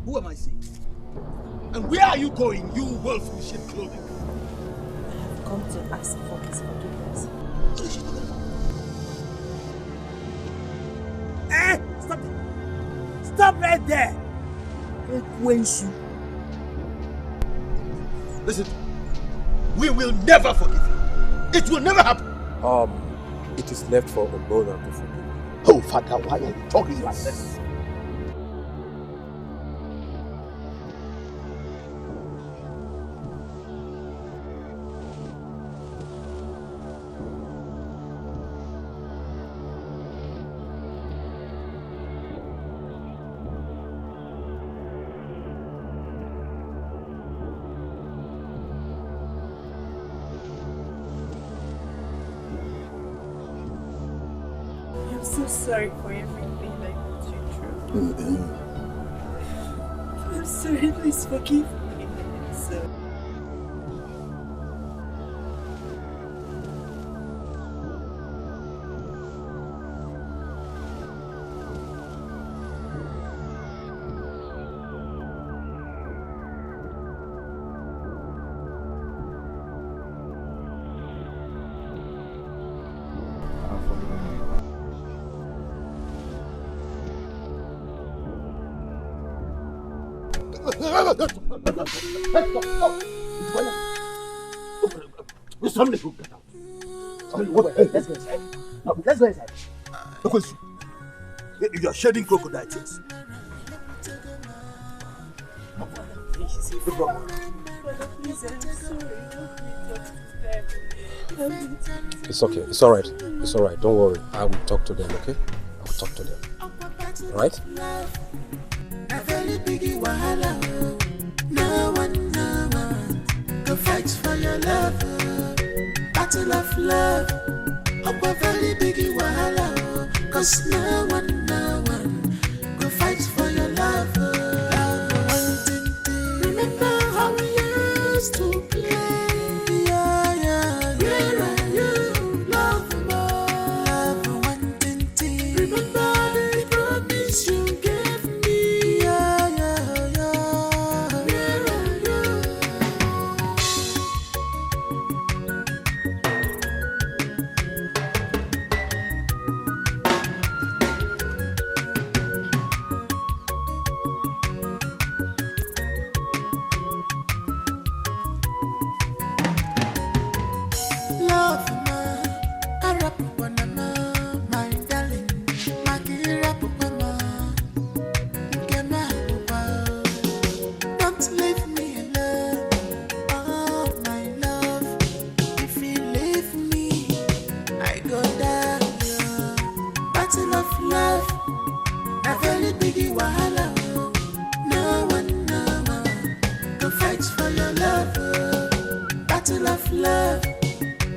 Speaker 12: Who am I seeing?
Speaker 20: And where are you going, you wolf in sheep clothing?
Speaker 17: I have come to ask for his forgiveness.
Speaker 12: Stop it! Stop right there!
Speaker 20: Listen, we will never forgive you. It will never happen.
Speaker 18: It is left for Ogbona to forgive.
Speaker 20: Oh, Father, why are you talking like this?
Speaker 21: I'm so sorry for everything I put you through. I'm sorry, please forgive me. So.
Speaker 20: Somebody who get out. Hey, let's go inside. No, let's go inside. Because you are shedding crocodile tears.
Speaker 18: It's okay. It's all right. It's all right. Don't worry. I will talk to them, okay? I will talk to them. All right?
Speaker 8: No one go fight for your love. Battle of love. Up a very big wahala. Cause no one go fight for your love. Remember how we used to play. Where are you? Love more. Love wanting to. Remember the promise you gave me. Where are you? Love, Arapuanama, my darling, Magira Pupama, Gema Pupa. Don't leave me alone, oh my love. If you leave me, I go down. Battle of love, a very big wahala. No one go fight for your love. Battle of love.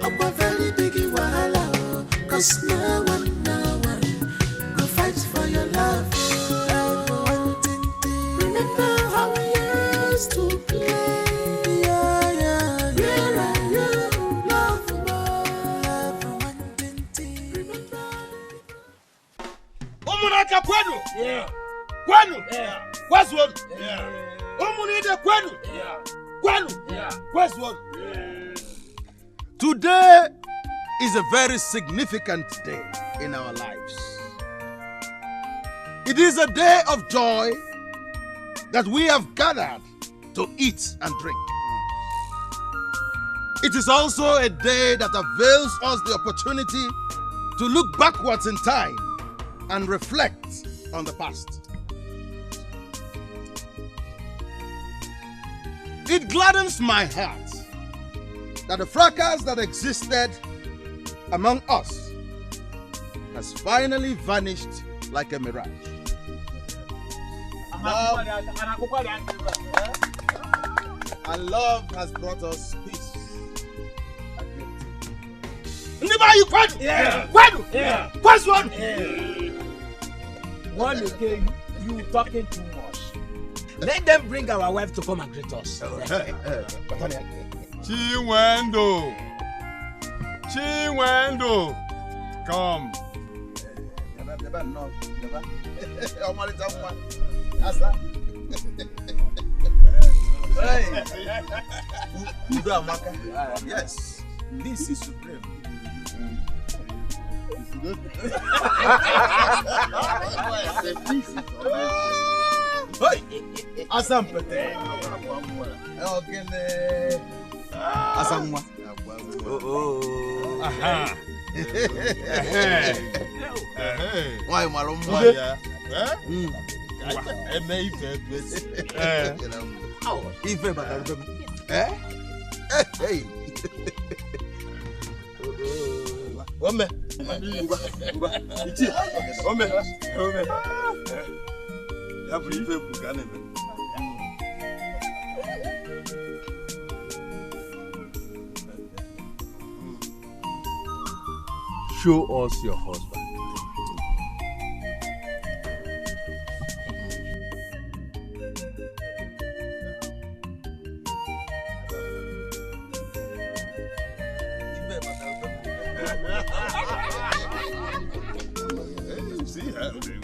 Speaker 8: Up a very big wahala, cause no one go fight for your love. Love wanting to. Remember how we used to play. Where are you? Love more. Love wanting to. Remember.
Speaker 20: Omunaka kwenu? Yeah. Kwenu? Yeah. Where's one? Yeah. Omunide kwenu? Yeah. Kwenu? Yeah. Where's one? Yeah. Today is a very significant day in our lives. It is a day of joy that we have gathered to eat and drink. It is also a day that avails us the opportunity to look backwards in time and reflect on the past. It gladdens my heart that the fracas that existed among us has finally vanished like a mirage. And love has brought us peace and unity. Yeah. Yeah. One.
Speaker 12: One again, you talking too much. Let them bring our wife to come and greet us.
Speaker 6: Chinwendo, come.
Speaker 20: Yes, this is supreme.
Speaker 5: Asampete. Okay. Asamwa. Oh. Aha. Why malumwa ya? Eme ife kwesi. Ife bakalum. Hey. Ome. Ichi. Ome. Ya buri ife bugane.
Speaker 6: Show us your husband.
Speaker 5: See how they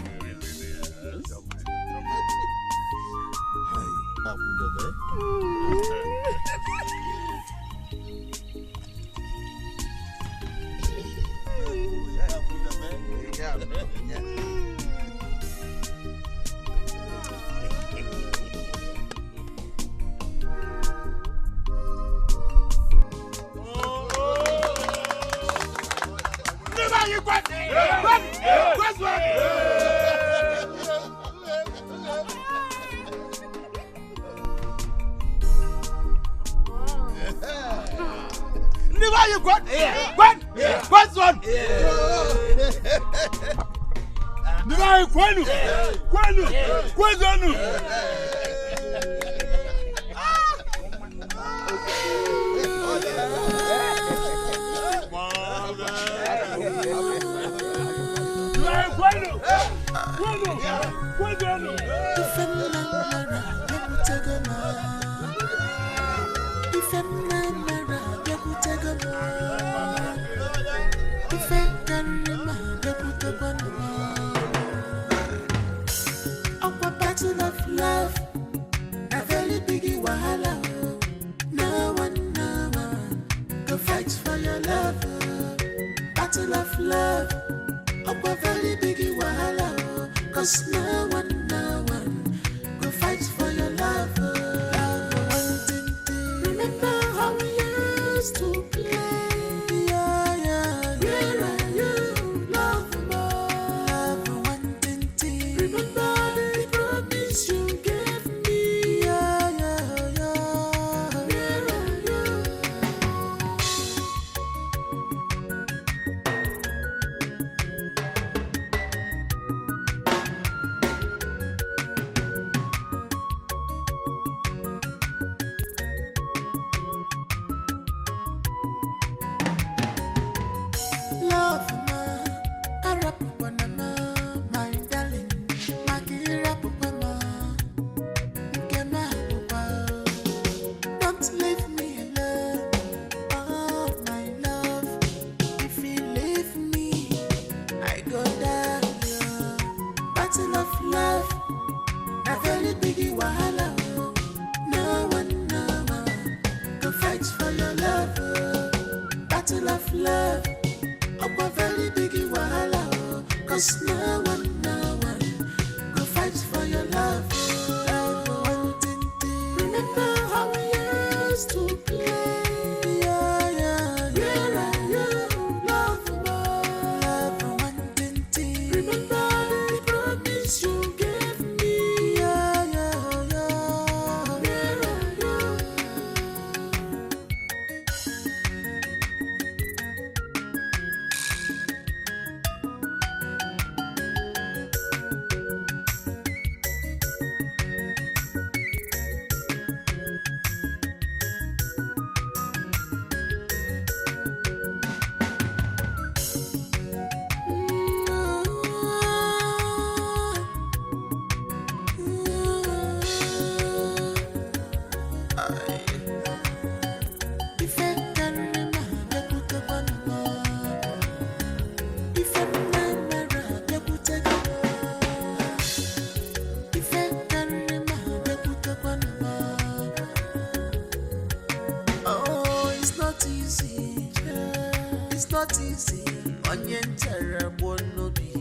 Speaker 8: not easy. Onion terrible no be.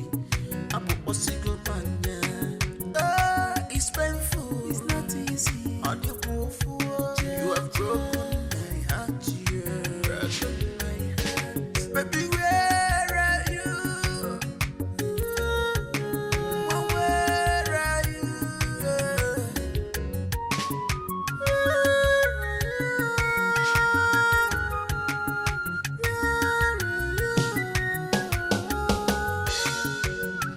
Speaker 8: I'm a possible man. It's painful. want you. Baby, where are you? Where are you?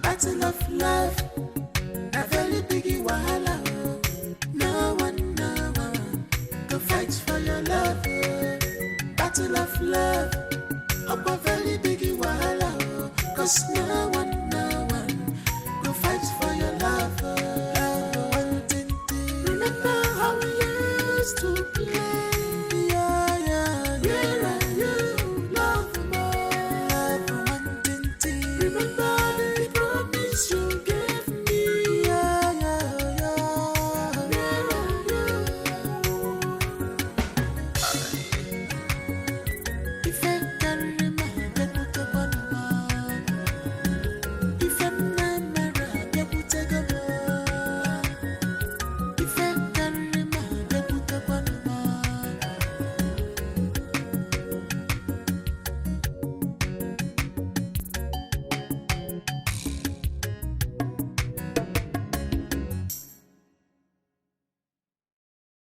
Speaker 8: Battle of love, a very big wahala. No one go fight for your love. Battle of love, a very big wahala. Cause no one go fight for your love. Remember how we used to play.